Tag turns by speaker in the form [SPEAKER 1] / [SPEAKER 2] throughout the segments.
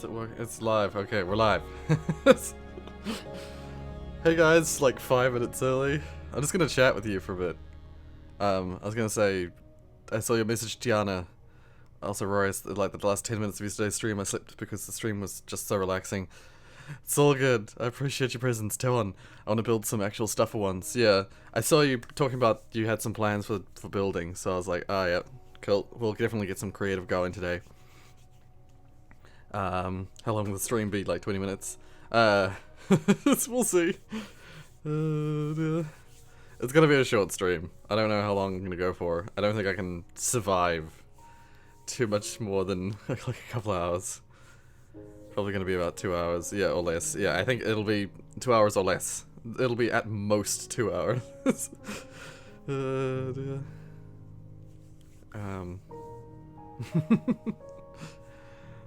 [SPEAKER 1] Is it work? It's live. Okay, we're live. Hey guys, like 5 minutes early. I'm just gonna chat with you for a bit. I was gonna say, I saw your message, Tiana. Also, Rorius, like the last 10 minutes of yesterday's stream, I slept because the stream was just so relaxing. It's all good. I appreciate your presence. Tell on. I want to build some actual stuff for once. Yeah, I saw you talking about you had some plans for building, so I was like, oh yeah, cool. We'll definitely get some creative going today. How long will the stream be? Like 20 minutes? We'll see. It's gonna be a short stream. I don't know how long I'm gonna go for. I don't think I can survive too much more than like a couple hours. Probably gonna be about 2 hours, yeah, or less. Yeah, I think it'll be 2 hours or less. It'll be at most 2 hours. Dear.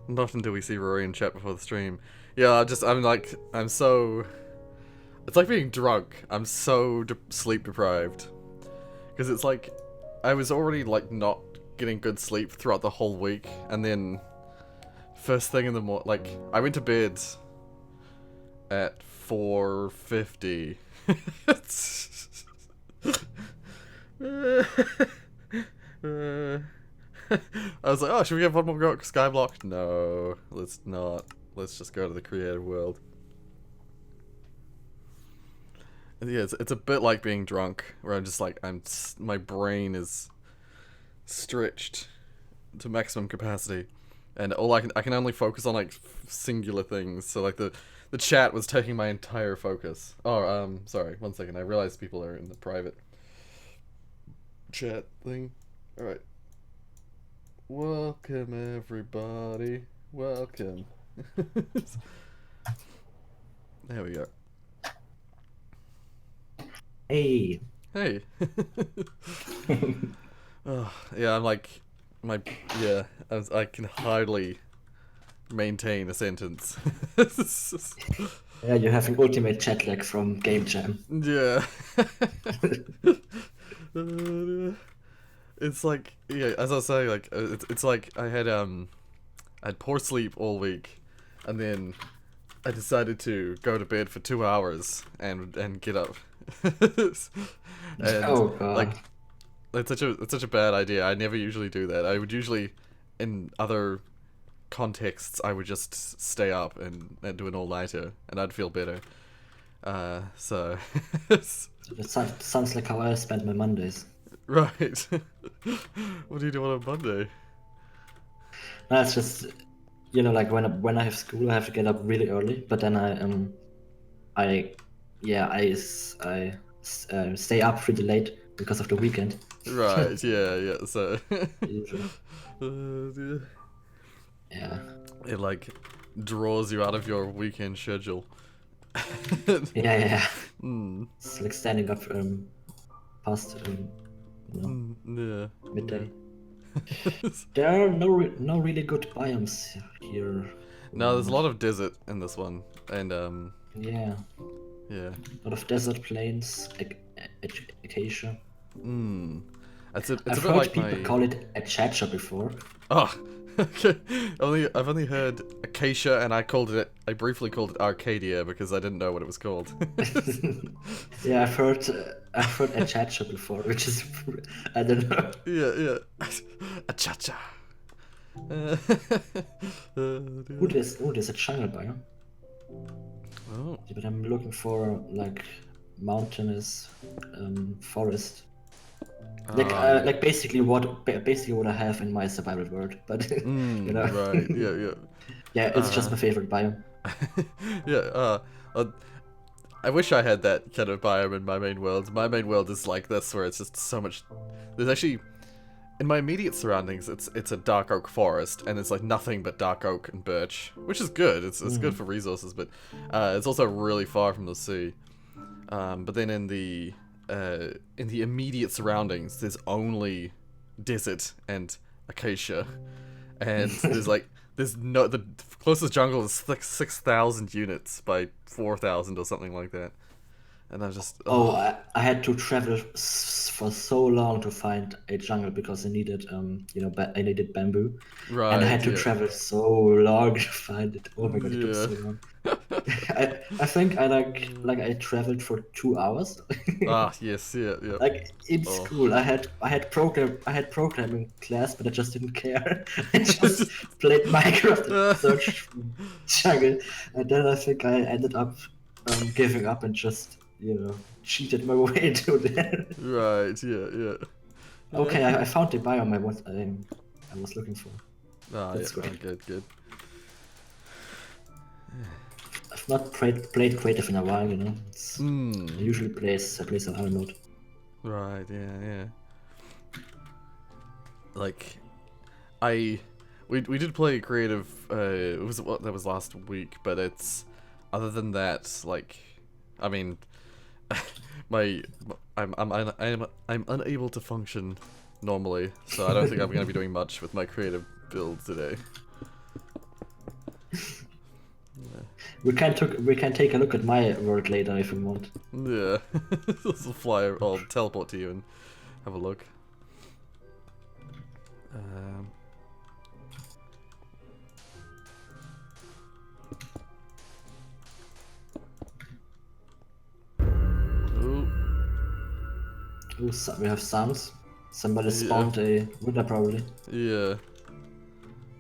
[SPEAKER 1] Not until we see Rory in chat before the stream. Yeah, I'm so... It's like being drunk. I'm so sleep deprived. Because it's like, I was already like not getting good sleep throughout the whole week, and then first thing in the morning, like, I went to bed at 4:50. I was like, oh, should we have one more go at Skyblock? No, let's not. Let's just go to the creative world. And yeah, it's a bit like being drunk, where I'm just like, my brain is stretched to maximum capacity, and all I can only focus on like singular things. So like the chat was taking my entire focus. Oh, sorry, 1 second. I realized people are in the private chat thing. All right. Welcome everybody. Welcome. There we go.
[SPEAKER 2] Hey.
[SPEAKER 1] Hey. Oh, yeah, I'm like, I can hardly maintain a sentence.
[SPEAKER 2] Yeah, you have an ultimate chat lag from Game Jam.
[SPEAKER 1] Yeah. It's like, yeah, as I was saying, like, it's like I had poor sleep all week, and then I decided to go to bed for 2 hours and get up. And
[SPEAKER 2] Oh god.
[SPEAKER 1] like, it's such a bad idea. I never usually do that. I would usually, in other contexts, I would just stay up and do an all-nighter, and I'd feel better. So
[SPEAKER 2] That sounds like how I spend my Mondays.
[SPEAKER 1] right. What do you do on a Monday?
[SPEAKER 2] That's just, like when I have school, I have to get up really early. But then I stay up pretty late because of the weekend.
[SPEAKER 1] Right. Yeah. So.
[SPEAKER 2] Usually.
[SPEAKER 1] Dear.
[SPEAKER 2] Yeah.
[SPEAKER 1] It like draws you out of your weekend schedule.
[SPEAKER 2] Yeah.
[SPEAKER 1] Mm.
[SPEAKER 2] It's like standing up past
[SPEAKER 1] Yeah.
[SPEAKER 2] midday. There are no really good biomes here.
[SPEAKER 1] No, there's a lot of desert in this one, and
[SPEAKER 2] Yeah.
[SPEAKER 1] yeah.
[SPEAKER 2] A lot of desert plains, acacia.
[SPEAKER 1] It's a
[SPEAKER 2] I've
[SPEAKER 1] bit
[SPEAKER 2] heard
[SPEAKER 1] like
[SPEAKER 2] people
[SPEAKER 1] my...
[SPEAKER 2] call it achacha before.
[SPEAKER 1] Oh, okay. I've only heard acacia, and I briefly called it Arcadia because I didn't know what it was called.
[SPEAKER 2] Yeah, I've heard achacha before, which is I don't know.
[SPEAKER 1] Yeah. Achacha.
[SPEAKER 2] Oh, there's a jungle biome.
[SPEAKER 1] Oh.
[SPEAKER 2] Yeah, but I'm looking for like mountainous forest. Like basically what I have in my survival world, but
[SPEAKER 1] Right. Yeah.
[SPEAKER 2] Yeah, it's just my favorite biome.
[SPEAKER 1] Yeah. I wish I had that kind of biome in my main world. My main world is like this, where it's just so much. There's actually, in my immediate surroundings, it's a dark oak forest, and it's like nothing but dark oak and birch, which is good. It's good for resources, but it's also really far from the sea. But then in the immediate surroundings, there's only desert and acacia, and the closest jungle is like 6,000 units by 4,000 or something like that. and I just
[SPEAKER 2] Oh, I had to travel for so long to find a jungle because I needed I needed bamboo, and I
[SPEAKER 1] right,
[SPEAKER 2] had to
[SPEAKER 1] yeah,
[SPEAKER 2] travel so long to find it. Oh my god, it took
[SPEAKER 1] yeah.
[SPEAKER 2] so long. I think I I traveled for 2 hours.
[SPEAKER 1] Ah, yes, yeah, yeah.
[SPEAKER 2] Like in
[SPEAKER 1] Oh.
[SPEAKER 2] school, I had programming class, but I just didn't care. I just played Minecraft and searched for jungle, and then I think I ended up giving up and just cheated my way into there.
[SPEAKER 1] Right, yeah, yeah. Yeah.
[SPEAKER 2] Okay, I found the biome I was looking for.
[SPEAKER 1] Ah, yeah,
[SPEAKER 2] That's
[SPEAKER 1] oh,
[SPEAKER 2] great.
[SPEAKER 1] good, good.
[SPEAKER 2] I've not played creative in a while, I
[SPEAKER 1] Hmm.
[SPEAKER 2] usually play some hard mode.
[SPEAKER 1] Right, yeah, yeah. Like, I, we did play creative. It was what that was last week, but it's other than that, like, I mean, my, I'm unable to function normally, so I don't think I'm gonna be doing much with my creative build today.
[SPEAKER 2] We can take a look at my world later if you want.
[SPEAKER 1] Yeah, this will fly. I'll teleport to you and have a look. Um, oh,
[SPEAKER 2] Oh, we have sounds. Somebody
[SPEAKER 1] yeah,
[SPEAKER 2] spawned a wither probably.
[SPEAKER 1] yeah.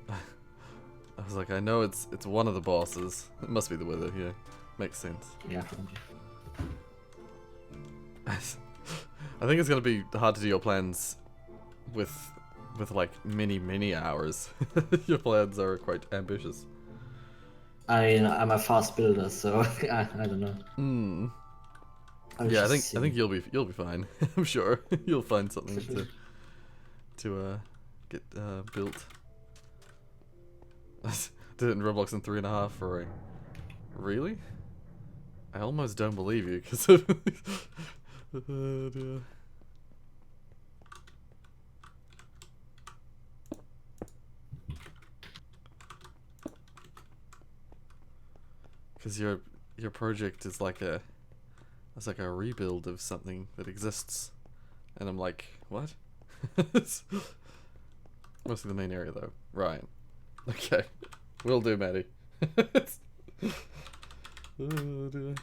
[SPEAKER 1] I was like, I know it's one of the bosses. It must be the Wither. Yeah, makes sense.
[SPEAKER 2] Yeah, probably.
[SPEAKER 1] I think it's gonna be hard to do your plans with like many hours. Your plans are quite ambitious.
[SPEAKER 2] I'm a fast builder, so I don't know.
[SPEAKER 1] Hmm.
[SPEAKER 2] I'll
[SPEAKER 1] Yeah,
[SPEAKER 2] just see.
[SPEAKER 1] I think you'll be fine. I'm sure you'll find something to get built. Did it in Roblox in 3.5 for a... Really? I almost don't believe you because of because your project is like it's like a rebuild of something that exists, and I'm like, what? Mostly the main area though. Right. Okay. Will do, Maddie. Oh, dear.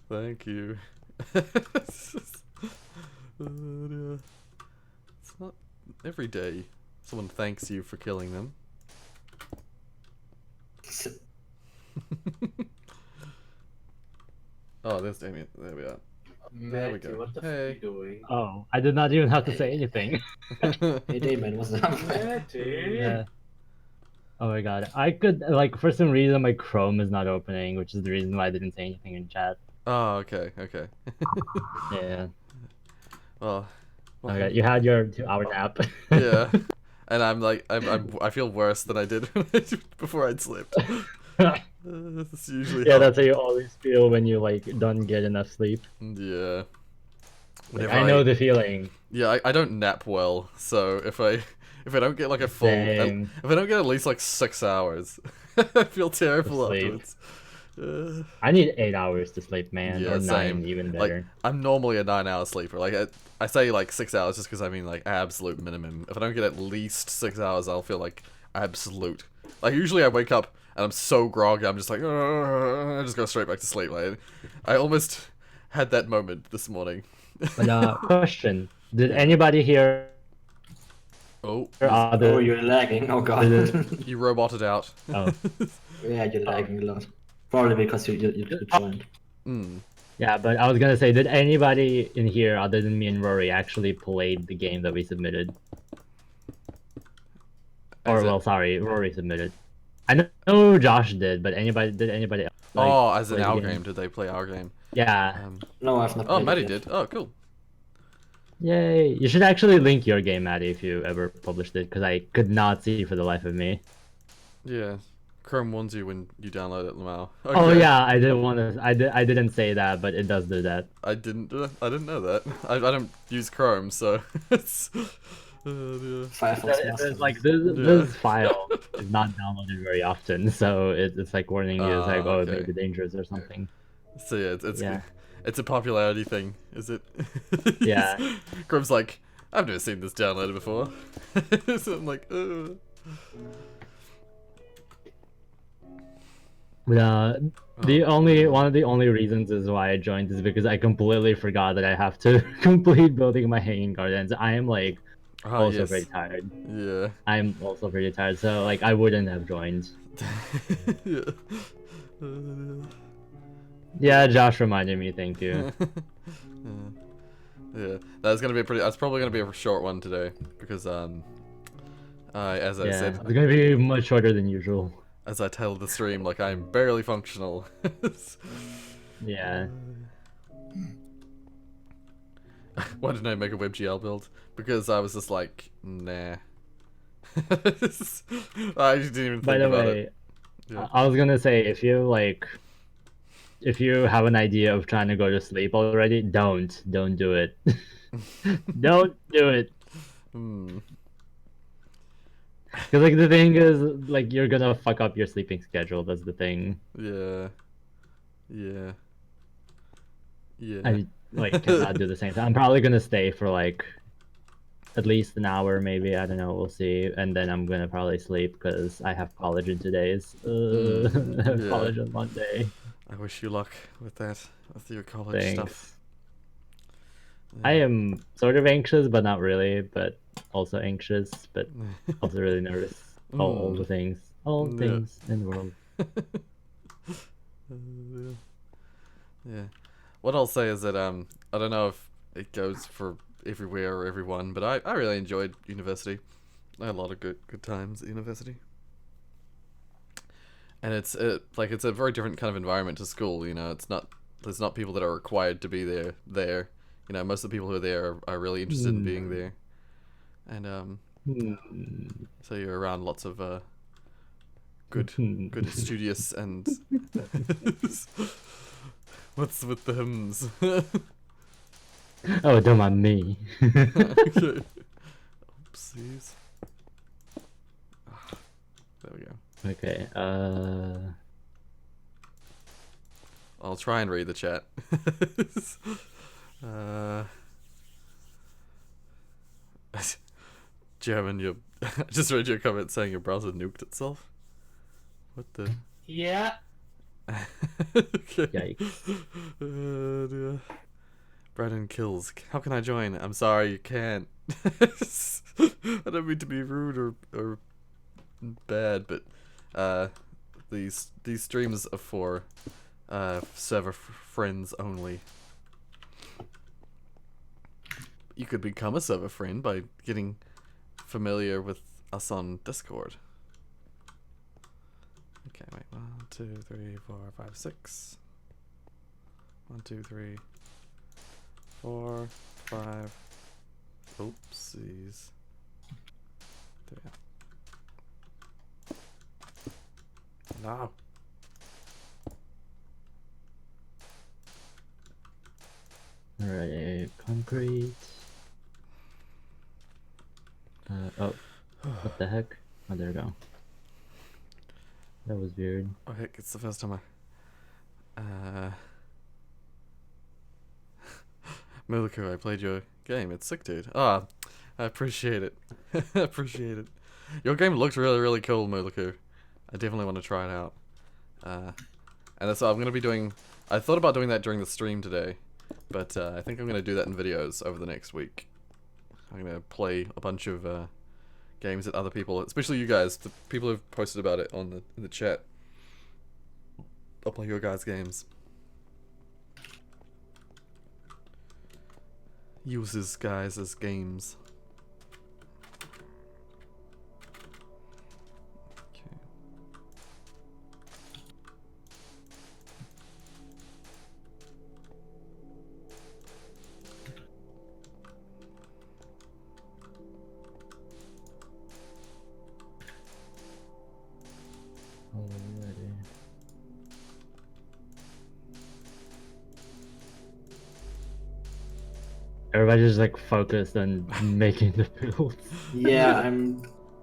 [SPEAKER 1] Thank you. Oh, dear. It's not every day someone thanks you for killing them. Oh, there's Damien. There we are. There we
[SPEAKER 3] Matthew,
[SPEAKER 1] go.
[SPEAKER 3] what the
[SPEAKER 1] Hey.
[SPEAKER 3] f are you doing?
[SPEAKER 4] Oh, I did not even have to say anything.
[SPEAKER 2] Hey Damon, what's up?
[SPEAKER 3] Matty!
[SPEAKER 4] Yeah. Oh my god. I could, like, for some reason my Chrome is not opening, which is the reason why I didn't say anything in chat.
[SPEAKER 1] Oh, okay, okay.
[SPEAKER 4] Yeah.
[SPEAKER 1] Well,
[SPEAKER 4] Oh my god, you had your 2-hour nap.
[SPEAKER 1] yeah. And I'm like, I feel worse than I did before I'd slept. That's usually
[SPEAKER 4] Yeah,
[SPEAKER 1] how...
[SPEAKER 4] that's how you always feel when you, like, don't get enough sleep.
[SPEAKER 1] Yeah.
[SPEAKER 4] Like,
[SPEAKER 1] Whenever
[SPEAKER 4] I know the feeling.
[SPEAKER 1] Yeah, I don't nap well, so if I don't get like a full
[SPEAKER 4] Same.
[SPEAKER 1] if I don't get at least like 6 hours, I feel terrible
[SPEAKER 4] Sleep.
[SPEAKER 1] afterwards.
[SPEAKER 4] I need 8 hours to sleep, man.
[SPEAKER 1] Yeah,
[SPEAKER 4] Or 9,
[SPEAKER 1] same.
[SPEAKER 4] even
[SPEAKER 1] Like
[SPEAKER 4] better.
[SPEAKER 1] I'm normally a 9-hour sleeper. Like I say like 6 hours just because I mean like absolute minimum. If I don't get at least 6 hours, I'll feel like absolute. Like usually I wake up and I'm so groggy, I'm just like I just go straight back to sleep. Like I almost had that moment this morning.
[SPEAKER 4] But, question. Did
[SPEAKER 1] Yeah.
[SPEAKER 4] anybody here
[SPEAKER 1] Oh,
[SPEAKER 2] Oh, you're lagging. Oh god.
[SPEAKER 1] you roboted out.
[SPEAKER 4] Oh.
[SPEAKER 2] Yeah, you're lagging a lot. Probably because you joined.
[SPEAKER 4] Yeah, but I was gonna say, did anybody in here other than me and Rory actually played the game that we submitted? Or, well, sorry, Rory submitted. I know Josh did, but did anybody else, like,
[SPEAKER 1] Oh, as in
[SPEAKER 4] play the
[SPEAKER 1] our
[SPEAKER 4] game?
[SPEAKER 1] game. Did they play our game?
[SPEAKER 4] Yeah.
[SPEAKER 2] No, I've not.
[SPEAKER 1] Oh,
[SPEAKER 2] played it
[SPEAKER 1] Maddie
[SPEAKER 2] yet.
[SPEAKER 1] did. Oh, cool.
[SPEAKER 4] Yay. You should actually link your game, Maddie, if you ever published it, because I could not see for the life of me.
[SPEAKER 1] Yeah. Chrome warns you when you download it, Lamau. Okay.
[SPEAKER 4] Oh yeah, I didn't want to. I didn't say that, but it does do that.
[SPEAKER 1] I didn't know that. I don't use Chrome, so it's Yeah.
[SPEAKER 2] Firefox
[SPEAKER 4] It's
[SPEAKER 2] master.
[SPEAKER 4] like this file is not downloaded very often, so it's like warning you. It's like, oh, it may
[SPEAKER 1] Okay.
[SPEAKER 4] be dangerous or something.
[SPEAKER 1] So yeah,
[SPEAKER 4] Yeah.
[SPEAKER 1] it's a popularity thing, is it?
[SPEAKER 4] Yeah.
[SPEAKER 1] Grum's like, I've never seen this downloaded before. So I'm like, ugh.
[SPEAKER 4] The only one of the only reasons is why I joined is because I completely forgot that I have to complete building my hanging gardens. I am like
[SPEAKER 1] Ah,
[SPEAKER 4] also
[SPEAKER 1] yes.
[SPEAKER 4] very tired.
[SPEAKER 1] Yeah.
[SPEAKER 4] I'm also pretty tired, so like I wouldn't have joined.
[SPEAKER 1] Yeah.
[SPEAKER 4] Yeah, Josh reminded me. Thank you.
[SPEAKER 1] Yeah, that's gonna be that's probably gonna be a short one today because as I
[SPEAKER 4] Yeah,
[SPEAKER 1] said,
[SPEAKER 4] it's gonna be much shorter than usual.
[SPEAKER 1] as I titled the stream, like I'm barely functional.
[SPEAKER 4] Yeah.
[SPEAKER 1] Why didn't I make a WebGL build? Because I was just like, nah. I didn't even
[SPEAKER 4] By
[SPEAKER 1] think
[SPEAKER 4] the
[SPEAKER 1] about
[SPEAKER 4] way,
[SPEAKER 1] it. Yeah.
[SPEAKER 4] I was gonna say if you have an idea of trying to go to sleep already, don't do it. Don't do it.
[SPEAKER 1] Hmm.
[SPEAKER 4] Because like the thing is, like you're gonna fuck up your sleeping schedule. That's the thing.
[SPEAKER 1] Yeah. Yeah. Yeah.
[SPEAKER 4] I like cannot do the same thing. I'm probably gonna stay for like at least an hour, maybe. I don't know. We'll see. And then I'm gonna probably sleep because I have college in 2 days. I have
[SPEAKER 1] Yeah.
[SPEAKER 4] college on Monday.
[SPEAKER 1] I wish you luck with that, with your college stuff.
[SPEAKER 4] Thanks. I am sort of anxious, but not really. But also anxious, but also really nervous. All the things. All
[SPEAKER 1] Yeah.
[SPEAKER 4] things in the world.
[SPEAKER 1] Yeah. Yeah. What I'll say is that I don't know if it goes for everywhere or everyone, but I really enjoyed university. I had a lot of good times at university. And it's a very different kind of environment to school, you know. There's not people that are required to be there. You know, most of the people who are there are really interested in being there. And so you're around lots of good studious and what's with the hymns?
[SPEAKER 4] Oh, don't mind me.
[SPEAKER 1] Okay. Oopsies. There we go.
[SPEAKER 4] Okay,
[SPEAKER 1] I'll try and read the chat. German, you I just read your comment saying your browser nuked itself. What the?
[SPEAKER 2] Yeah.
[SPEAKER 1] Okay.
[SPEAKER 4] Yikes.
[SPEAKER 1] Dear. Brandon kills. How can I join? I'm sorry, you can't. I don't mean to be rude or bad, but these streams are for server friends only. You could become a server friend by getting familiar with us on Discord. Okay, wait. 1, 2, 3, 4, 5, 6. 1, 2, 3, 4, 5. Oopsies. There. No.
[SPEAKER 4] Alright, concrete. Oh, what the heck? Oh, there we go. That was weird.
[SPEAKER 1] Oh heck, it's the first time Muluku, I played your game. It's sick, dude. Ah, I appreciate it. I appreciate it. Your game looks really cool, Muluku. I definitely want to try it out. And that's what I'm gonna be doing. I thought about doing that during the stream today, but I think I'm gonna do that in videos over the next week. I'm gonna play a bunch of games that other people, especially you guys, the people who've posted about it on in the chat. I'll play your guys' games. Uses guys as games. Okay.
[SPEAKER 4] Alrighty. Everybody's just like focused on making the builds.
[SPEAKER 2] Yeah,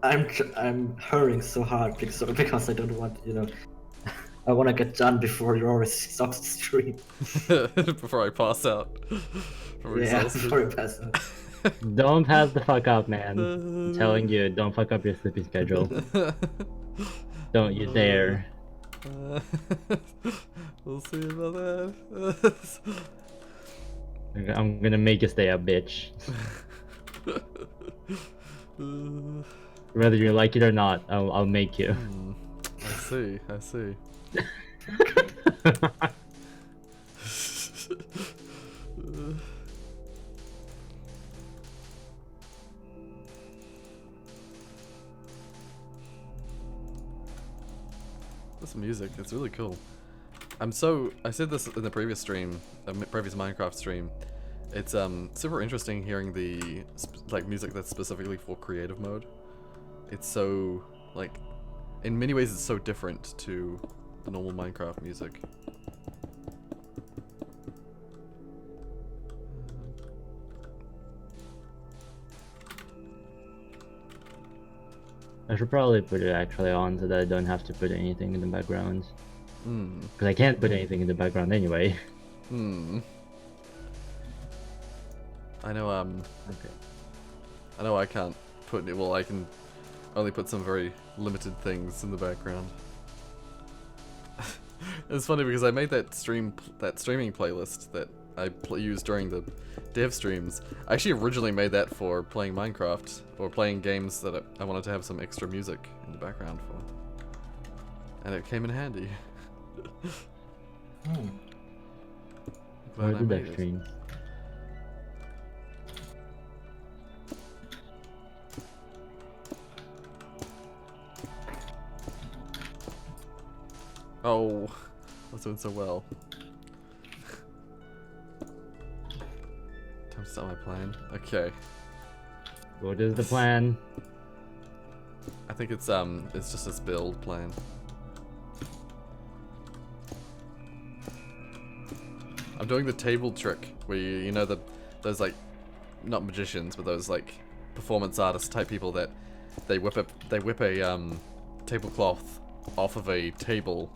[SPEAKER 2] I'm hurrying so hard because I don't want, I want to get done before Rorius stops the stream.
[SPEAKER 1] Before I pass out. From
[SPEAKER 2] Yeah,
[SPEAKER 1] exhaustion.
[SPEAKER 2] before I pass out.
[SPEAKER 4] Don't pass the fuck up, man. I'm telling you, don't fuck up your sleeping schedule. Don't you dare.
[SPEAKER 1] We'll see about that.
[SPEAKER 4] I'm gonna make you stay up, bitch. Whether you like it or not, I'll make you.
[SPEAKER 1] I see. This music, it's really cool. I said this in the previous stream, previous Minecraft stream. It's super interesting hearing the music that's specifically for creative mode. It's so in many ways it's so different to the normal Minecraft music.
[SPEAKER 4] I should probably put it actually on so that I don't have to put anything in the background. Because I can't put anything in the background anyway.
[SPEAKER 1] I know,
[SPEAKER 4] Okay.
[SPEAKER 1] I know I can't put it, well, I can only put some very limited things in the background. It's funny because I made that streaming playlist that I used during the dev streams. I actually originally made that for playing Minecraft, or playing games that I wanted to have some extra music in the background for. And it came in handy. Glad I made it. Oh, I was doing so well. Time to start my plan. Okay.
[SPEAKER 4] What is the plan?
[SPEAKER 1] I think it's just this build plan. I'm doing the table trick where you know those not magicians, but those performance artist type people that they whip a tablecloth off of a table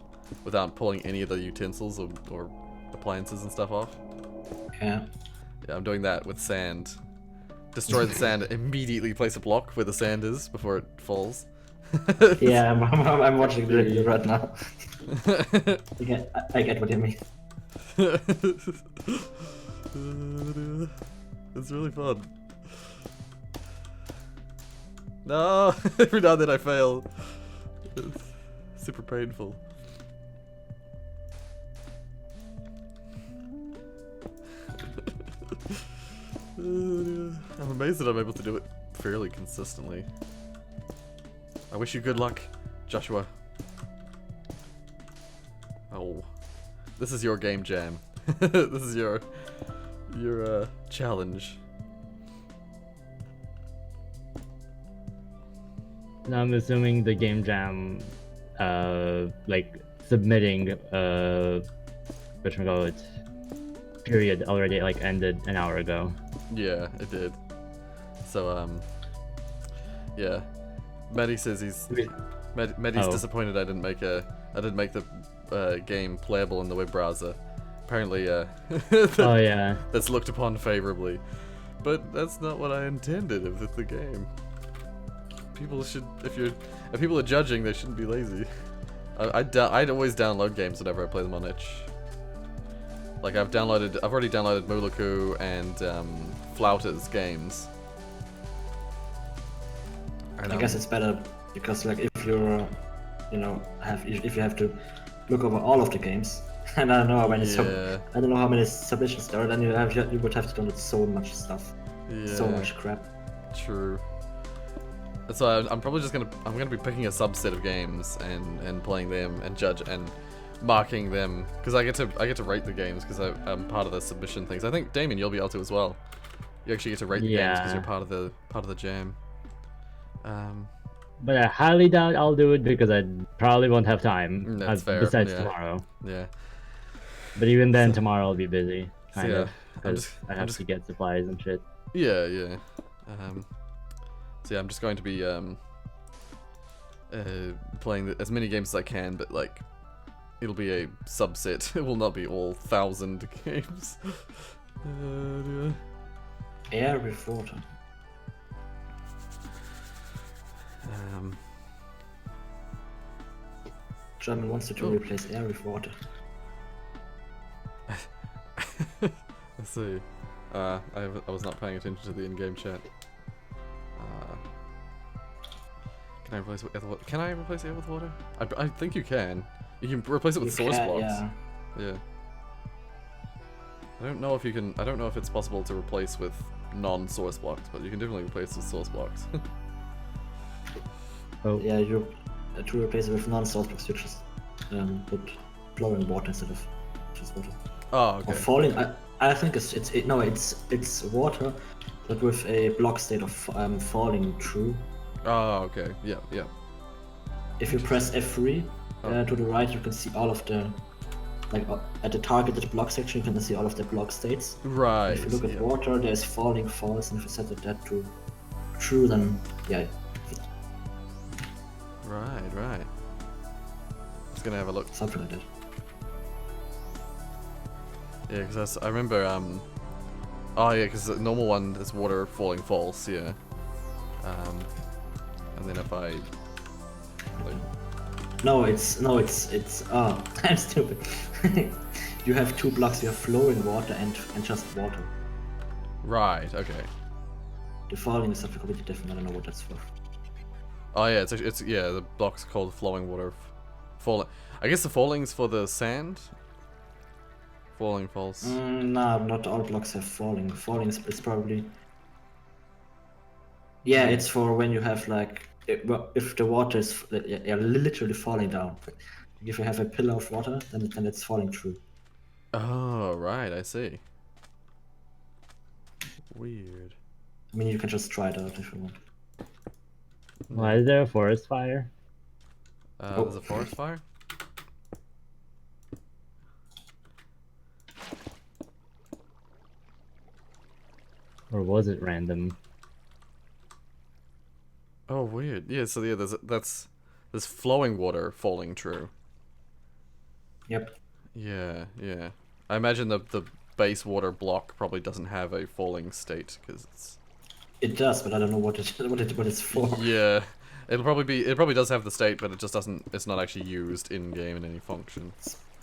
[SPEAKER 1] without pulling any of the utensils or appliances and stuff off.
[SPEAKER 2] Yeah.
[SPEAKER 1] Yeah, I'm doing that with sand. Destroy the sand, immediately place a block where the sand is before it falls.
[SPEAKER 2] Yeah, I'm watching the video right now. I get what you mean.
[SPEAKER 1] It's really fun. No! Every now and then I fail. It's super painful. I'm amazed that I'm able to do it fairly consistently. I wish you good luck, Joshua. Oh. This is your game jam. This is your challenge.
[SPEAKER 4] Now I'm assuming the game jam, submitting, whatchamacallit, period already ended an hour ago.
[SPEAKER 1] Yeah, it did. So yeah. Maddie says Maddie's disappointed I didn't make the game playable in the web browser. Apparently,
[SPEAKER 4] Oh yeah.
[SPEAKER 1] that's looked upon favorably, but that's not what I intended with the game. People should, if people are judging, they shouldn't be lazy. I'd always download games whenever I play them on itch. Like I've already downloaded Muluku and Flauta's games.
[SPEAKER 2] I guess it's better because if you're, if you have to look over all of the games, and I don't know how many submissions there are, then you would have to download so much stuff, so much crap.
[SPEAKER 1] True. So I'm probably just gonna be picking a subset of games and playing them and judge and marking them because I get to rate the games because I'm part of the submission things. I think Damien, you'll be able to as well. You actually get to rate the games because you're part of the jam.
[SPEAKER 4] But I highly doubt I'll do it because I probably won't have time.
[SPEAKER 1] That's fair.
[SPEAKER 4] Besides tomorrow.
[SPEAKER 1] Yeah.
[SPEAKER 4] But even then, tomorrow I'll be busy. Kind of. because I have to get supplies and shit.
[SPEAKER 1] Yeah, yeah. So yeah, I'm just going to be playing as many games as I can, but like it'll be a subset. It will not be all 1,000 games. Yeah.
[SPEAKER 2] Air with water. German wants you to replace air with water.
[SPEAKER 1] Let's see. I was not paying attention to the in-game chat. Can I replace air with water? Can I replace air with water? I think you can. You can replace it with source blocks. Yeah. I don't know if you can. I don't know if it's possible to replace with non-source blocks, but you can definitely replace with source blocks.
[SPEAKER 2] Oh. Yeah, you to replace it with non-source blocks, you just put flowing water instead of just water.
[SPEAKER 1] Oh, okay.
[SPEAKER 2] Or falling. I think it's water, but with a block state of falling through.
[SPEAKER 1] Oh, okay. Yeah, yeah.
[SPEAKER 2] If you press F3 to the right, you can see all of the, like at the targeted block section, you can see all of the block states.
[SPEAKER 1] Right.
[SPEAKER 2] If you look at water, there's falling, false, and if you set that to true, then yeah.
[SPEAKER 1] Right. Just gonna have a look.
[SPEAKER 2] Something like that.
[SPEAKER 1] Yeah, because I remember, oh yeah, because the normal one is water falling false, yeah. And then if I, like...
[SPEAKER 2] No, it's, I'm stupid. You have two blocks, you have flowing water and just water.
[SPEAKER 1] Right, okay.
[SPEAKER 2] The falling is something completely different, I don't know what that's for.
[SPEAKER 1] Oh yeah, it's yeah, the block's called flowing water. Falling, I guess the falling's for the sand? Falling false.
[SPEAKER 2] No, not all blocks have falling. Falling is probably... Yeah, it's for when you have like... If the water is literally falling down. If you have a pillar of water, then it's falling through.
[SPEAKER 1] Oh, right, I see. Weird.
[SPEAKER 2] I mean, you can just try it out if you want.
[SPEAKER 4] Why is there a forest fire?
[SPEAKER 1] There's a forest fire?
[SPEAKER 4] Or was it random?
[SPEAKER 1] Oh, weird. Yeah, so yeah, there's flowing water falling true.
[SPEAKER 2] Yep.
[SPEAKER 1] Yeah. I imagine the base water block probably doesn't have a falling state because it's.
[SPEAKER 2] It does, but I don't know what it's for.
[SPEAKER 1] Yeah, it probably does have the state, but it just doesn't. It's not actually used in game in any function.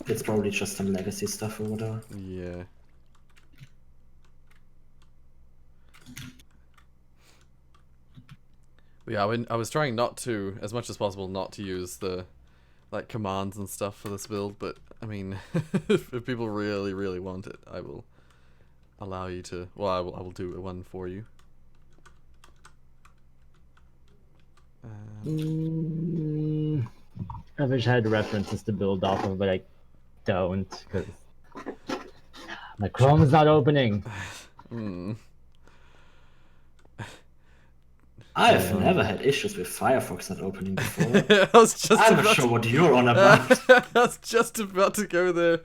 [SPEAKER 2] It's probably just some legacy stuff or whatever.
[SPEAKER 1] Yeah. But yeah, I was trying not to, as much as possible, not to use the like commands and stuff for this build. But I mean, if people really want it, I will allow you to. Well, I will do one for you.
[SPEAKER 4] I wish I had references to build off of, but I don't, because my Chrome is not opening.
[SPEAKER 2] I've never had issues with Firefox not opening before.
[SPEAKER 1] I'm
[SPEAKER 2] not sure what you're on about.
[SPEAKER 1] I was just about to go there.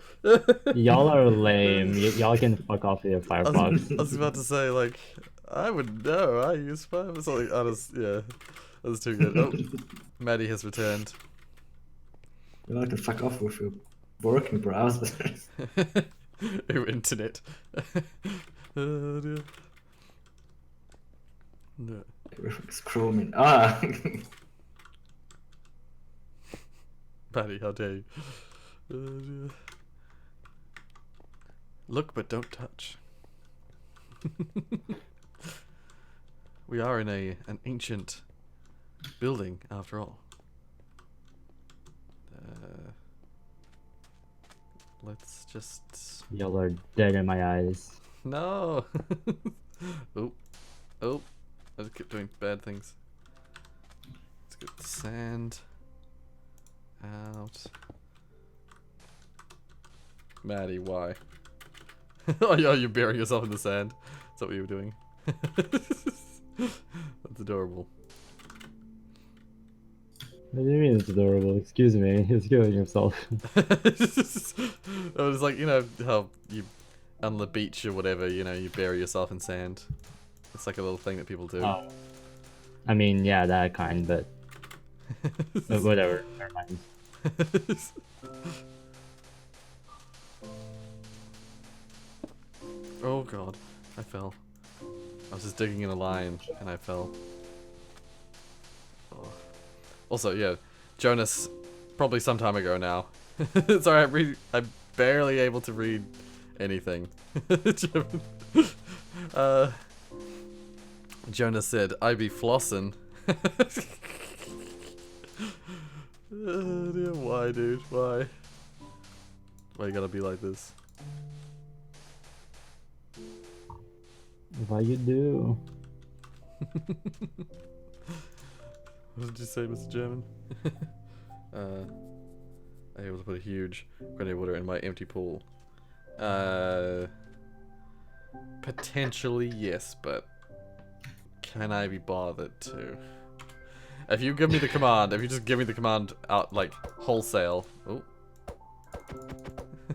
[SPEAKER 4] Y'all are lame. Y'all can fuck off with your Firefox.
[SPEAKER 1] I was about to say, like, I would know. I use Firefox. Like, yeah, that was too good. Oh, Maddie has returned.
[SPEAKER 2] You know, I can fuck off with your working browser.
[SPEAKER 1] Your internet. Oh, dear. No.
[SPEAKER 2] Everything's chroming.
[SPEAKER 1] Maddie, how dare you? Oh, dear. Look but don't touch. We are in an ancient building, after all. Let's just...
[SPEAKER 4] Y'all are dead in my eyes.
[SPEAKER 1] No! Oh. I just keep doing bad things. Let's get the sand out. Maddie, why? Oh, yeah, you're burying yourself in the sand. Is that what you were doing? That's adorable.
[SPEAKER 4] What do you mean it's adorable? Excuse me, he's killing himself.
[SPEAKER 1] I was like, you know how you on the beach or whatever, you know, you bury yourself in sand. It's like a little thing that people do.
[SPEAKER 4] Oh. I mean, yeah, that kind, but whatever. Never mind.
[SPEAKER 1] Oh god, I fell. I was just digging in a line and I fell. Oh. Also, yeah, Jonas, probably some time ago now. Sorry, I'm barely able to read anything. Jonas said, I be flossin'. Dear, why, dude? Why? Why you gotta be like this?
[SPEAKER 4] What you do?
[SPEAKER 1] What did you say, Mr. German? I able to put a huge grenade water in my empty pool. Potentially yes, but can I be bothered to? If you give me the command, if you just give me the command out like wholesale. Oh.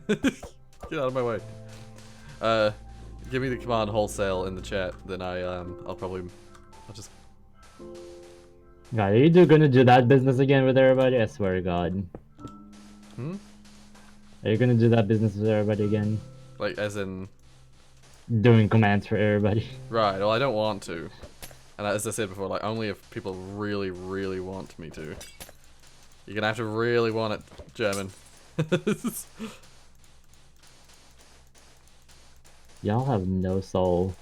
[SPEAKER 1] Get out of my way. Give me the command wholesale in the chat, then I'll just.
[SPEAKER 4] God, are you gonna do that business again with everybody? I swear to God.
[SPEAKER 1] Hmm?
[SPEAKER 4] Are you gonna do that business with everybody again?
[SPEAKER 1] Like, as in.
[SPEAKER 4] Doing commands for everybody.
[SPEAKER 1] Right, well, I don't want to. And as I said before, like, only if people really, really want me to. You're gonna have to really want it, German.
[SPEAKER 4] Y'all have no soul.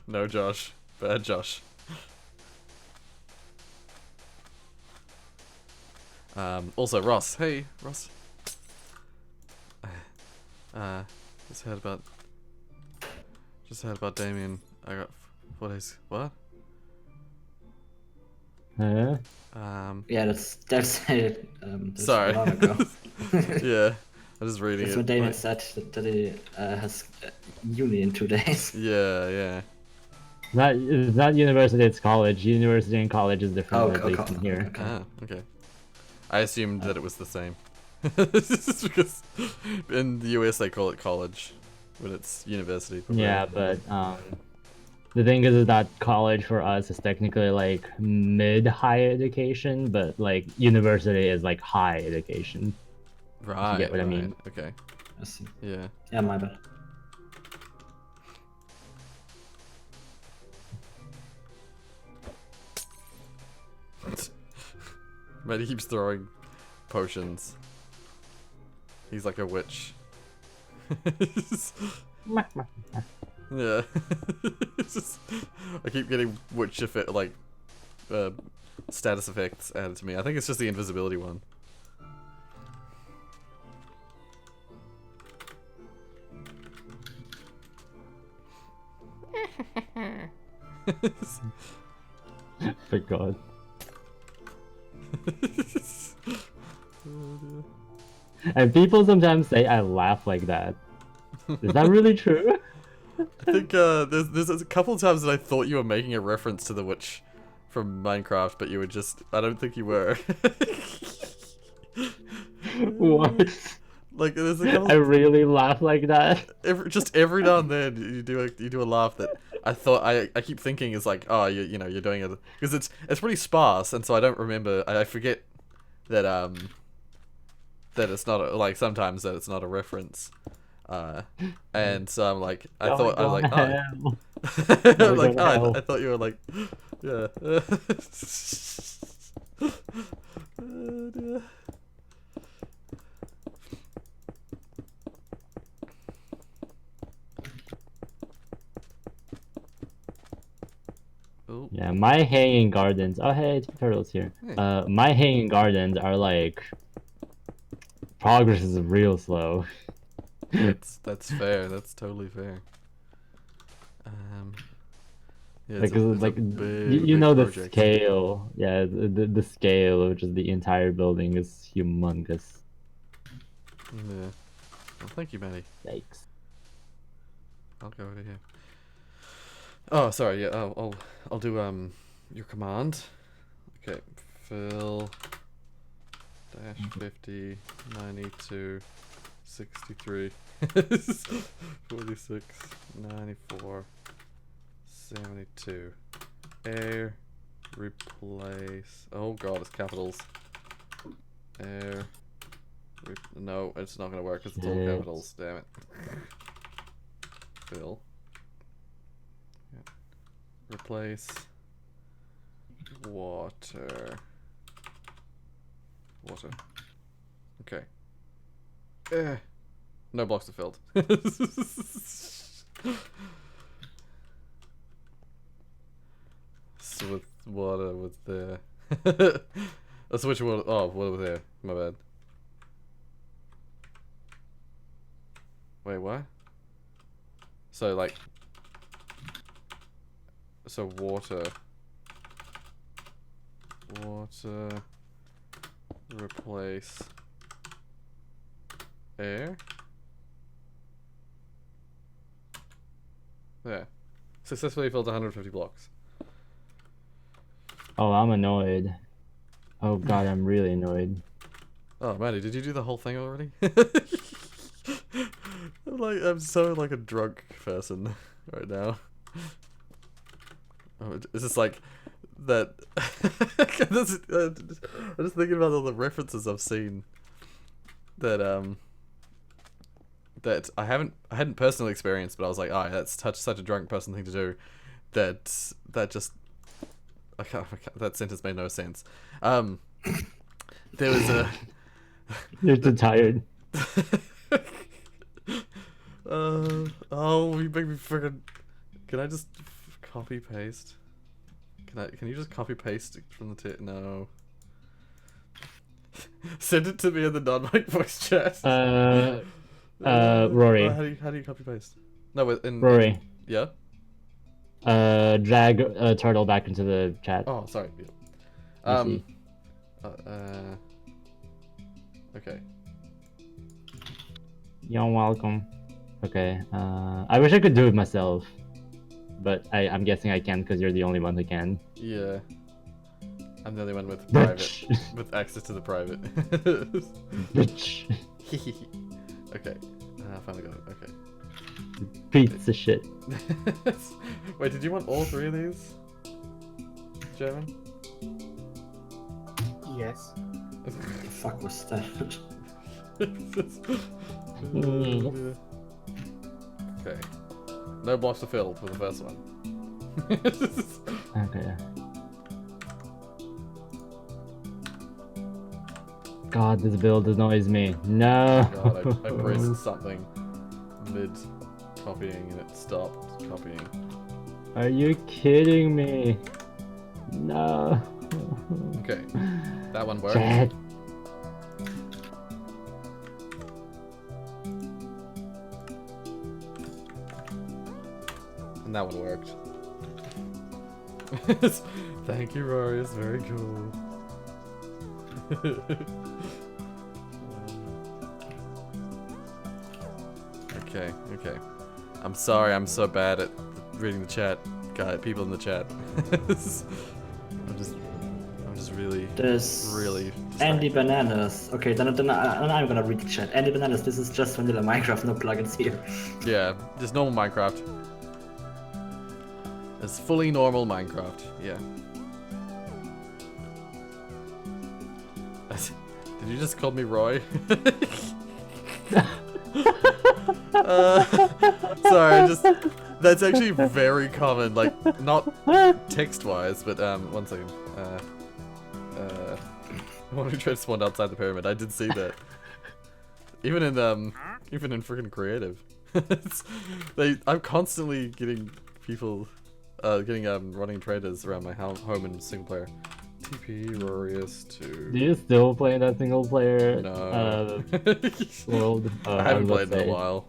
[SPEAKER 1] No, Josh. Bad Josh. Also, Ross. Hey, Ross. Just heard about Damien. I got... What?
[SPEAKER 4] Huh?
[SPEAKER 2] Yeah, that's
[SPEAKER 1] Sorry.
[SPEAKER 2] long ago.
[SPEAKER 1] Yeah, I'm just reading
[SPEAKER 2] That's
[SPEAKER 1] it.
[SPEAKER 2] what Damon
[SPEAKER 1] like-
[SPEAKER 2] said, that he has uni in 2 days.
[SPEAKER 1] Yeah.
[SPEAKER 4] It's not university, it's college. University and college is different, at least in here.
[SPEAKER 2] Okay.
[SPEAKER 1] Ah, okay. I assumed that it was the same. Just because in the US they call it college, but it's university. Probably.
[SPEAKER 4] Yeah, but the thing is that college for us is technically like mid-high education, but like university is like high education.
[SPEAKER 1] Right.
[SPEAKER 4] get what I mean.
[SPEAKER 1] Okay.
[SPEAKER 2] I see.
[SPEAKER 1] Yeah.
[SPEAKER 2] Yeah, my bad.
[SPEAKER 1] Maddie keeps throwing potions. He's like a witch. Yeah. It's just, I keep getting witch effect, like status effects added to me. I think it's just the invisibility one.
[SPEAKER 4] For God. And people sometimes say I laugh like that. Is that really true?
[SPEAKER 1] I think there's a couple of times that I thought you were making a reference to the witch from Minecraft, but you were just, I don't think you were.
[SPEAKER 4] What?
[SPEAKER 1] Like there's a couple.
[SPEAKER 4] I really laugh like that.
[SPEAKER 1] Just every now and then you do a laugh that I thought I keep thinking is like, oh, you know you're doing it because it's pretty sparse, and so I don't remember. I forget that that it's not like sometimes that it's not a reference. And so I'm like, I thought I was like, oh. I'm like, oh, I thought you were like, yeah. Oh, dear. Oh.
[SPEAKER 4] Yeah, my hanging gardens. Oh, hey, Turtle's here.
[SPEAKER 1] Hey.
[SPEAKER 4] My hanging gardens are like progress is real slow.
[SPEAKER 1] That's fair. That's totally fair. Yeah,
[SPEAKER 4] Like,
[SPEAKER 1] it's a
[SPEAKER 4] like
[SPEAKER 1] big,
[SPEAKER 4] you know the
[SPEAKER 1] project.
[SPEAKER 4] scale. Yeah, the scale of just the entire building is humongous.
[SPEAKER 1] Yeah. Well, thank you, Maddie.
[SPEAKER 4] Yikes.
[SPEAKER 1] I'll go over here. Oh, sorry. Yeah, I'll do your command. Okay, fill 50, 92, 63, 46, 94, 72. Air replace. Oh god, it's capitals. Air. No, it's not gonna work because it's all capitals. Damn it. Fill. Yeah. Replace. Water. Water. Okay. No blocks are filled. So with water was there. Let's switch water. Oh, water was there. My bad. Wait, what? So like. So water. Water. Replace. Air. There. Successfully filled 150 blocks.
[SPEAKER 4] Oh, I'm annoyed. Oh god, I'm really annoyed.
[SPEAKER 1] Oh, Maddie, did you do the whole thing already? I'm so like a drunk person right now. Oh, it's just like that. I'm just thinking about all the references I've seen that that I hadn't personally experienced, but I was like, oh, that's such a drunk person thing to do. That just I can't that sentence made no sense. There was a.
[SPEAKER 4] You're too tired.
[SPEAKER 1] Oh, you make me freaking. Can I just copy paste? Can you just copy paste from the No. Send it to me in the non-mic voice chat.
[SPEAKER 4] Rory.
[SPEAKER 1] How do you copy paste? No, in
[SPEAKER 4] Rory.
[SPEAKER 1] Yeah.
[SPEAKER 4] Drag a turtle back into the chat.
[SPEAKER 1] Oh, sorry.
[SPEAKER 4] Easy.
[SPEAKER 1] Okay.
[SPEAKER 4] You're welcome. Okay. I wish I could do it myself, but I'm guessing I can because you're the only one who can.
[SPEAKER 1] Yeah. I'm the only one with private, with access to the private.
[SPEAKER 4] Bitch.
[SPEAKER 1] Okay. I finally got it. Okay.
[SPEAKER 4] Pizza shit.
[SPEAKER 1] Wait, did you want all three of these? German?
[SPEAKER 2] Yes. What the fuck was that?
[SPEAKER 1] Okay. No blocks are filled for the first one.
[SPEAKER 4] Okay. God, this build annoys me. No.
[SPEAKER 1] God, I pressed something mid copying and it stopped copying.
[SPEAKER 4] Are you kidding me? No.
[SPEAKER 1] Okay, that one worked.
[SPEAKER 4] Chat.
[SPEAKER 1] And that one worked. Thank you, Rory. It's very cool. Okay. I'm sorry. I'm so bad at reading the chat, people in the chat. I'm just really.
[SPEAKER 2] There's
[SPEAKER 1] really.
[SPEAKER 2] Andy Bananas. Okay, then I'm gonna read the chat. Andy Bananas. This is just vanilla Minecraft, no plugins here.
[SPEAKER 1] Yeah, just normal Minecraft. It's fully normal Minecraft. Yeah. Did you just call me Roy? Sorry, that's actually very common, like, not text-wise, but, one second. One who tried to spawn outside the pyramid, I did see that. Even in freaking creative. I'm constantly getting people, running traders around my home in single player. TP Rorius to.
[SPEAKER 4] Do you still play that single player
[SPEAKER 1] No.
[SPEAKER 4] world?
[SPEAKER 1] I haven't played in a while.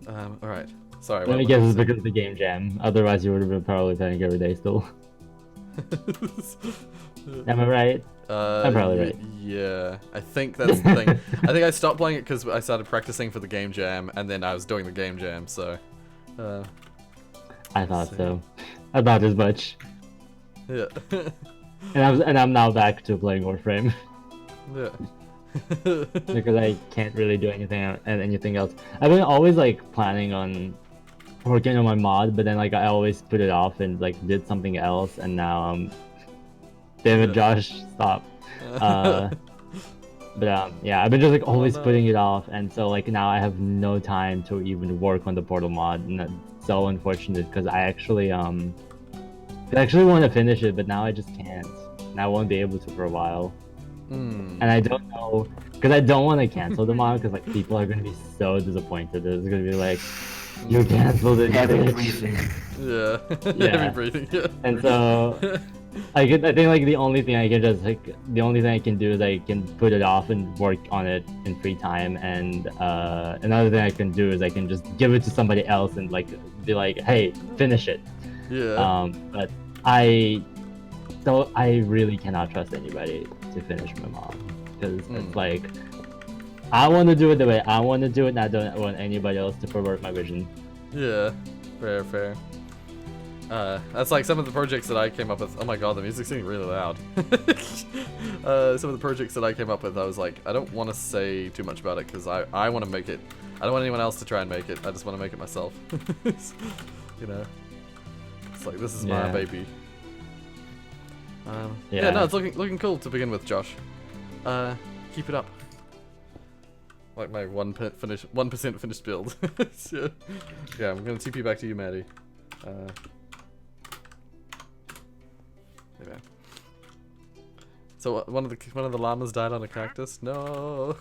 [SPEAKER 1] Alright. Sorry.
[SPEAKER 4] Let me guess it's because of the game jam. Otherwise, you would have been probably playing every day still. Am I right? I'm probably right.
[SPEAKER 1] Yeah, I think that's the thing. I think I stopped playing it because I started practicing for the game jam, and then I was doing the game jam, so.
[SPEAKER 4] I thought so. I thought as much.
[SPEAKER 1] Yeah.
[SPEAKER 4] And I'm now back to playing Warframe.
[SPEAKER 1] Yeah.
[SPEAKER 4] because I can't really do anything else. I've been always like planning on working on my mod, but then like I always put it off and like did something else, and now David, Josh, stop. But yeah, I've been just like always putting it off, and so like now I have no time to even work on the Portal mod, and that's so unfortunate because I actually want to finish it, but now I just can't, and I won't be able to for a while. And I don't know, because I don't want to cancel the mod, because like people are gonna be so disappointed. It's gonna be like, you canceled it.
[SPEAKER 2] Heavy breathing.
[SPEAKER 1] Yeah.
[SPEAKER 4] Yeah.
[SPEAKER 1] Heavy breathing. Yeah.
[SPEAKER 4] And so I think like the only thing I can do is I can put it off and work on it in free time, and another thing I can do is I can just give it to somebody else and like be like, hey, finish it.
[SPEAKER 1] Yeah.
[SPEAKER 4] But I really cannot trust anybody to finish my mod, because it's like I want to do it the way I want to do it, and I don't want anybody else to pervert my vision.
[SPEAKER 1] Yeah. Fair. That's like some of the projects that I came up with. Oh my god, the music's getting really loud. Some of the projects that I came up with, I was like, I don't want to say too much about it because I want to make it. I don't want anyone else to try and make it. I just want to make it myself. You know, it's like, this is my baby. Yeah, no, it's looking cool to begin with, Josh. Keep it up. Like my 1% finished build. So, yeah, I'm gonna TP back to you, Maddie. Anyway. So one of the llamas died on a cactus. No.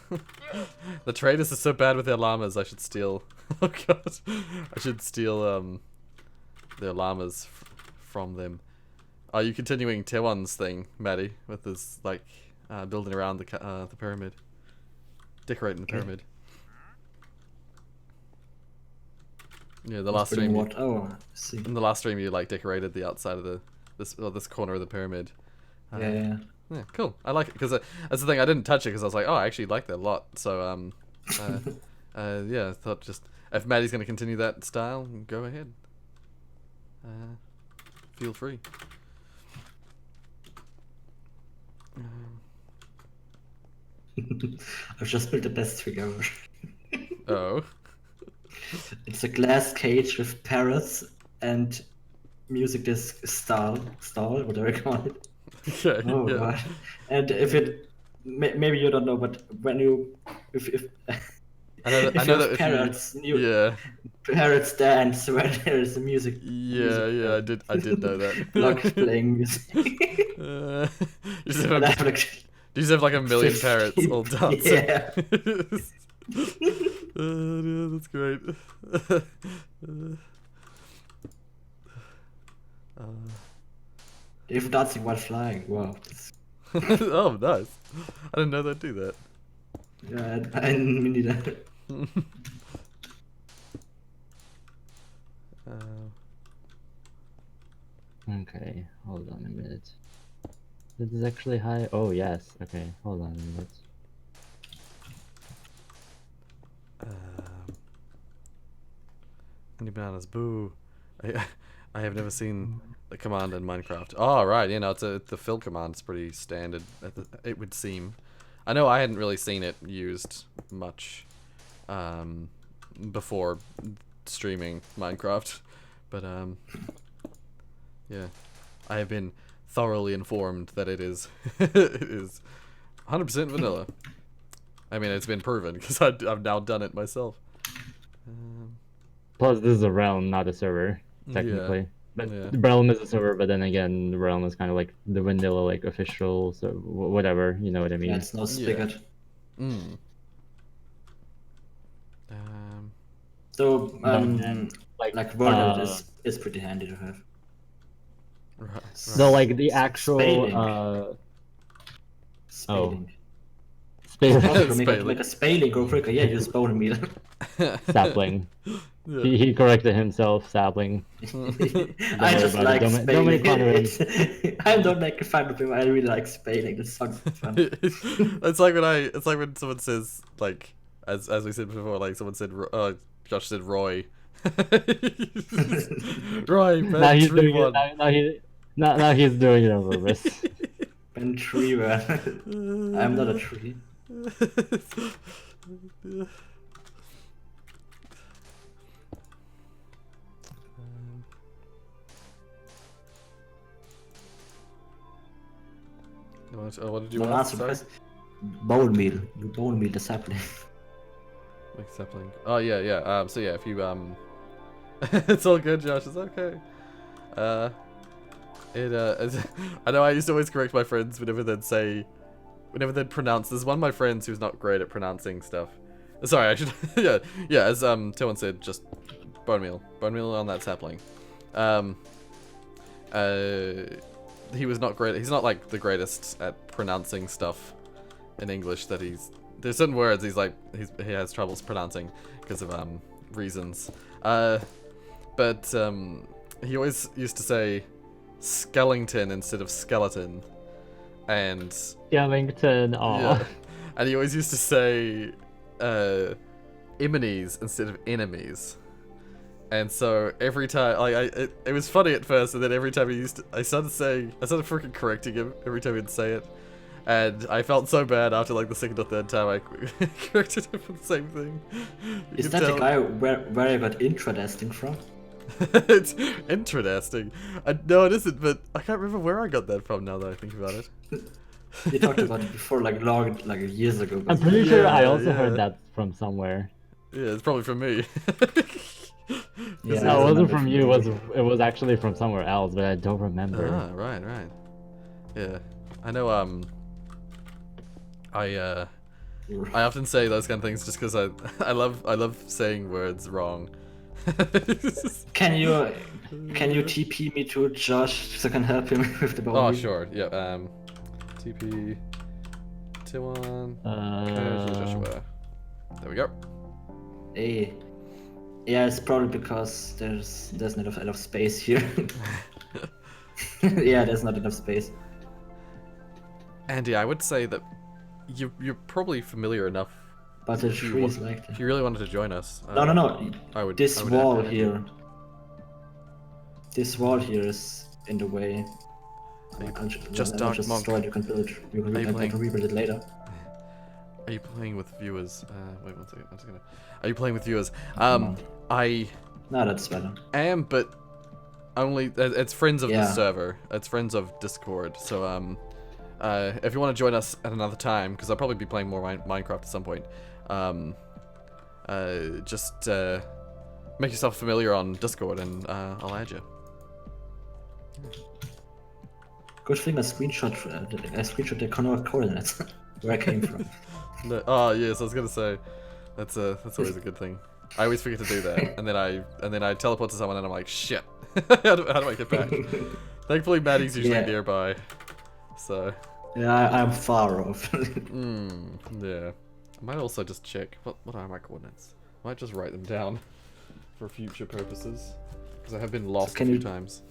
[SPEAKER 1] The traders are so bad with their llamas. I should steal. Oh god. I should steal their llamas from them. Are you continuing Tewan's thing, Maddie, with this like building around the pyramid, decorating the pyramid? Yeah, the last stream.
[SPEAKER 2] What? Oh, I see.
[SPEAKER 1] In the last stream, you like decorated the outside of this corner of the pyramid.
[SPEAKER 2] Yeah.
[SPEAKER 1] Yeah, cool. I like it because that's the thing. I didn't touch it because I was like, oh, I actually like that a lot. So yeah, I thought just if Maddie's gonna continue that style, go ahead. Feel free.
[SPEAKER 2] I've just built the best trick ever.
[SPEAKER 1] Oh.
[SPEAKER 2] It's a glass cage with parrots and music disc stall, whatever you call it.
[SPEAKER 1] Okay.
[SPEAKER 2] Oh
[SPEAKER 1] yeah.
[SPEAKER 2] god! And if it, maybe you don't know, but when you, if
[SPEAKER 1] I know
[SPEAKER 2] if
[SPEAKER 1] that
[SPEAKER 2] you have
[SPEAKER 1] if
[SPEAKER 2] parrots,
[SPEAKER 1] yeah.
[SPEAKER 2] Parrots dance when there is the music.
[SPEAKER 1] Yeah, I did know that.
[SPEAKER 2] Block playing music.
[SPEAKER 1] You just have like a million parrots all dancing.
[SPEAKER 2] Yeah.
[SPEAKER 1] Yeah, that's great.
[SPEAKER 2] If dancing while flying, wow.
[SPEAKER 1] Oh, nice. I didn't know they'd do that.
[SPEAKER 2] Yeah, I me neither.
[SPEAKER 4] Okay, hold on a minute. This is actually high. Oh yes. Okay, hold on a minute.
[SPEAKER 1] Any bananas? Boo! I have never seen the command in Minecraft. Oh right, you know the fill command is pretty standard. It would seem. I know I hadn't really seen it used much before streaming Minecraft, but yeah, I have been thoroughly informed that it is it is 100% vanilla. I mean, it's been proven because I've now done it myself.
[SPEAKER 4] Plus, this is a realm, not a server, technically.
[SPEAKER 1] Yeah.
[SPEAKER 4] But
[SPEAKER 1] Yeah.
[SPEAKER 4] the realm is a server, but then again, the realm is kind of like the vanilla, like official, so whatever, you know what I mean?
[SPEAKER 2] Yeah, it's no spigot.
[SPEAKER 1] Mm.
[SPEAKER 2] So, like Rorius is pretty handy to have.
[SPEAKER 1] Right.
[SPEAKER 4] So like the actual
[SPEAKER 2] Spaling.
[SPEAKER 1] Spaling.
[SPEAKER 2] Make a spaling go quicker. Yeah, use bone meal.
[SPEAKER 4] sapling.
[SPEAKER 1] Yeah.
[SPEAKER 4] He corrected himself, sapling.
[SPEAKER 2] I just
[SPEAKER 4] worry about
[SPEAKER 2] like
[SPEAKER 4] it. Don't make fun of him.
[SPEAKER 2] spaling. I don't make fun of him. I really like spaling. That sounds fun.
[SPEAKER 1] It's like when someone says like as we said before, like someone said Josh said Roy. Roy, man,
[SPEAKER 4] Now he's doing it. Now he's doing it on purpose.
[SPEAKER 2] in tree where I'm not a tree.
[SPEAKER 1] What did you
[SPEAKER 2] No
[SPEAKER 1] want?
[SPEAKER 2] answer,
[SPEAKER 1] Sorry?
[SPEAKER 2] because bone meal. You bone meal the sapling.
[SPEAKER 1] Like sapling. Oh yeah, yeah. So yeah, if you it's all good, Josh. It's okay. I know I used to always correct my friends whenever they'd pronounce. There's one of my friends who's not great at pronouncing stuff. Sorry, I should. yeah. As Tillman said, just bone meal on that sapling. He was not great. He's not like the greatest at pronouncing stuff in English. There's certain words he has troubles pronouncing because of reasons. But he always used to say skellington instead of skeleton, and
[SPEAKER 4] Skellington. Oh.
[SPEAKER 1] yeah, and he always used to say enemies instead of enemies. And so every time, it was funny at first, and then every time I started freaking correcting him every time he'd say it, and I felt so bad after like the second or third time I corrected him for the same thing.
[SPEAKER 2] Is that the guy where I got interesting from?
[SPEAKER 1] It's interesting. No, it isn't, but I can't remember where I got that from now that I think about it.
[SPEAKER 2] You talked about it before, like years ago.
[SPEAKER 4] I'm pretty sure I also
[SPEAKER 1] yeah.
[SPEAKER 4] heard that from somewhere.
[SPEAKER 1] Yeah, it's probably from me.
[SPEAKER 2] Yeah,
[SPEAKER 4] No, it wasn't
[SPEAKER 2] remember
[SPEAKER 4] from you. It was actually from somewhere else, but I don't remember.
[SPEAKER 1] Ah, right. Yeah, I know. I often say those kind of things just because I love saying words wrong.
[SPEAKER 2] Can you TP me to Josh so I can help him with the bone
[SPEAKER 1] Oh
[SPEAKER 2] meal?
[SPEAKER 1] sure, yeah. TP T1 Joshua. There we go.
[SPEAKER 2] Hey. Yeah, it's probably because there's not enough space here. Yeah, there's not enough space.
[SPEAKER 1] Andy, I would say that you're probably familiar enough.
[SPEAKER 2] But the
[SPEAKER 1] If you
[SPEAKER 2] trees
[SPEAKER 1] wa-
[SPEAKER 2] like
[SPEAKER 1] If
[SPEAKER 2] that.
[SPEAKER 1] you really wanted to join us,
[SPEAKER 2] No.
[SPEAKER 1] I would.
[SPEAKER 2] This
[SPEAKER 1] I would
[SPEAKER 2] wall
[SPEAKER 1] add-
[SPEAKER 2] here. This wall here is in the way.
[SPEAKER 1] Just
[SPEAKER 2] I'll
[SPEAKER 1] Dark
[SPEAKER 2] just
[SPEAKER 1] Monk.
[SPEAKER 2] destroy it. You can build it. You can,
[SPEAKER 1] Are you
[SPEAKER 2] I
[SPEAKER 1] playing?
[SPEAKER 2] can rebuild it later.
[SPEAKER 1] Are you playing with viewers? Wait 1 second. I'm just gonna. Are you playing with viewers?
[SPEAKER 2] on.
[SPEAKER 1] I
[SPEAKER 2] No, that's better.
[SPEAKER 1] am, but only it's friends of the
[SPEAKER 2] Yeah.
[SPEAKER 1] server. It's friends of Discord. So if you want to join us at another time, because I'll probably be playing more Minecraft at some point. Just make yourself familiar on Discord, and I'll add you.
[SPEAKER 2] Good thing I screenshot the coordinates where I came from.
[SPEAKER 1] No, oh yes, I was gonna say that's always a good thing. I always forget to do that, and then I teleport to someone, and I'm like, shit. how do I get back? Thankfully, Maddie's usually
[SPEAKER 2] Yeah.
[SPEAKER 1] nearby, so.
[SPEAKER 2] Yeah, I'm far off.
[SPEAKER 1] Yeah. I might also just check what are my coordinates. I might just write them down for future purposes, because I have been lost a
[SPEAKER 2] can
[SPEAKER 1] few
[SPEAKER 2] you-
[SPEAKER 1] times.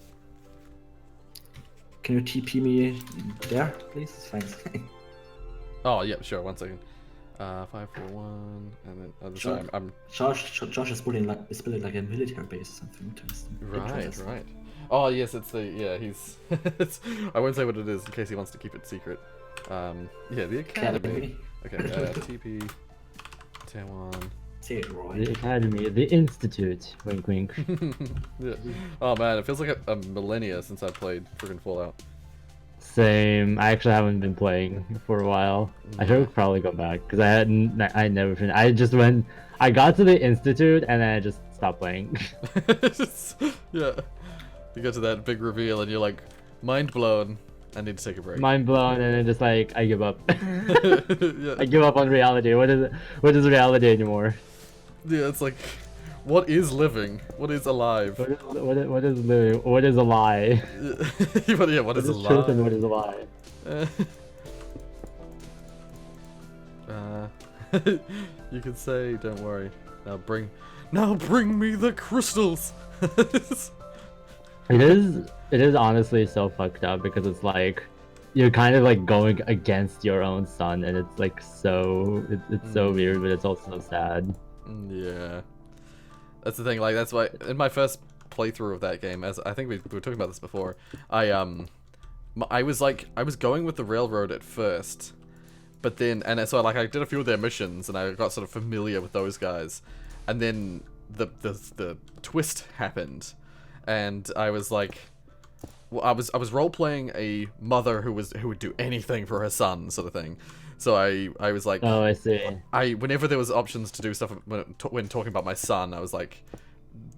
[SPEAKER 2] Can you TP me there, please? Thanks.
[SPEAKER 1] Oh yeah, sure. 1 second. 541, and then sorry, I'm
[SPEAKER 2] Josh is building like a military base or something. Interesting. Interesting.
[SPEAKER 1] right. Oh yes, it's he's. I won't say what it is in case he wants to keep it secret. Yeah, the academy. Okay, TP Taiwan.
[SPEAKER 2] Say it, Roy.
[SPEAKER 4] The academy, the institute. Wink, wink.
[SPEAKER 1] Yeah. Oh man, it feels like a millennia since I played freaking Fallout.
[SPEAKER 4] Same. I actually haven't been playing for a while. I should probably go back because I never finished. I got to the institute and then I just stopped playing.
[SPEAKER 1] Yeah. You go to that big reveal and you're like, mind blown. I need to take a break.
[SPEAKER 4] Mind blown, and then just like I give up.
[SPEAKER 1] Yeah.
[SPEAKER 4] I give up on reality. What is reality anymore?
[SPEAKER 1] Yeah, it's like, what is living? What is alive?
[SPEAKER 4] What is living? What is a lie?
[SPEAKER 1] Yeah, what
[SPEAKER 4] What
[SPEAKER 1] is
[SPEAKER 4] is
[SPEAKER 1] alive?
[SPEAKER 4] truth and what is a lie?
[SPEAKER 1] You can say, don't worry. Now bring me the crystals.
[SPEAKER 4] It is honestly so fucked up because it's like you're kind of like going against your own son, and it's like it's so weird, but it's also sad.
[SPEAKER 1] Yeah, that's the thing. Like that's why in my first playthrough of that game, as I think we were talking about this before, I I was going with the railroad at first, but then so like I did a few of their missions and I got sort of familiar with those guys, and then the twist happened, and I was like, well, I was role playing a mother who would do anything for her son, sort of thing. So I was like,
[SPEAKER 4] Oh, I see.
[SPEAKER 1] Whenever there was options to do stuff when talking about my son, I was like,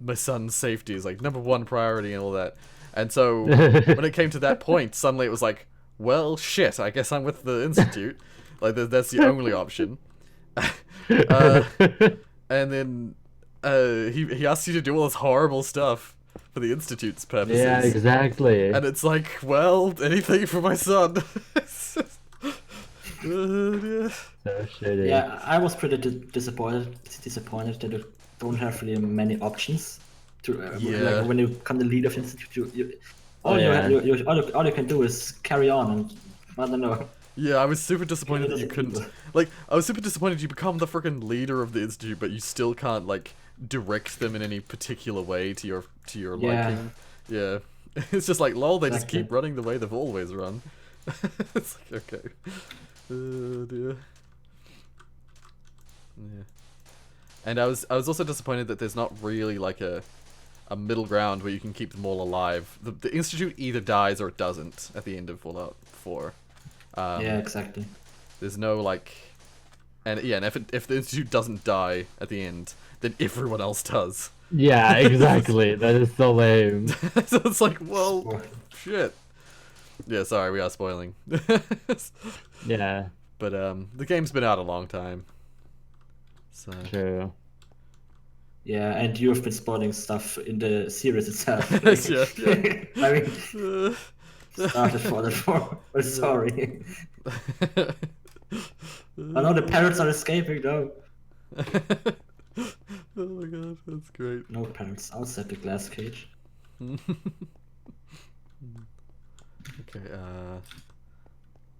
[SPEAKER 1] my son's safety is like #1 priority and all that. And so when it came to that point, suddenly it was like, well, shit, I guess I'm with the Institute. Like that's the only option. And then he asks you to do all this horrible stuff for the Institute's purposes.
[SPEAKER 4] Yeah, exactly.
[SPEAKER 1] And it's like, well, anything for my son.
[SPEAKER 4] So shitty.
[SPEAKER 2] Yeah, I was pretty disappointed that you don't have really many options. To like when you become the leader of the institute, all you can do is carry on, and I don't know.
[SPEAKER 1] Yeah, I was super disappointed that you couldn't. Like, I was super disappointed you become the freaking leader of the institute, but you still can't like direct them in any particular way to your liking. Yeah, it's just like, lol, they just keep running the way they've always run. It's like, okay. Oh dear. Yeah. And I was also disappointed that there's not really like a middle ground where you can keep them all alive. The Institute either dies or it doesn't at the end of Fallout 4.
[SPEAKER 2] Yeah, exactly.
[SPEAKER 1] There's no like, and if the Institute doesn't die at the end, then everyone else does.
[SPEAKER 4] Yeah, exactly. That is so lame.
[SPEAKER 1] So it's like, well, shit. Yeah, sorry, we are spoiling.
[SPEAKER 4] Yeah.
[SPEAKER 1] But the game's been out a long time. So.
[SPEAKER 4] True.
[SPEAKER 2] Yeah, and you've been spoiling stuff in the series itself.
[SPEAKER 1] Yeah.
[SPEAKER 2] I mean, started Fallout 4. Oh, sorry. I know the parrots are escaping though.
[SPEAKER 1] Oh my god, that's great.
[SPEAKER 2] No parrots outside the glass cage.
[SPEAKER 1] Okay,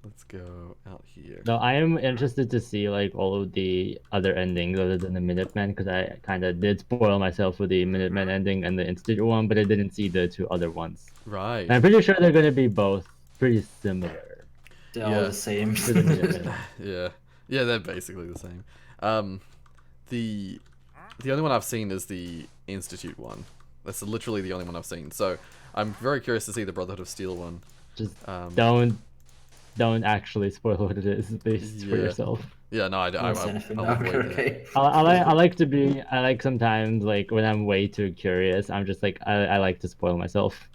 [SPEAKER 1] let's go out here.
[SPEAKER 4] No, I am interested to see like all of the other endings other than the Minutemen, because I kind of did spoil myself with the Minutemen ending and the Institute one, but I didn't see the two other ones.
[SPEAKER 1] Right.
[SPEAKER 4] And I'm pretty sure they're going to be both pretty similar.
[SPEAKER 2] They're all the same.
[SPEAKER 4] To the Minutemen.
[SPEAKER 1] Yeah, they're basically the same. The only one I've seen is the Institute one. That's literally the only one I've seen. So I'm very curious to see the Brotherhood of Steel one.
[SPEAKER 4] Just don't actually spoil what it is, at least for yourself.
[SPEAKER 1] Yeah, no, I'll avoid that.
[SPEAKER 4] I like sometimes, like, when I'm way too curious, I'm just like, I like to spoil myself.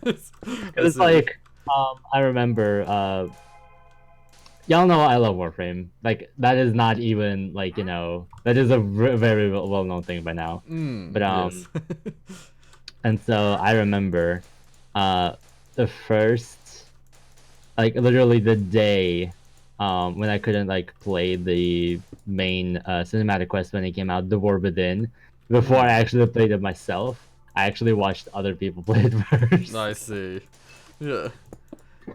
[SPEAKER 4] It's like, I remember, y'all know I love Warframe. Like, that is not even, like, you know, that is a very well-known thing by now. But,
[SPEAKER 1] yes.
[SPEAKER 4] and so I remember, the first, like, literally the day when I couldn't like play the main cinematic quest when it came out, The War Within, before I actually played it myself, I actually watched other people play it first.
[SPEAKER 1] I see. Yeah.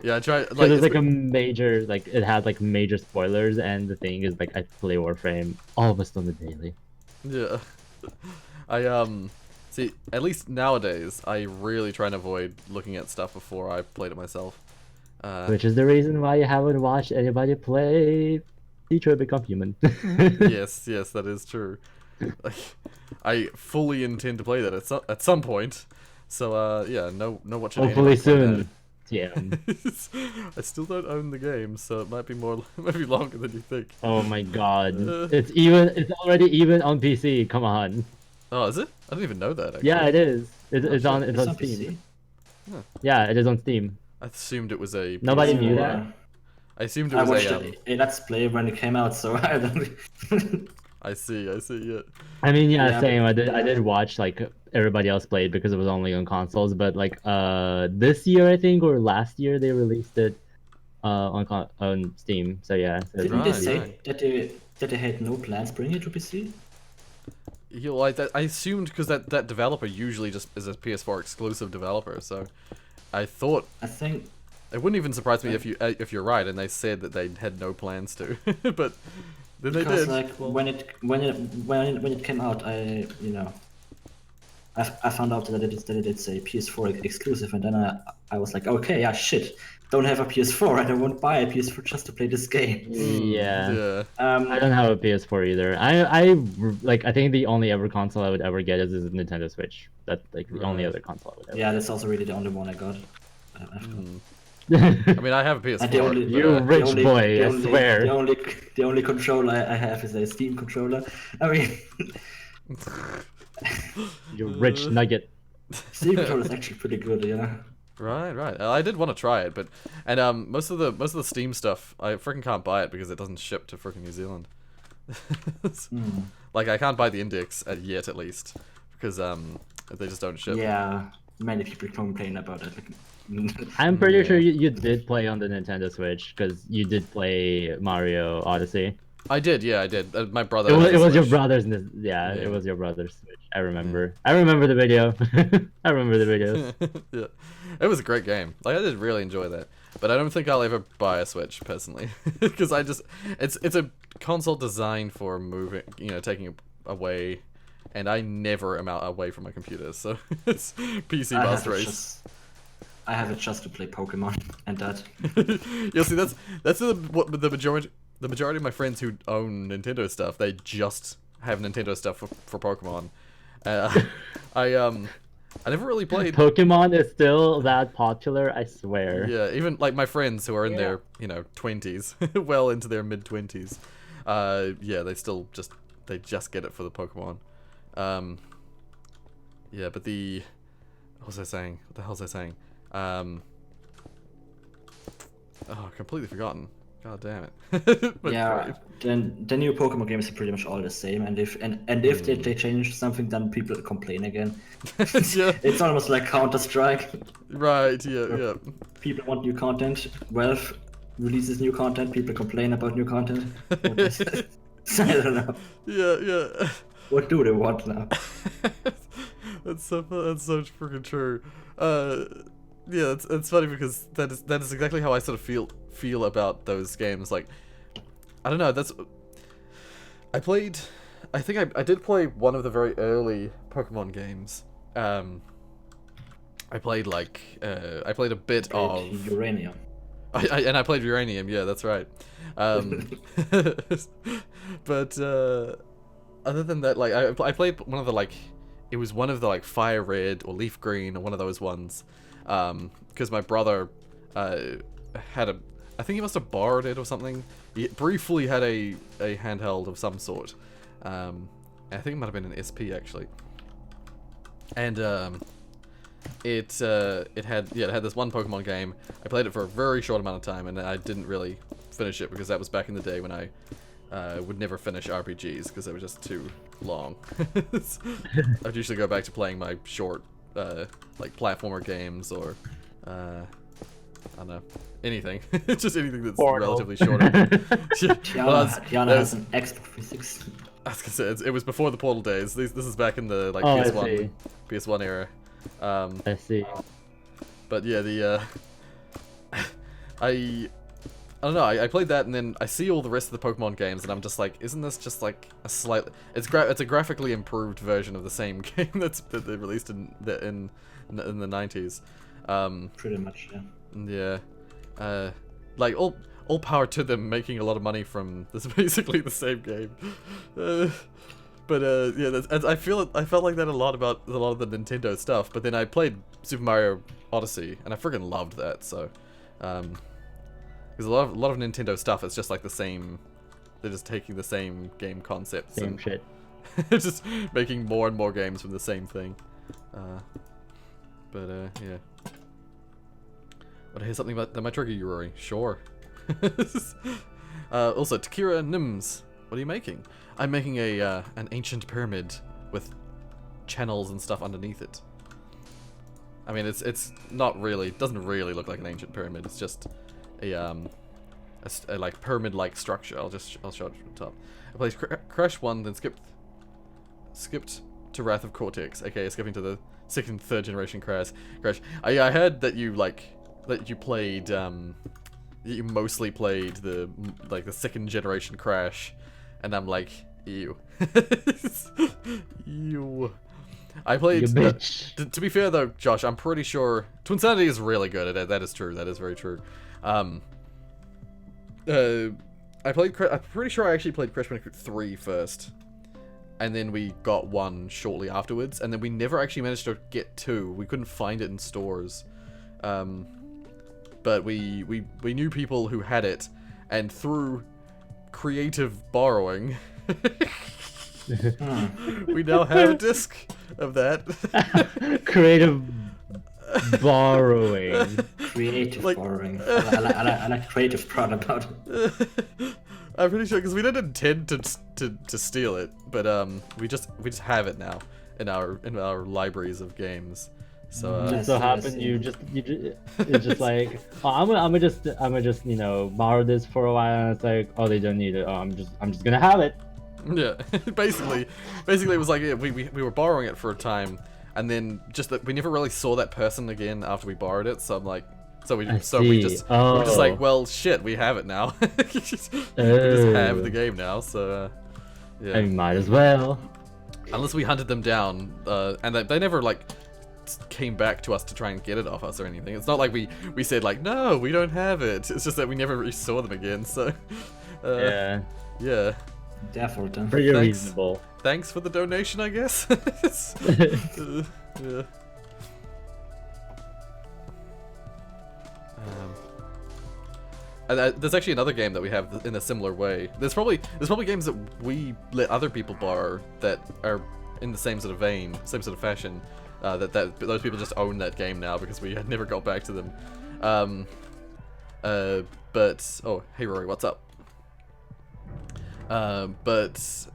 [SPEAKER 1] Yeah, I tried.
[SPEAKER 4] So
[SPEAKER 1] Like,
[SPEAKER 4] there's like a major, like, it had like major spoilers, and the thing is, like, I play Warframe almost on the daily.
[SPEAKER 1] Yeah. I see, at least nowadays, I really try and avoid looking at stuff before I played it myself.
[SPEAKER 4] Which is the reason why you haven't watched anybody play Detroit Become Human.
[SPEAKER 1] yes, that is true. Like, I fully intend to play that at some point. So yeah, no watching.
[SPEAKER 4] Hopefully soon. Yeah.
[SPEAKER 1] I still don't own the game, so it might be longer than you think.
[SPEAKER 4] Oh my god. It's already even on PC. Come on.
[SPEAKER 1] Oh, is it? I didn't even know that. Actually.
[SPEAKER 4] Yeah, it is. It's on Steam.
[SPEAKER 2] Huh.
[SPEAKER 4] Yeah, it is on Steam.
[SPEAKER 1] I assumed it was a.
[SPEAKER 4] Nobody
[SPEAKER 1] PS4.
[SPEAKER 4] knew that.
[SPEAKER 1] I assumed it
[SPEAKER 2] I
[SPEAKER 1] was
[SPEAKER 2] watched
[SPEAKER 1] a.
[SPEAKER 2] a Let's Play when it came out, so I don't.
[SPEAKER 1] I see. Yeah.
[SPEAKER 4] I mean, yeah,
[SPEAKER 2] Yeah,
[SPEAKER 4] same. I did watch like everybody else played because it was only on consoles. But like this year, I think, or last year, they released it on Steam. So yeah. So
[SPEAKER 2] Didn't they say
[SPEAKER 1] right.
[SPEAKER 2] that they had no plans bringing it to PC?
[SPEAKER 1] Yeah, like that. I assumed because that developer usually just is a PS4 exclusive developer, so I thought.
[SPEAKER 2] I think.
[SPEAKER 1] It wouldn't even surprise me if you're right and they said that they had no plans to, but then they did.
[SPEAKER 2] Like,
[SPEAKER 1] well,
[SPEAKER 2] when it came out, I I found out that it's a PS4 exclusive, and then I was like, okay, yeah, shit, don't have a PS4, and I won't buy a PS4 just to play this game.
[SPEAKER 4] Yeah.
[SPEAKER 1] Yeah.
[SPEAKER 4] I don't have a PS4 either. I think the only ever console I would ever get is a Nintendo Switch. That's like the only
[SPEAKER 1] Right.
[SPEAKER 4] other console I would ever.
[SPEAKER 2] Yeah, that's also really the only one I got.
[SPEAKER 1] I mean, I have a PS4.
[SPEAKER 2] And the only-
[SPEAKER 1] but,
[SPEAKER 4] You rich boy, I swear.
[SPEAKER 2] The only controller I have is a Steam controller. I mean,
[SPEAKER 4] You rich nugget.
[SPEAKER 2] Steam controller is actually pretty good, you know.
[SPEAKER 1] Right. I did want to try it, but most of the Steam stuff, I freaking can't buy it because it doesn't ship to freaking New Zealand. Like I can't buy the Index yet, at least, because they just don't ship.
[SPEAKER 2] Yeah, many people complain about it.
[SPEAKER 4] I'm pretty sure you did play on the Nintendo Switch because you did play Mario Odyssey.
[SPEAKER 1] I did. My brother.
[SPEAKER 4] It was your
[SPEAKER 1] Switch.
[SPEAKER 4] brother's. Yeah, it was your brother's Switch. I remember. I remember the video. I remember the videos.
[SPEAKER 1] Yeah, it was a great game. Like I did really enjoy that, but I don't think I'll ever buy a Switch personally, because it's a console designed for moving, taking away, and I never am out away from my computer, so it's PC bus race.
[SPEAKER 2] I have it just to play Pokemon and that.
[SPEAKER 1] You'll see that's the majority of my friends who own Nintendo stuff. They just have Nintendo stuff for Pokemon. I never really played.
[SPEAKER 4] Pokemon is still that popular, I swear.
[SPEAKER 1] Yeah, even like my friends who are in their 20s, well into their mid-20s. Yeah, they just get it for the Pokemon. Yeah, but what was I saying? What the hell was I saying? Oh, completely forgotten. God damn it. But
[SPEAKER 2] yeah, then the new Pokemon games are pretty much all the same, and if they change something, then people complain again.
[SPEAKER 1] Yeah.
[SPEAKER 2] It's almost like Counter-Strike.
[SPEAKER 1] Right, yeah.
[SPEAKER 2] People want new content. Valve releases new content. People complain about new content. I don't know.
[SPEAKER 1] Yeah.
[SPEAKER 2] What do they want now?
[SPEAKER 1] That's so freaking true. Yeah, it's funny because that is exactly how I sort of feel about those games. Like, I don't know. I think I did play one of the very early Pokemon games. I played a bit of
[SPEAKER 2] Uranium.
[SPEAKER 1] I played Uranium. Yeah, that's right. But other than that, like I played one of the it was one of the Fire Red or Leaf Green or one of those ones. Because my brother had I think he must have borrowed it or something. He briefly had a handheld of some sort. I think it might have been an SP actually. And it had this one Pokemon game. I played it for a very short amount of time, and I didn't really finish it because that was back in the day when I would never finish RPGs because they were just too long. I'd usually go back to playing my short platformer games or I don't know, anything. Just anything that's relatively shorter.
[SPEAKER 2] Tiana has an Xbox 360.
[SPEAKER 1] I was gonna say it was before the Portal days. This is back in the PS1 era.
[SPEAKER 4] I see.
[SPEAKER 1] But yeah, I don't know. I played that, and then I see all the rest of the Pokemon games, and I'm just like, isn't this just like a slightly? It's a graphically improved version of the same game that they released in the 90s.
[SPEAKER 2] Pretty much, yeah.
[SPEAKER 1] Yeah. Like all power to them making a lot of money from this basically the same game. But yeah, I felt like that a lot about a lot of the Nintendo stuff. But then I played Super Mario Odyssey, and I freaking loved that. So, because a lot of Nintendo stuff is just like the same. They're just taking the same game concepts
[SPEAKER 4] Same
[SPEAKER 1] and
[SPEAKER 4] shit.
[SPEAKER 1] just making more and more games from the same thing. But yeah. Want to hear something about that might trigger you, Rory? Sure. Also, Takira Nims, what are you making? I'm making an ancient pyramid with channels and stuff underneath it. I mean, it's not really, it doesn't really look like an ancient pyramid. It's just a like pyramid-like structure. I'll show it from the top. I played Crash 1, then skipped to Wrath of Cortex, aka skipping to the second and third generation Crash. I heard that you played you mostly played the second generation Crash, and I'm like, ew. Ew. I played.
[SPEAKER 4] You bitch.
[SPEAKER 1] To be fair though, Josh, I'm pretty sure Twinsanity is really good at it. That is true. That is very true. I played. I'm pretty sure I actually played Crash Bandicoot 3 first, and then we got 1 shortly afterwards, and then we never actually managed to get 2. We couldn't find it in stores, but we knew people who had it, and through creative borrowing, we now have a disc of that.
[SPEAKER 4] Creative borrowing.
[SPEAKER 2] Creative
[SPEAKER 1] Like-
[SPEAKER 2] borrowing. I like creative part about it.
[SPEAKER 1] I'm pretty sure because we didn't intend to steal it, but we just have it now in our libraries of games. So
[SPEAKER 2] Nice.
[SPEAKER 4] So happen it's just like, oh, I'm gonna just borrow this for a while, and it's like, oh, they don't need it. Oh, I'm just gonna have it.
[SPEAKER 1] yeah, basically it was like, yeah, we were borrowing it for a time, and then just that we never really saw that person again after we borrowed it. So I'm like, we were just like, well, shit, we have it now. we just have the game now. So yeah.
[SPEAKER 4] I might as well.
[SPEAKER 1] Unless we hunted them down, and they never like came back to us to try and get it off us or anything. It's not like we said like, no, we don't have it. It's just that we never really saw them again. So yeah.
[SPEAKER 2] Therefore, then.
[SPEAKER 4] Pretty
[SPEAKER 1] Thanks.
[SPEAKER 4] reasonable.
[SPEAKER 1] Thanks for the donation, I guess. Yeah. And there's actually another game that we have in a similar way. There's probably games that we let other people borrow that are in the same sort of vein, same sort of fashion. That those people just own that game now because we had never got back to them. But oh, hey Rory, what's up? But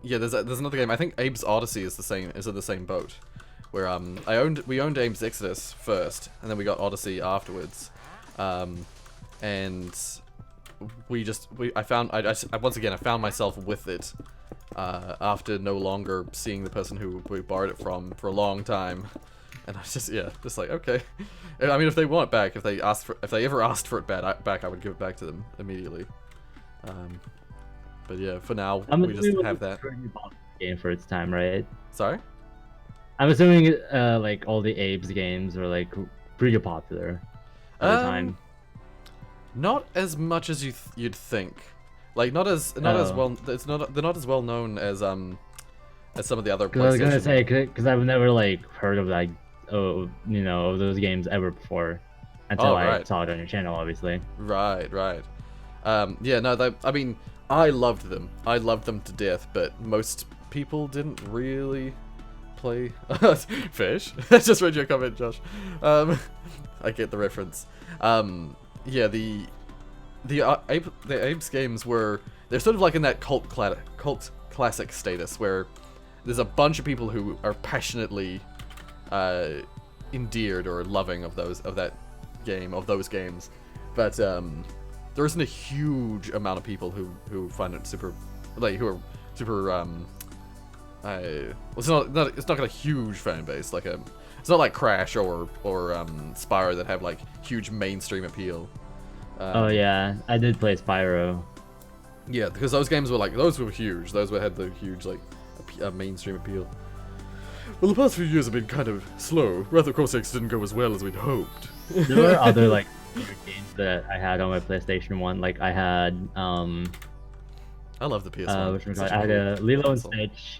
[SPEAKER 1] yeah, there's another game. I think Abe's Odyssey is in the same boat, where we owned Abe's Exodus first, and then we got Odyssey afterwards. And I found myself with it after no longer seeing the person who we borrowed it from for a long time, and I was just like, okay. I mean, if they want it back, if they ever asked for it back, I would give it back to them immediately. But yeah, for now we just have that
[SPEAKER 4] Game for its time, right?
[SPEAKER 1] Sorry.
[SPEAKER 4] I'm assuming like all the Abe's games were like pretty popular at the time.
[SPEAKER 1] Not as much as you'd think. Like not as well. They're not as well known as some of the other.
[SPEAKER 4] I was gonna say because I've never like heard of like of those games ever before until I saw it on your channel, obviously.
[SPEAKER 1] Right. Yeah. No. I mean, I loved them. I loved them to death. But most people didn't really play. Fish. I just read your comment, Josh. I get the reference. Yeah, the Abe's games they're sort of like in that cult classic status where there's a bunch of people who are passionately endeared or loving of those games, but there isn't a huge amount of people who find it super, like, who are super it's not got a huge fan base like it's not like Crash or Spyro that have like huge mainstream appeal.
[SPEAKER 4] Oh yeah, I did play Spyro.
[SPEAKER 1] Yeah, because those games were huge. Those had the huge like mainstream appeal. Well, the past few years have been kind of slow. Wrath of Cortex didn't go as well as we'd hoped.
[SPEAKER 4] There were other like games that I had on my PlayStation 1. Like I had
[SPEAKER 1] I love the PS1.
[SPEAKER 4] I had a Lilo and Stitch.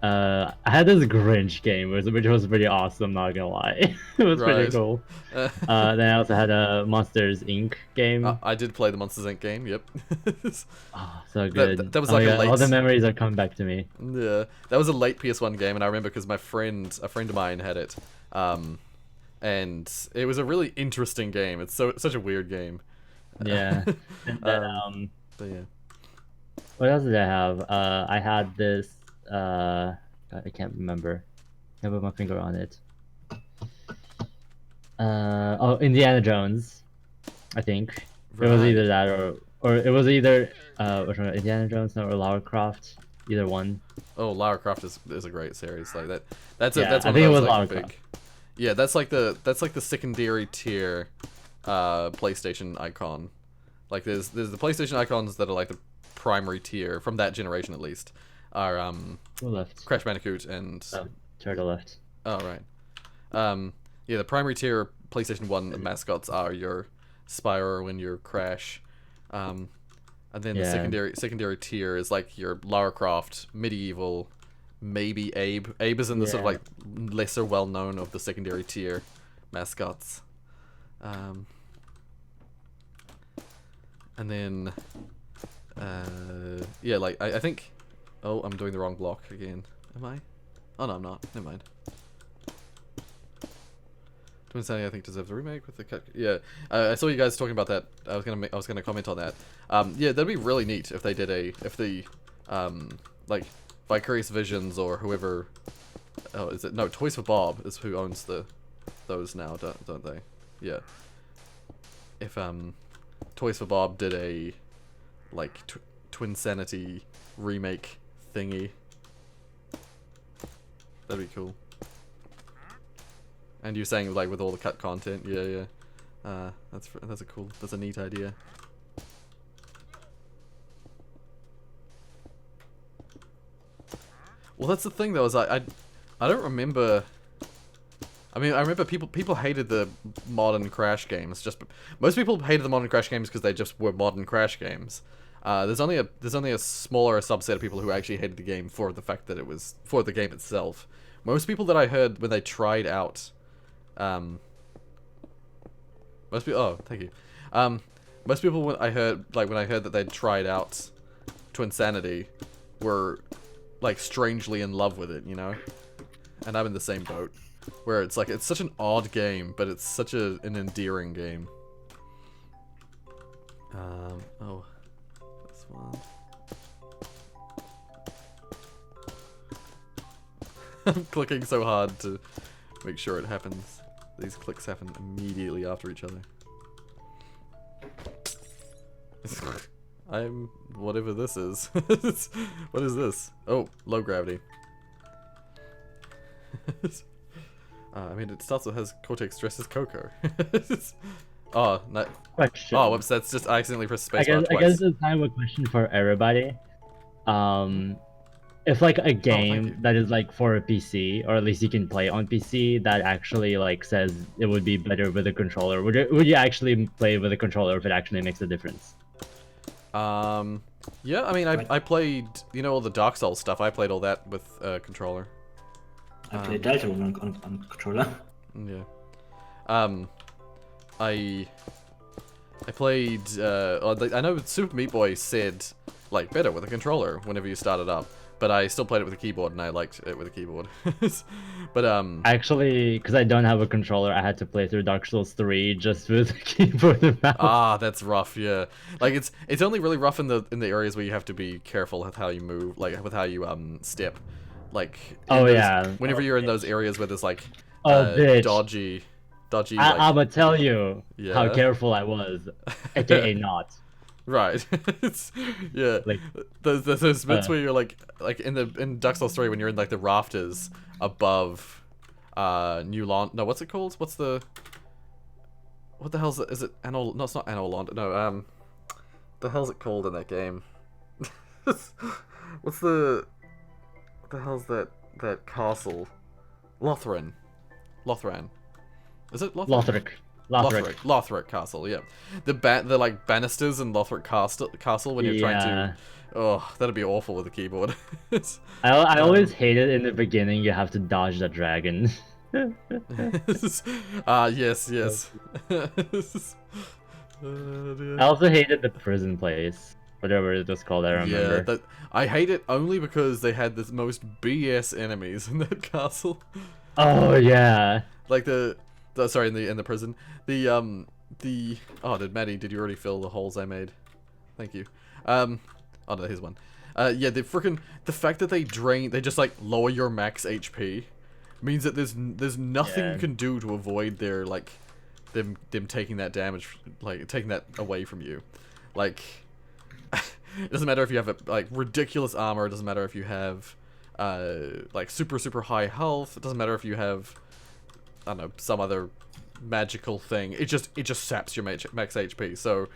[SPEAKER 4] I had this Grinch game, which was pretty awesome, not gonna lie. It was pretty cool. Then I also had a Monsters Inc. game.
[SPEAKER 1] I did play the Monsters Inc. game, yep.
[SPEAKER 4] Oh, so good.
[SPEAKER 1] That was like a late...
[SPEAKER 4] All the memories are coming back to me.
[SPEAKER 1] Yeah, that was a late PS1 game, and I remember because a friend of mine had it. And it was a really interesting game. It's such a weird game.
[SPEAKER 4] Yeah. And then,
[SPEAKER 1] but yeah.
[SPEAKER 4] What else did I have? I had this... God, I can't remember. I put my finger on it. Oh, Indiana Jones, I think. It was either that or it was either Indiana Jones or Lara Croft. Either one.
[SPEAKER 1] Oh, Lara Croft is a great series like that.
[SPEAKER 4] I think it was Lara Croft.
[SPEAKER 1] Yeah, that's like the secondary tier PlayStation icon. Like there's the PlayStation icons that are like the primary tier from that generation at least. Are Crash Bandicoot and
[SPEAKER 4] Turtle left.
[SPEAKER 1] Oh, right. Yeah, the primary tier PlayStation 1 mascots are your Spyro and your Crash. And then the secondary tier is like your Lara Croft, Medieval, maybe Abe. Abe is in the sort of like lesser well known of the secondary tier mascots. And then yeah, like I think I'm doing the wrong block again. Am I? Oh no, I'm not. Never mind. Twin Sanity, I think, deserves a remake with the cut. Yeah, I saw you guys talking about that. I was gonna comment on that. Yeah, that'd be really neat if they did like Vicarious Visions or whoever. Oh, is it no Toys for Bob is who owns those now, don't they? Yeah. If Toys for Bob did a like Twin Sanity remake thingy, that'd be cool. And you're saying like with all the cut content, yeah. That's a neat idea. Well, that's the thing though, is I don't remember. I mean, I remember people hated the modern Crash games. Most people hated the modern Crash games because they just were modern Crash games. There's only a smaller subset of people who actually hated the game for the fact that it was for the game itself. Most people that I heard when they tried out. Most people. Oh, thank you. Most people when I heard that they'd tried out Twin Sanity were like strangely in love with it, you know. And I'm in the same boat, where it's like it's such an odd game, but it's such an endearing game. Oh, this one. I'm clicking so hard to make sure it happens. These clicks happen immediately after each other. I'm whatever this is. What is this? Oh, low gravity. I mean, it starts with has Cortex dressed as Coco. Oh, no.
[SPEAKER 4] Question.
[SPEAKER 1] Oh, whoops, that's just I accidentally pressed spacebar twice.
[SPEAKER 4] I guess it's kind of a question for everybody. If like a game that is like for a PC, or at least you can play on PC, that actually like says it would be better with a controller, would you actually play with a controller if it actually makes a difference?
[SPEAKER 1] Yeah, I mean, I played, you know, all the Dark Souls stuff. I played all that with controller.
[SPEAKER 2] I played Deltarune on controller.
[SPEAKER 1] Yeah. I played. I know Super Meat Boy said like better with a controller whenever you start it up. But I still played it with a keyboard, and I liked it with a keyboard. But
[SPEAKER 4] actually, because I don't have a controller, I had to play through Dark Souls 3 just with a keyboard and mouse.
[SPEAKER 1] Ah, that's rough. Yeah, like it's only really rough in the areas where you have to be careful with how you move, like with how you step. Like whenever you're in those areas where there's like dodgy.
[SPEAKER 4] I'ma tell you how careful I was, aka not.
[SPEAKER 1] Right. Yeah. Like those bits where you're like in Dark Souls 3 when you're in like the rafters above New Lawn. No, what's it called? What the hell's it? Is it Anno? No, it's not Anno Lawn. No, the hell's it called in that game? What the hell's that castle? Lothran. Is it Lothran? Lothric Castle, yeah. The like banisters in Lothric Castle when you're trying to. Oh, that'd be awful with a keyboard.
[SPEAKER 4] I always hated in the beginning you have to dodge the dragon.
[SPEAKER 1] Yes.
[SPEAKER 4] I also hated the prison place. Whatever it was called, I remember.
[SPEAKER 1] Yeah, I hate it only because they had the most BS enemies in that castle.
[SPEAKER 4] Oh yeah.
[SPEAKER 1] Like sorry, in the prison. Oh, did you already fill the holes I made? Thank you. Oh no, here's one. Yeah, the fact that they just like lower your max HP means that there's nothing you can do to avoid their like them taking that damage, like taking that away from you. Like it doesn't matter if you have like ridiculous armor, it doesn't matter if you have like super high health, it doesn't matter if you have I don't know, some other magical thing. It just saps your max HP. So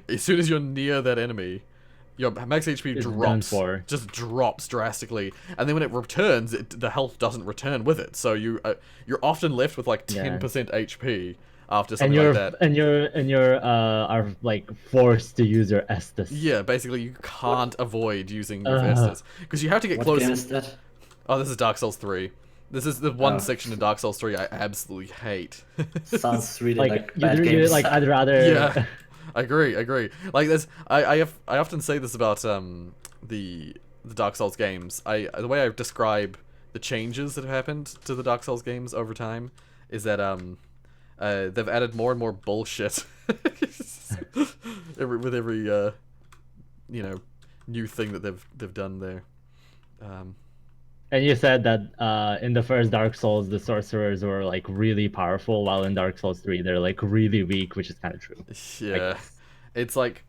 [SPEAKER 1] as soon as you're near that enemy, your max HP
[SPEAKER 4] It's done
[SPEAKER 1] drops,
[SPEAKER 4] for.
[SPEAKER 1] just drops drastically, and then when it returns, the health doesn't return with it. So you're often left with like 10% HP after something like that.
[SPEAKER 4] And you're are like forced to use your Estus.
[SPEAKER 1] Yeah, basically you can't avoid using your Estus because you have to get close.
[SPEAKER 2] What game is that?
[SPEAKER 1] Oh, this is Dark Souls 3. This is the one section in Dark Souls 3 I absolutely hate.
[SPEAKER 2] Sounds really like bad
[SPEAKER 4] you
[SPEAKER 2] games.
[SPEAKER 4] like I'd rather.
[SPEAKER 1] Yeah, I agree. Like there's, I often say this about the Dark Souls games. The way I describe the changes that have happened to the Dark Souls games over time is that they've added more and more bullshit with every you know, new thing that they've done there.
[SPEAKER 4] And you said that in the first Dark Souls, the sorcerers were like really powerful, while in Dark Souls 3, they're like really weak, which is kind of true.
[SPEAKER 1] Yeah, it's like,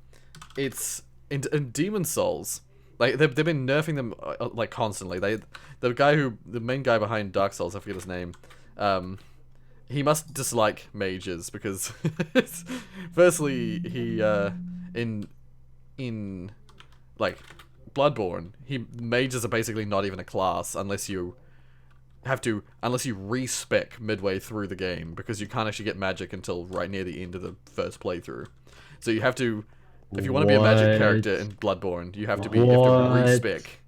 [SPEAKER 1] it's in Demon Souls, like they've been nerfing them like constantly. The main guy behind Dark Souls, I forget his name. He must dislike mages because, firstly, he in like Bloodborne, mages are basically not even a class unless you respec midway through the game, because you can't actually get magic until right near the end of the first playthrough. So you have to, if you want to be a magic character in Bloodborne, you have to respec.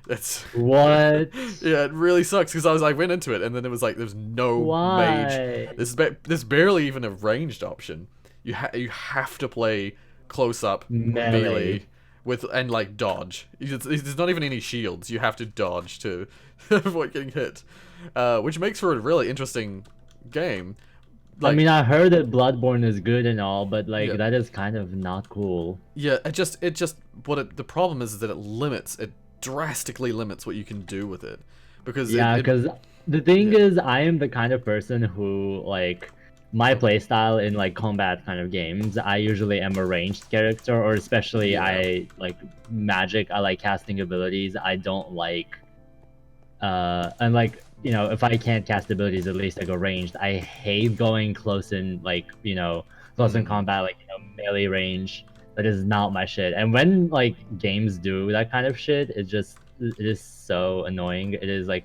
[SPEAKER 1] That's
[SPEAKER 4] what?
[SPEAKER 1] Yeah, it really sucks because I went into it and then it was like there's no mage. There's barely even a ranged option. You have to play close up melee. And like dodge. There's not even any shields. You have to dodge to avoid getting hit, which makes for a really interesting game. Like,
[SPEAKER 4] I mean, I heard that Bloodborne is good and all, but like that is kind of not cool.
[SPEAKER 1] Yeah, the problem is that it drastically limits what you can do with it, because
[SPEAKER 4] because the thing is, I am the kind of person who like. My playstyle in like combat kind of games, I usually am a ranged character, or especially I like magic. I like casting abilities. I don't like, and like, you know, if I can't cast abilities, at least I go ranged. I hate going close in, like, you know, close in combat, like, you know, melee range. That is not my shit. And when like games do that kind of shit, it is so annoying. It is like,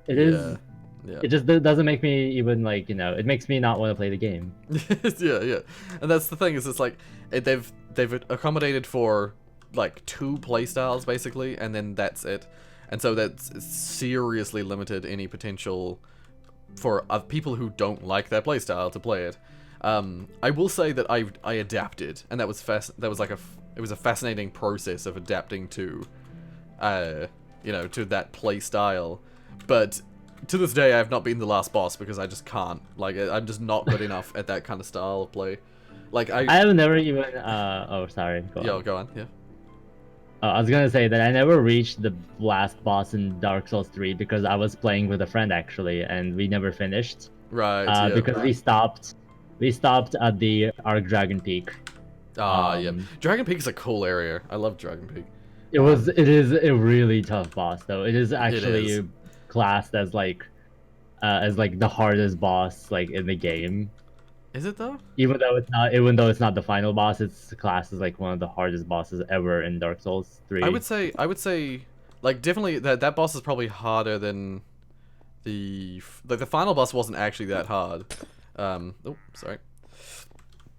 [SPEAKER 4] it is. Yeah. It just doesn't make me even, like, you know, it makes me not want to play the game.
[SPEAKER 1] yeah. And that's the thing, is it's like they've accommodated for like 2 playstyles basically, and then that's it. And so that's seriously limited any potential for people who don't like that playstyle to play it. I will say that I adapted, and that was it was a fascinating process of adapting to you know, to that playstyle. But to this day, I have not been the last boss because I just can't. Like, I'm just not good enough at that kind of style of play. Like, I
[SPEAKER 4] have never even. Oh, sorry.
[SPEAKER 1] Go on. Yeah.
[SPEAKER 4] I was gonna say that I never reached the last boss in Dark Souls 3 because I was playing with a friend actually, and we never finished.
[SPEAKER 1] Right.
[SPEAKER 4] Because we stopped at the Arc Dragon Peak.
[SPEAKER 1] Yeah. Dragon Peak is a cool area. I love Dragon Peak.
[SPEAKER 4] It is a really tough boss though. It is actually classed as like the hardest boss like in the game.
[SPEAKER 1] Is it though?
[SPEAKER 4] Even though it's not the final boss, it's classed as like one of the hardest bosses ever in Dark Souls 3.
[SPEAKER 1] I would say like definitely that boss is probably harder than the final boss wasn't actually that hard. Oh, sorry.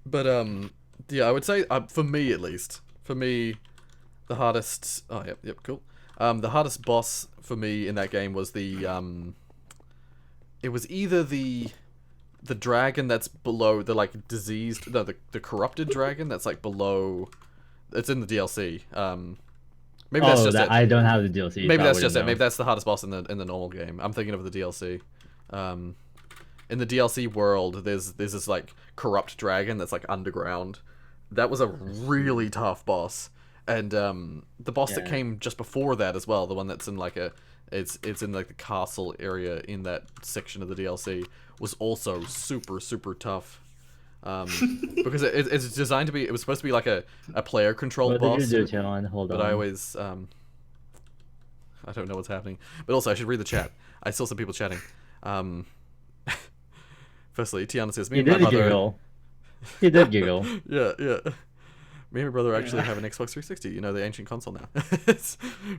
[SPEAKER 1] But yeah, I would say for me at least, the hardest. Oh, yep, cool. The hardest boss for me in that game was the it was either the dragon that's below the like diseased, no, the corrupted dragon that's like below. It's in the DLC. Maybe that's just it.
[SPEAKER 4] I don't have the DLC.
[SPEAKER 1] Maybe that's just it. Maybe that's the hardest boss in the normal game. I'm thinking of the DLC. In the DLC world, there's this like corrupt dragon that's like underground. That was a really tough boss. And the boss that came just before that as well, the one that's in like it's in like the castle area in that section of the DLC, was also super tough. Because it's designed to be, it was supposed to be like a player controlled boss.
[SPEAKER 4] What did you do, John? Hold on.
[SPEAKER 1] But I always I don't know what's happening. But also I should read the chat. I saw some people chatting. Firstly, Tiana says,
[SPEAKER 4] He did giggle.
[SPEAKER 1] Yeah. Me and my brother actually have an Xbox 360. You know, the ancient console now.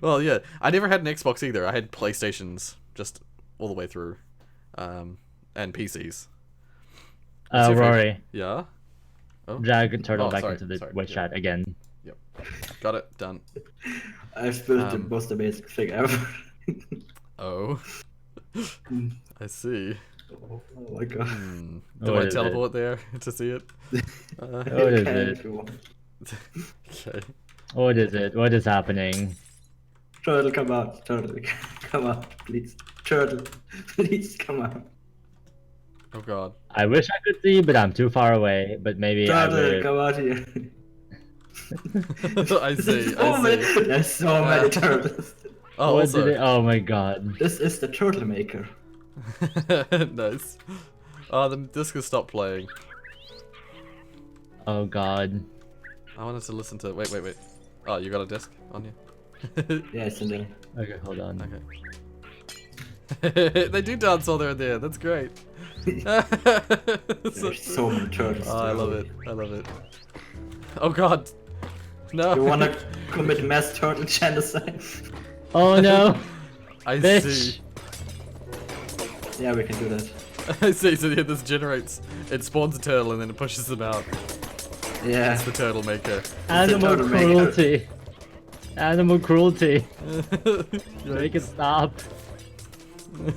[SPEAKER 1] Well, yeah. I never had an Xbox either. I had PlayStations just all the way through, and PCs. What's your favorite?
[SPEAKER 4] Rory,
[SPEAKER 1] Yeah. Oh.
[SPEAKER 4] drag turtle back
[SPEAKER 1] sorry,
[SPEAKER 4] into the
[SPEAKER 1] sorry,
[SPEAKER 4] voice
[SPEAKER 1] yeah.
[SPEAKER 4] chat again.
[SPEAKER 1] Yep. Got it. Done.
[SPEAKER 2] I've built the most amazing thing ever.
[SPEAKER 1] Oh. I see.
[SPEAKER 2] Oh my god.
[SPEAKER 1] Do
[SPEAKER 4] What
[SPEAKER 1] I
[SPEAKER 4] is
[SPEAKER 1] teleport there to see it?
[SPEAKER 4] What
[SPEAKER 2] You
[SPEAKER 4] is
[SPEAKER 2] can
[SPEAKER 4] it?
[SPEAKER 2] if you want.
[SPEAKER 1] Okay.
[SPEAKER 4] What is it? What is happening?
[SPEAKER 2] Turtle, come out. Turtle, come out, please. Turtle, please come out.
[SPEAKER 1] Oh god.
[SPEAKER 4] I wish I could see, but I'm too far away. But maybe I
[SPEAKER 2] Turtle,
[SPEAKER 4] would.
[SPEAKER 2] come out here.
[SPEAKER 1] I see.
[SPEAKER 2] There's so many turtles.
[SPEAKER 1] Oh,
[SPEAKER 4] What
[SPEAKER 1] also.
[SPEAKER 4] did it? Oh my god.
[SPEAKER 2] This is the turtle maker.
[SPEAKER 1] Nice. Oh, the disc has stopped playing.
[SPEAKER 4] Oh god.
[SPEAKER 1] I wanted to listen to. Wait. Oh, you got a disc on you?
[SPEAKER 2] Yeah, it's in there.
[SPEAKER 4] Okay, hold on.
[SPEAKER 1] Okay. They do dance while they're in there. That's great.
[SPEAKER 2] There's so many turtles.
[SPEAKER 1] Oh, I love it. I love it. Oh god. No.
[SPEAKER 2] You wanna commit mass turtle genocide?
[SPEAKER 4] Oh no!
[SPEAKER 1] I
[SPEAKER 4] Bitch.
[SPEAKER 1] see.
[SPEAKER 2] Yeah, we can do that.
[SPEAKER 1] I see. So yeah, this generates. It spawns a turtle and then it pushes them out.
[SPEAKER 2] Yeah.
[SPEAKER 1] It's the turtle maker.
[SPEAKER 4] Animal
[SPEAKER 2] turtle maker.
[SPEAKER 4] cruelty. Animal cruelty. Make it stop.
[SPEAKER 2] Oh,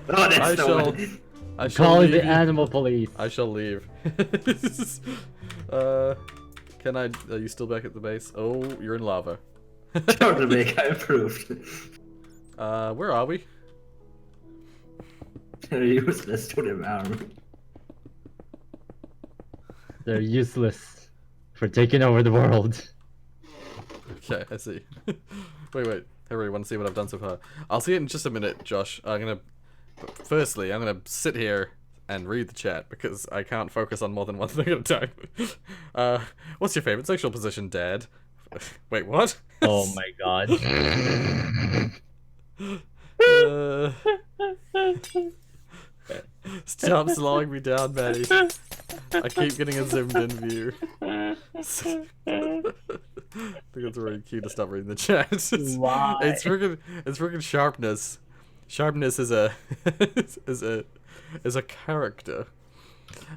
[SPEAKER 2] that's
[SPEAKER 1] I
[SPEAKER 2] so
[SPEAKER 1] shall.
[SPEAKER 2] many.
[SPEAKER 1] I shall
[SPEAKER 4] Call
[SPEAKER 1] leave.
[SPEAKER 4] the animal police.
[SPEAKER 1] I shall leave. Can I? Are you still back at the base? Oh, you're in lava.
[SPEAKER 2] Turtle maker approved.
[SPEAKER 1] Where are we?
[SPEAKER 2] They're useless to the army.
[SPEAKER 4] They're useless for taking over the world.
[SPEAKER 1] Okay, I see. wait. Everybody want to see what I've done so far? I'll see it in just a minute, Josh. Firstly, I'm gonna sit here and read the chat because I can't focus on more than one thing at a time. What's your favorite sexual position, Dad? Wait, what?
[SPEAKER 4] Oh my god.
[SPEAKER 1] Stop slowing me down, Maddie. I keep getting a zoomed in view. I think it's really cute to stop reading the chat.
[SPEAKER 4] Why?
[SPEAKER 1] It's freaking sharpness. Sharpness is a is a character.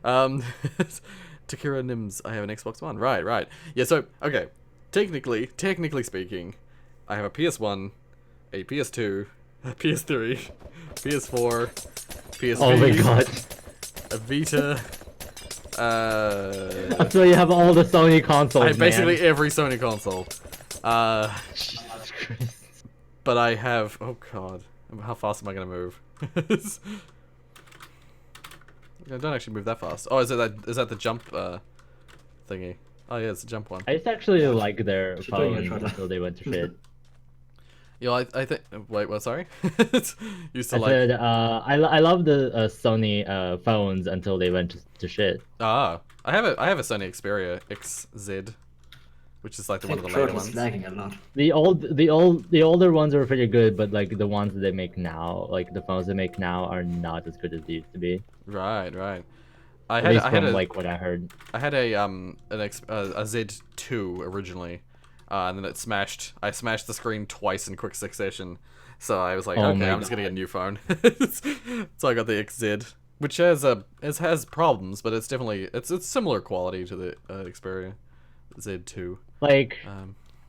[SPEAKER 1] Takira Nims, I have an Xbox One. Right. Yeah, so okay. Technically speaking, I have a PS1, a PS2, a PS3, PS4, PSP,
[SPEAKER 4] Oh my god.
[SPEAKER 1] a Vita.
[SPEAKER 4] So you have all the Sony consoles,
[SPEAKER 1] I have basically
[SPEAKER 4] man.
[SPEAKER 1] every Sony console.
[SPEAKER 4] Jesus Christ.
[SPEAKER 1] But I have. Oh god, how fast am I gonna move? I don't actually move that fast. Oh, is that the jump thingy? Oh yeah, it's the jump one.
[SPEAKER 4] I used to actually like their
[SPEAKER 2] She's doing it
[SPEAKER 4] phones
[SPEAKER 2] right now.
[SPEAKER 4] until they went to shit.
[SPEAKER 1] Yo, I think. Wait, what? Sorry. Used to
[SPEAKER 4] I
[SPEAKER 1] like.
[SPEAKER 4] said I love the Sony phones until they went to shit.
[SPEAKER 1] Ah, I have a Sony Xperia XZ, which is like the
[SPEAKER 2] I
[SPEAKER 1] one of
[SPEAKER 2] think
[SPEAKER 1] the later
[SPEAKER 2] turtle's
[SPEAKER 1] ones.
[SPEAKER 2] lagging a lot.
[SPEAKER 4] The older ones are pretty good, but like the ones that they make now, like the phones they make now, are not as good as they used to be.
[SPEAKER 1] Right. I
[SPEAKER 4] At
[SPEAKER 1] had
[SPEAKER 4] least
[SPEAKER 1] I had
[SPEAKER 4] from
[SPEAKER 1] a
[SPEAKER 4] like what I heard.
[SPEAKER 1] I had a Z2 originally, and then it smashed. I smashed the screen twice in quick succession. So I was like,
[SPEAKER 4] Oh
[SPEAKER 1] okay,
[SPEAKER 4] my
[SPEAKER 1] I'm just gonna get a new phone. So I got the XZ, which has problems, but it's definitely it's similar quality to the Xperia Z2.
[SPEAKER 4] Like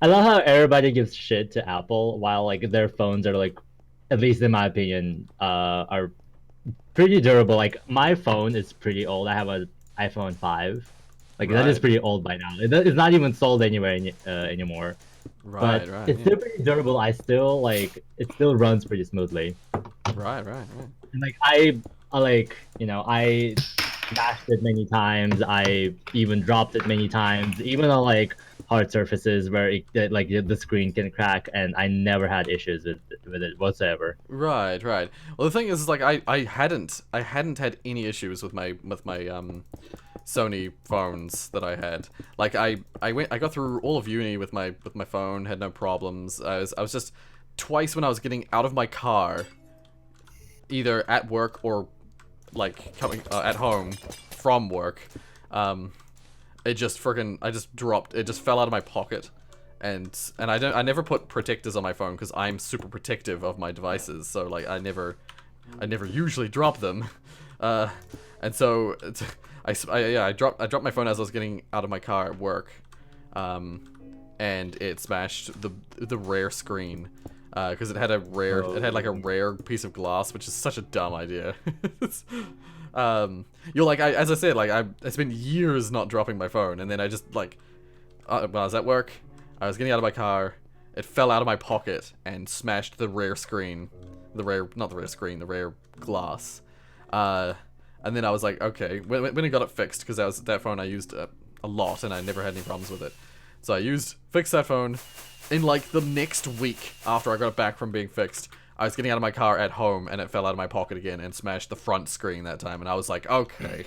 [SPEAKER 4] I love how everybody gives shit to Apple while like their phones are like, at least in my opinion, are pretty durable. Like my phone is pretty old. I have an iPhone 5. Like that is
[SPEAKER 1] Right.
[SPEAKER 4] pretty old by now. It's not even sold anywhere anymore.
[SPEAKER 1] Right,
[SPEAKER 4] But
[SPEAKER 1] right.
[SPEAKER 4] it's still pretty durable. I still like it. Still runs pretty smoothly.
[SPEAKER 1] Right.
[SPEAKER 4] And like I I smashed it many times. I even dropped it many times, even on like hard surfaces where like the screen can crack, and I never had issues with it whatsoever.
[SPEAKER 1] Right. Well, the thing is like I hadn't had any issues with my Sony phones that I had. Like I got through all of uni with my phone, had no problems. I was just twice when I was getting out of my car, either at work or like coming at home from work. it just freaking, I just dropped, it just fell out of my pocket. And I never put protectors on my phone because I'm super protective of my devices. So like I never usually drop them. And so I dropped my phone as I was getting out of my car at work. And it smashed the rear screen. Because it had like a rare piece of glass, which is such a dumb idea. You're like, as I said, like it's been years not dropping my phone, and then I just like, when I was at work, I was getting out of my car, it fell out of my pocket and smashed the rear screen, the rear glass, and then I was like, okay, when I got it fixed, because that phone I used a lot, and I never had any problems with it, so I fixed that phone. In like the next week after I got it back from being fixed, I was getting out of my car at home and it fell out of my pocket again and smashed the front screen that time. And I was like, okay,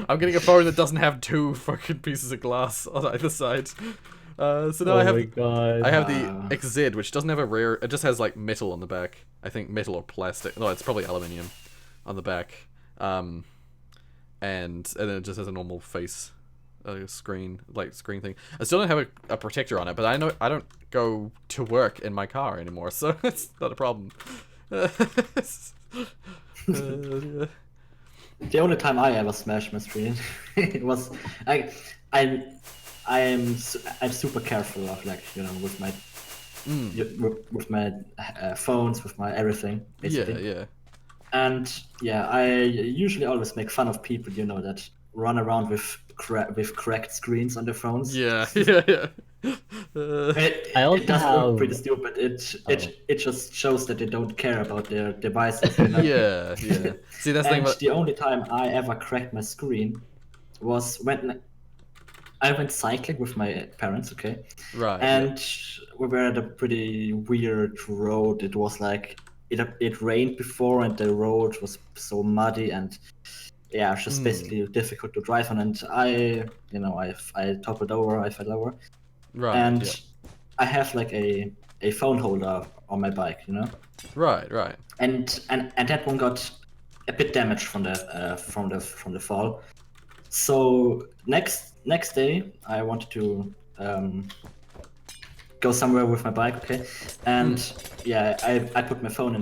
[SPEAKER 1] I'm getting a phone that doesn't have 2 fucking pieces of glass on either side. So now I have the XZ, which doesn't have a rear. It just has like metal on the back. I think metal or plastic. No, it's probably aluminium on the back. And then it just has a normal face. Screen thing. I still don't have a protector on it, but I know I don't go to work in my car anymore, so it's not a problem.
[SPEAKER 2] The only time I ever smashed my screen, it was I'm super careful of like with my with my phones, with my everything basically.
[SPEAKER 1] Yeah.
[SPEAKER 2] And yeah, I usually always make fun of people that run around with cracked screens on their phones.
[SPEAKER 1] Yeah.
[SPEAKER 2] It does look pretty stupid. It just shows that they don't care about their devices.
[SPEAKER 1] Yeah. See, that's
[SPEAKER 2] the only time I ever cracked my screen was when I went cycling with my parents. Okay.
[SPEAKER 1] Right.
[SPEAKER 2] And we were at a pretty weird road. It was like it rained before, and the road was so muddy and. Yeah, it's just basically difficult to drive on, and I toppled over, I fell over,
[SPEAKER 1] right?
[SPEAKER 2] And I have like a phone holder on my bike,
[SPEAKER 1] Right.
[SPEAKER 2] And that one got a bit damaged from the fall. So next day I wanted to go somewhere with my bike, okay, and yeah, I put my phone in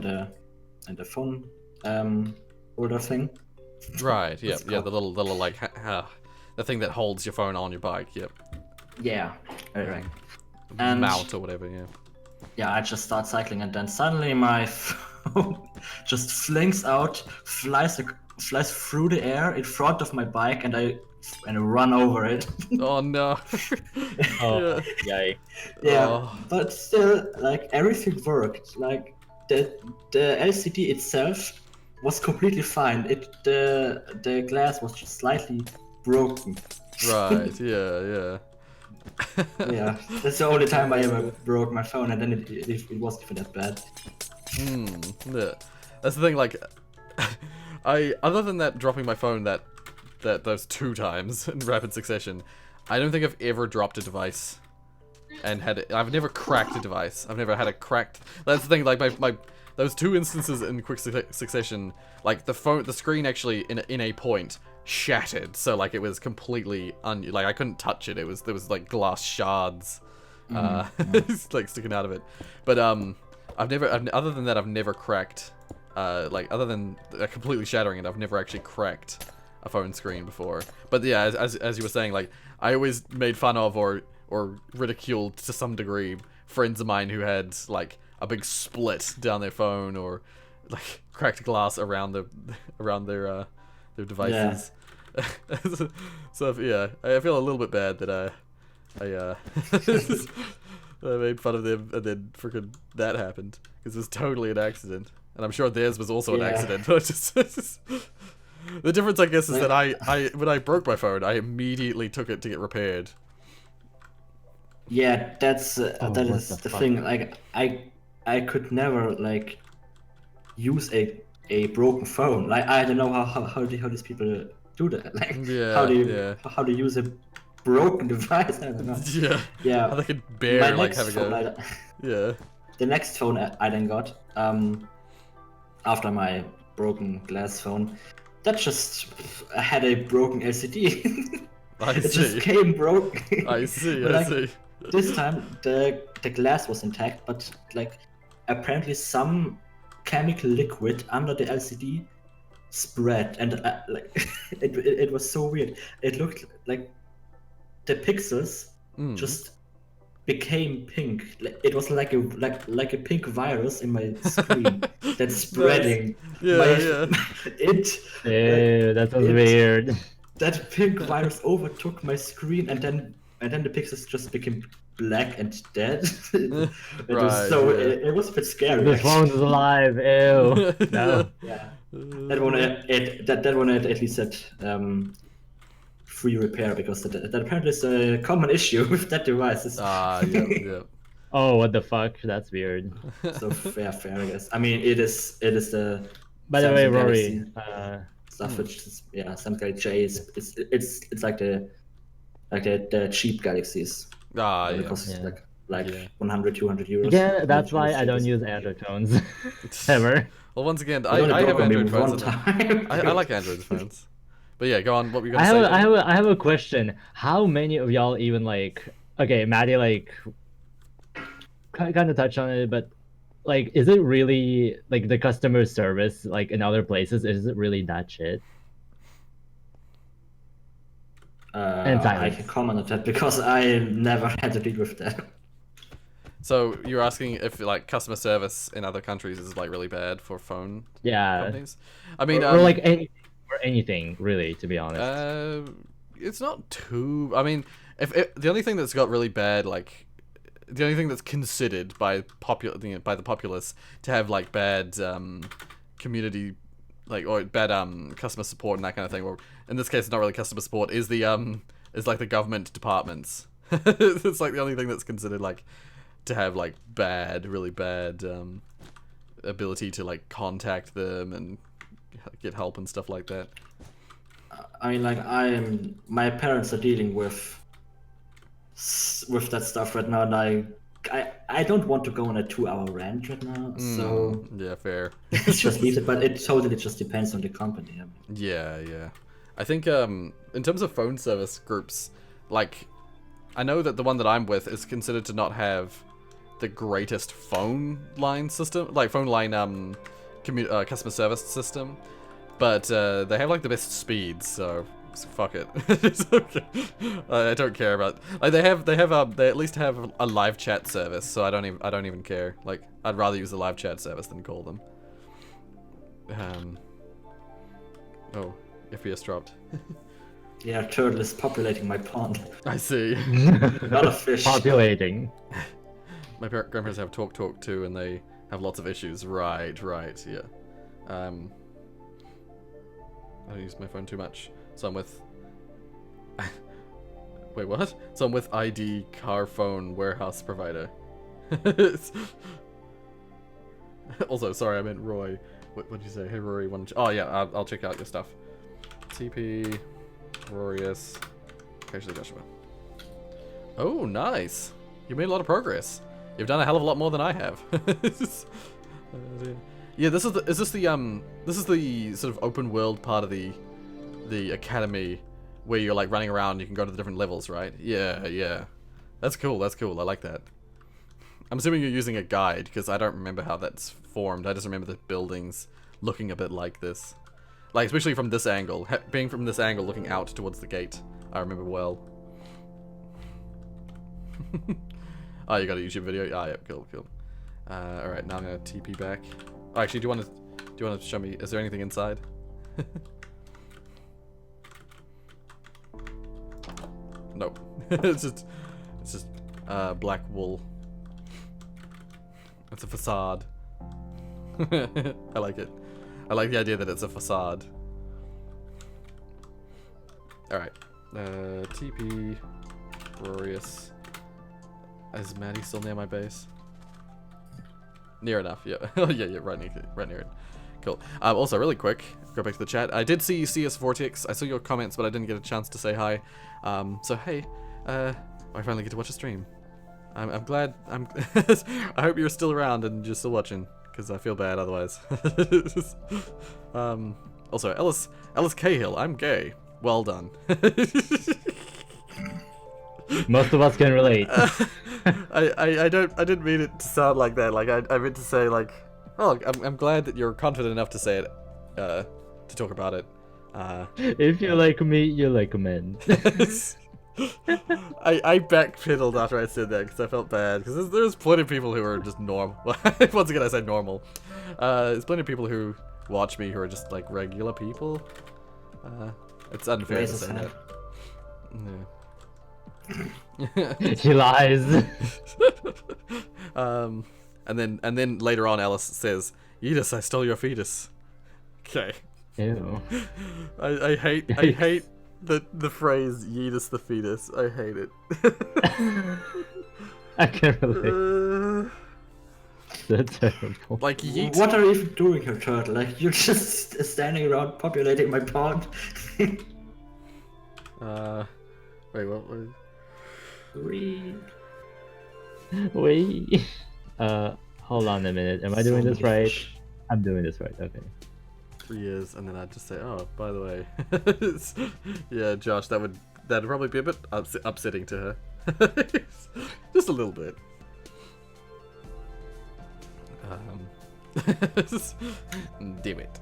[SPEAKER 2] the phone holder thing.
[SPEAKER 1] Right. Yeah. The little like the thing that holds your phone on your bike. Yep.
[SPEAKER 2] Yeah. Right.
[SPEAKER 1] And mount or whatever. Yeah.
[SPEAKER 2] Yeah. I just start cycling, and then suddenly my phone just flings out, flies through the air in front of my bike, and I run over it.
[SPEAKER 1] Oh no.
[SPEAKER 4] Oh, yay.
[SPEAKER 2] Yeah.
[SPEAKER 1] Oh.
[SPEAKER 2] But still, like everything worked. Like the LCD itself was completely fine. The glass was just slightly broken.
[SPEAKER 1] Right. Yeah.
[SPEAKER 2] Yeah, that's the only time I ever broke my phone, and then it wasn't even that bad.
[SPEAKER 1] Yeah. That's the thing. Like, other than that dropping my phone those 2 times in rapid succession, I don't think I've ever dropped a device and I've never cracked a device. I've never had a cracked. That's the thing. Like my those 2 instances in quick succession, like the screen actually in a point shattered, so like it was completely like I couldn't touch it. There was like glass shards, like sticking out of it. But other than that, I've never cracked. Like other than completely shattering it, I've never actually cracked a phone screen before. But yeah, as you were saying, like I always made fun of or ridiculed to some degree friends of mine who had like a big split down their phone or like cracked glass around their devices. Yeah. So yeah, I feel a little bit bad that I made fun of them and then freaking that happened because it was totally an accident, and I'm sure theirs was also an accident. But the difference, I guess, is that I when I broke my phone, I immediately took it to get repaired.
[SPEAKER 2] Yeah, that is the thing. Like I could never like use a broken phone. Like I don't know how these people do that. Like how do you use a broken device? I don't know. Yeah.
[SPEAKER 1] How they could bear like having
[SPEAKER 2] the next phone I then got after my broken glass phone, that just had a broken LCD.
[SPEAKER 1] I
[SPEAKER 2] It
[SPEAKER 1] see.
[SPEAKER 2] just came broken.
[SPEAKER 1] I see.
[SPEAKER 2] But,
[SPEAKER 1] I
[SPEAKER 2] like,
[SPEAKER 1] see.
[SPEAKER 2] this time the glass was intact, but like apparently some chemical liquid under the LCD spread, and like it was so weird. It looked like the pixels just became pink. It was like a pink virus in my screen that's spreading.
[SPEAKER 1] Yeah.
[SPEAKER 2] It
[SPEAKER 4] Ew, that sounds
[SPEAKER 2] it-
[SPEAKER 4] weird.
[SPEAKER 2] that pink virus overtook my screen, and then the pixels just became black and dead. It was
[SPEAKER 1] Right,
[SPEAKER 2] so
[SPEAKER 1] yeah.
[SPEAKER 2] it was a bit scary.
[SPEAKER 4] This
[SPEAKER 2] actually.
[SPEAKER 4] phone's alive. Ew. No.
[SPEAKER 2] Yeah, that one had at least had free repair, because that apparently is a common issue with that device.
[SPEAKER 1] Yep.
[SPEAKER 4] Oh, what the fuck? That's weird.
[SPEAKER 2] So fair, I guess. I mean, it is the
[SPEAKER 4] By the way,
[SPEAKER 2] Samsung
[SPEAKER 4] Rory,
[SPEAKER 2] Galaxy stuff, which is, Samsung Galaxy J it's like the cheap Galaxies,
[SPEAKER 1] Yeah.
[SPEAKER 2] because
[SPEAKER 4] Yeah.
[SPEAKER 2] it's like
[SPEAKER 1] Yeah.
[SPEAKER 2] 100, 200 euros.
[SPEAKER 4] yeah, that's why I
[SPEAKER 2] Which
[SPEAKER 4] don't
[SPEAKER 2] is-
[SPEAKER 4] use Android phones ever.
[SPEAKER 1] Well, once again,
[SPEAKER 2] You only
[SPEAKER 1] I have
[SPEAKER 2] broke on me
[SPEAKER 1] Android
[SPEAKER 2] one
[SPEAKER 1] phones.
[SPEAKER 2] time.
[SPEAKER 1] I like Android phones. But yeah, go on. What were you
[SPEAKER 4] I
[SPEAKER 1] gonna
[SPEAKER 4] have
[SPEAKER 1] say?
[SPEAKER 4] I have a question. How many of y'all even like? Okay, Maddie like kind of touched on it, but like, is it really like the customer service like in other places? Is it really that shit?
[SPEAKER 2] I
[SPEAKER 4] silence.
[SPEAKER 2] can comment on that because I never had to deal with that.
[SPEAKER 1] So you're asking if like customer service in other countries is like really bad for phone
[SPEAKER 4] Yeah,
[SPEAKER 1] companies? I mean,
[SPEAKER 4] or like anything really, to be honest.
[SPEAKER 1] it's not too. I mean, if the only thing that's got really bad, like the only thing that's considered by by the populace to have like bad community, like, or bad customer support and that kind of thing, or in this case, it's not really customer support, is the is like the government departments. It's like the only thing that's considered like to have like really bad ability to like contact them and get help and stuff like that.
[SPEAKER 2] I mean, like my parents are dealing with that stuff right now, and I don't want to go on a 2-hour rant right now, so
[SPEAKER 1] Yeah, fair.
[SPEAKER 2] it's just leave it. But it totally just depends on the company. I mean,
[SPEAKER 1] Yeah. I think in terms of phone service groups, like I know that the one that I'm with is considered to not have the greatest phone line system, like phone line customer service system, but they have like the best speeds, so fuck it. It's okay. I don't care about, like, they at least have a live chat service, so I don't even care. Like, I'd rather use the live chat service than call them. Oh, FPS dropped.
[SPEAKER 2] yeah, turtle is populating my pond.
[SPEAKER 1] I see.
[SPEAKER 2] A lot of fish.
[SPEAKER 4] Populating.
[SPEAKER 1] My grandparents have Talk too, and they have lots of issues. Right, yeah. I don't use my phone too much, so I'm with. Wait, what? So I'm with ID car phone warehouse provider. Also, sorry, I meant Roy. What did you say? Hey, Rory, oh yeah, I'll check out your stuff. TP, Rorius, occasionally Joshua. Oh, nice. You made a lot of progress. You've done a hell of a lot more than I have. Yeah, this is the sort of open world part of the academy where you're like running around. You can go to the different levels, right? Yeah. That's cool. I like that. I'm assuming you're using a guide because I don't remember how that's formed. I just remember the buildings looking a bit like this, like especially from this angle. Being from this angle, looking out towards the gate, I remember well. Oh, you got a YouTube video? Ah, yep, cool. Alright, now I'm gonna TP back. Oh, actually, do you want to show me, is there anything inside? Nope. It's just black wool. It's a facade. I like it. I like the idea that it's a facade. Alright. TP Rorius. Is Maddie still near my base? Near enough, yeah. yeah, right near it. Cool. Also, really quick, go back to the chat. I did see CS Vortex. I saw your comments, but I didn't get a chance to say hi. So hey, I finally get to watch a stream. I'm glad. I hope you're still around and you're still watching, because I feel bad otherwise. Also, Ellis Cahill. I'm gay. Well done.
[SPEAKER 4] Most of us can relate.
[SPEAKER 1] I didn't mean it to sound like that. Like I meant to say like, oh, I'm glad that you're confident enough to say it, to talk about it.
[SPEAKER 4] If you like me, you like men.
[SPEAKER 1] I backpedaled after I said that because I felt bad because there's plenty of people who are just normal. Once again, I say normal. There's plenty of people who watch me who are just like regular people. It's unfair to say that. Yeah.
[SPEAKER 4] She lies.
[SPEAKER 1] And then later on, Alice says, "Yeetus, I stole your fetus." Okay.
[SPEAKER 4] Ew.
[SPEAKER 1] I hate the phrase "Yeetus the fetus." I hate it.
[SPEAKER 4] I can't relate. That's terrible.
[SPEAKER 1] Like yeet.
[SPEAKER 2] What are you even doing here, turtle? Like, you're just standing around populating my pond.
[SPEAKER 1] Wait, what?
[SPEAKER 2] Wee.
[SPEAKER 4] Wait. Hold on a minute. Am I doing this right? I'm doing this right. Okay.
[SPEAKER 1] 3 years, and then I'd just say, "Oh, by the way, yeah, Josh, that'd probably be a bit upsetting to her, just a little bit." Do it.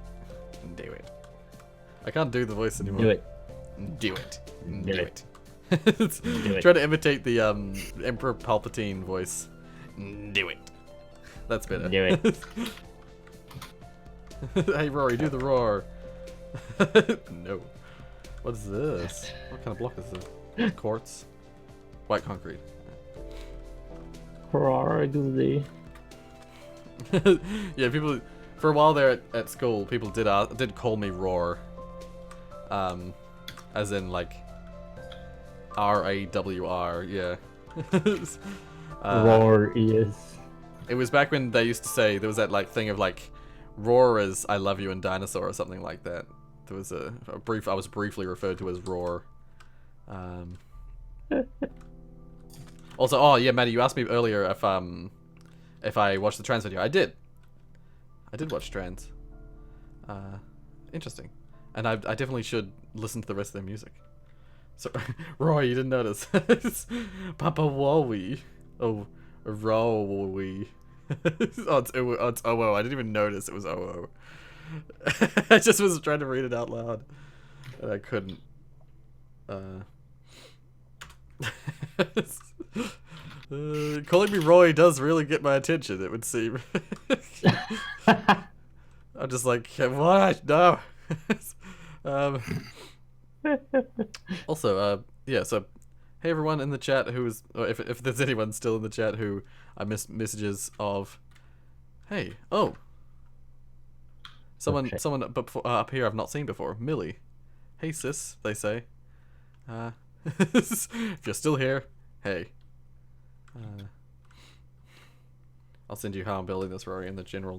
[SPEAKER 1] I can't do the voice anymore.
[SPEAKER 4] Do it.
[SPEAKER 1] Do it.
[SPEAKER 4] Do it.
[SPEAKER 1] Do it. Try to imitate the Emperor Palpatine voice. Do it. That's better.
[SPEAKER 4] Do it.
[SPEAKER 1] Hey Rory, do the roar. No. What is this? What kind of block is this? Quartz? White concrete.
[SPEAKER 4] Probably.
[SPEAKER 1] Yeah, people. For a while there at school, people did call me Roar. As in like RAWR. Yeah.
[SPEAKER 4] Roar is.
[SPEAKER 1] It was back when they used to say there was that like thing of like Roar as I love you and dinosaur or something like that. There was a brief. I was briefly referred to as Roar. Also, oh yeah, Maddie, you asked me earlier if I watched the trans video. I did watch trans. Interesting, and I definitely should listen to the rest of their music. So, Roy, you didn't notice? Papa Wowie. Oh, Rowie. Oh, it's OO. I didn't even notice it was OO. I just was trying to read it out loud, and I couldn't. Calling me Roy does really get my attention, it would seem. I'm just like, what? No. Also, yeah, so, hey everyone in the chat who is, or if there's anyone still in the chat who I missed messages of, hey, oh. Someone up here I've not seen before, Millie. Hey sis, they say. If you're still here, hey. I'll send you how I'm building this, Rory, in the general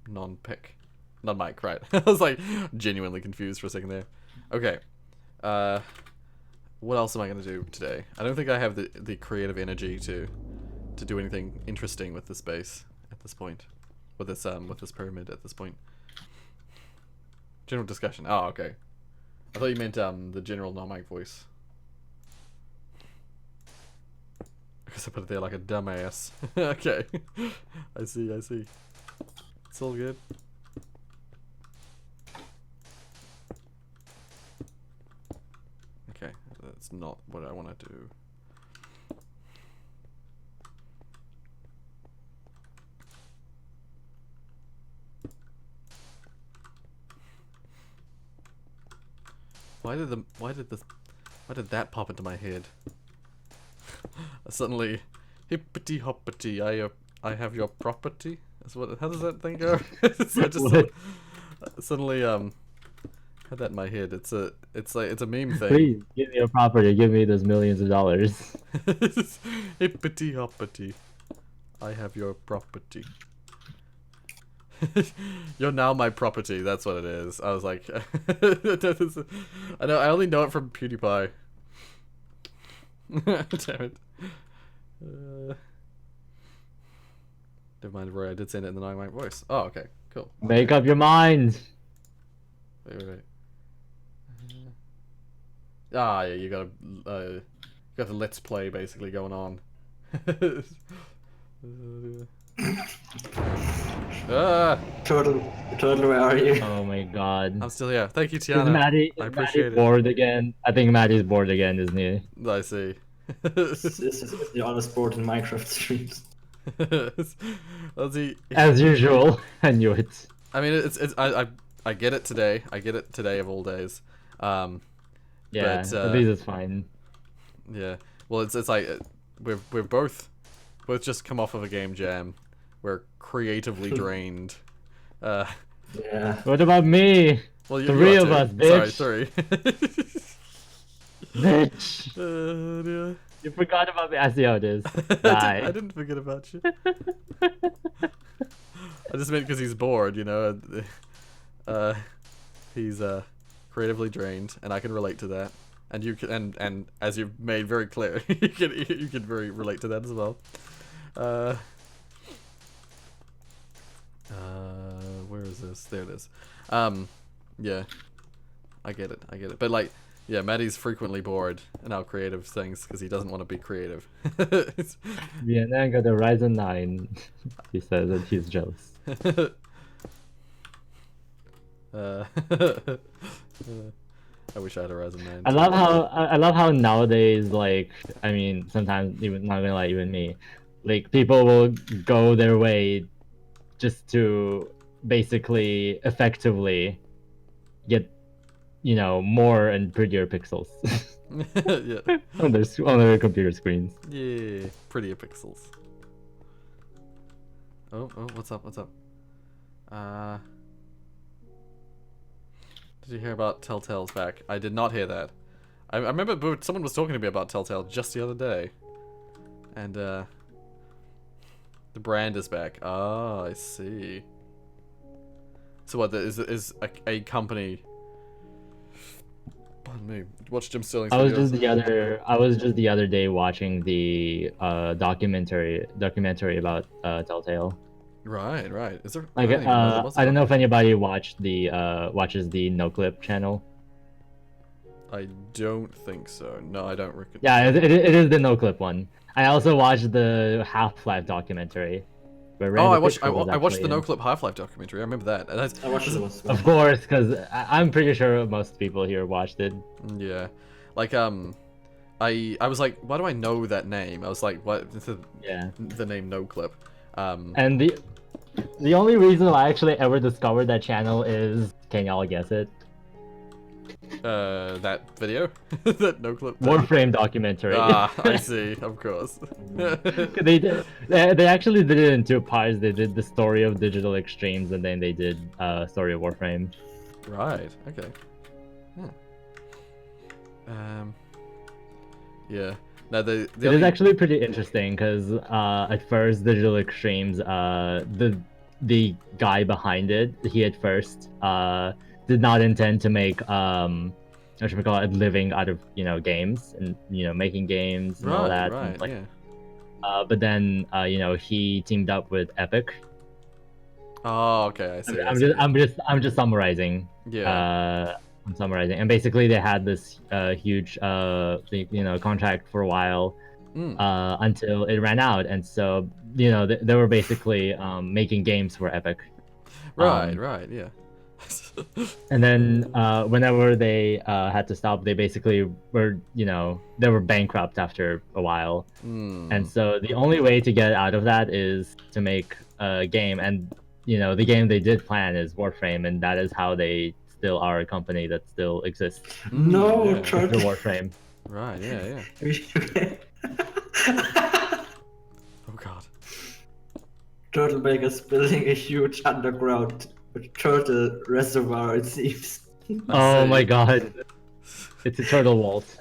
[SPEAKER 1] non-pick. Non-mic, right. I was like genuinely confused for a second there. Okay. What else am I going to do today? I don't think I have the creative energy to do anything interesting with this base at this point. With this pyramid at this point. General discussion. Oh, okay. I thought you meant the general non-mic voice. Because I put it there like a dumbass. Okay. I see. It's all good. Okay, that's not what I want to do. Why did that pop into my head? Suddenly, hippity hoppity, I have your property. How does that thing go? So I just suddenly had that in my head. It's a meme thing.
[SPEAKER 4] Please give me your property. Give me those millions of dollars.
[SPEAKER 1] Hippity hoppity, I have your property. You're now my property. That's what it is. I was like, I know. I only know it from PewDiePie. Damn it. Never mind, Roy. I did send it in the 9-mic voice. Oh, okay, cool.
[SPEAKER 4] Make up your mind.
[SPEAKER 1] Wait. Yeah, you gotta got the let's play basically going on.
[SPEAKER 2] Turtle, where are you?
[SPEAKER 4] Oh my god.
[SPEAKER 1] I'm still here. Thank you,
[SPEAKER 4] Is
[SPEAKER 1] Tiana.
[SPEAKER 4] Maddie,
[SPEAKER 1] I
[SPEAKER 4] is
[SPEAKER 1] appreciate
[SPEAKER 4] Maddie
[SPEAKER 1] it.
[SPEAKER 4] bored again? I think Maddie's bored again, isn't he?
[SPEAKER 1] I see.
[SPEAKER 2] This is the honest sport in Minecraft streams.
[SPEAKER 1] Well, see,
[SPEAKER 4] As usual. I knew it.
[SPEAKER 1] I mean, I get it today. I get it today of all days.
[SPEAKER 4] Yeah,
[SPEAKER 1] but,
[SPEAKER 4] at least it's fine.
[SPEAKER 1] Yeah. Well, it's like we've both just come off of a game jam. We're creatively drained.
[SPEAKER 2] Yeah.
[SPEAKER 4] What about me?
[SPEAKER 1] Well, you
[SPEAKER 4] Three
[SPEAKER 1] are
[SPEAKER 4] of
[SPEAKER 1] too.
[SPEAKER 4] us, bitch.
[SPEAKER 1] Sorry,
[SPEAKER 4] Bitch!
[SPEAKER 1] dear.
[SPEAKER 4] You forgot about me. I see how it is.
[SPEAKER 1] I
[SPEAKER 4] Die.
[SPEAKER 1] didn't forget about you. I just meant because he's bored, you know. He's creatively drained, and I can relate to that. And you can, and as you've made very clear, you can very relate to that as well. Where is this? There it is. Yeah, I get it. But like, yeah, Maddie's frequently bored in our creative things because he doesn't want to be creative.
[SPEAKER 4] Yeah, and then I got the Ryzen 9. He says that he's jealous.
[SPEAKER 1] I wish I had a Ryzen 9.
[SPEAKER 4] I love how nowadays, like, I mean, sometimes even not gonna lie, even me, like, people will go their way just to basically effectively get, you know, more and prettier pixels
[SPEAKER 1] Yeah.
[SPEAKER 4] on their computer screens.
[SPEAKER 1] Yeah, prettier pixels. Oh, what's up? Did you hear about Telltale's back? I did not hear that. I remember someone was talking to me about Telltale just the other day. And, the brand is back. Oh, I see. So what, is a company... Pardon me. Watch Jim Sterling's
[SPEAKER 4] I was
[SPEAKER 1] videos.
[SPEAKER 4] just the other day watching the documentary about Telltale.
[SPEAKER 1] Right. Is there...
[SPEAKER 4] Like,
[SPEAKER 1] I don't even know there was
[SPEAKER 4] I don't
[SPEAKER 1] one.
[SPEAKER 4] know if anybody watches the No Clip channel.
[SPEAKER 1] I don't think so. No, I don't reckon.
[SPEAKER 4] Yeah, it is the No Clip one. I also watched the Half-Life documentary. Where
[SPEAKER 1] Oh,
[SPEAKER 4] Randy
[SPEAKER 1] I
[SPEAKER 4] Pitchford was
[SPEAKER 1] watched the
[SPEAKER 4] actually
[SPEAKER 1] No
[SPEAKER 4] in.
[SPEAKER 1] Clip Half-Life documentary. I remember that. And
[SPEAKER 2] I watched it as well.
[SPEAKER 4] Of course, because I'm pretty sure most people here watched it.
[SPEAKER 1] Yeah, like I was like, why do I know that name? I was like, what?
[SPEAKER 4] Yeah.
[SPEAKER 1] The name No Clip.
[SPEAKER 4] And the only reason I actually ever discovered that channel is, can y'all guess it?
[SPEAKER 1] That video, that No Clip.
[SPEAKER 4] Warframe documentary.
[SPEAKER 1] Ah, I see. Of course.
[SPEAKER 4] They actually did it in two parts. They did the story of Digital Extremes, and then they did story of Warframe.
[SPEAKER 1] Right. Okay. Yeah. No,
[SPEAKER 4] It is actually pretty interesting because at first Digital Extremes, the guy behind it, he at first did not intend to make what should we call it, a living out of, you know, games and, you know, making games and all that.
[SPEAKER 1] Right.
[SPEAKER 4] And, like,
[SPEAKER 1] Yeah.
[SPEAKER 4] but then you know, he teamed up with Epic.
[SPEAKER 1] Oh, okay. I see.
[SPEAKER 4] I'm just summarizing.
[SPEAKER 1] Yeah.
[SPEAKER 4] I'm summarizing, and basically they had this huge you know, contract for a while until it ran out, and so, you know, they were basically making games for Epic.
[SPEAKER 1] Right. Yeah.
[SPEAKER 4] And then whenever they had to stop, they basically were, you know, they were bankrupt after a while. And so the only way to get out of that is to make a game, and, you know, the game they did plan is Warframe, and that is how they still are a company that still exists.
[SPEAKER 2] No,
[SPEAKER 1] yeah.
[SPEAKER 2] Turtle.
[SPEAKER 4] The Warframe.
[SPEAKER 1] Right. Yeah. Oh God.
[SPEAKER 2] Turtle Maker's building a huge underground turtle reservoir, it seems.
[SPEAKER 4] Oh
[SPEAKER 1] see.
[SPEAKER 4] my god. It's a turtle vault.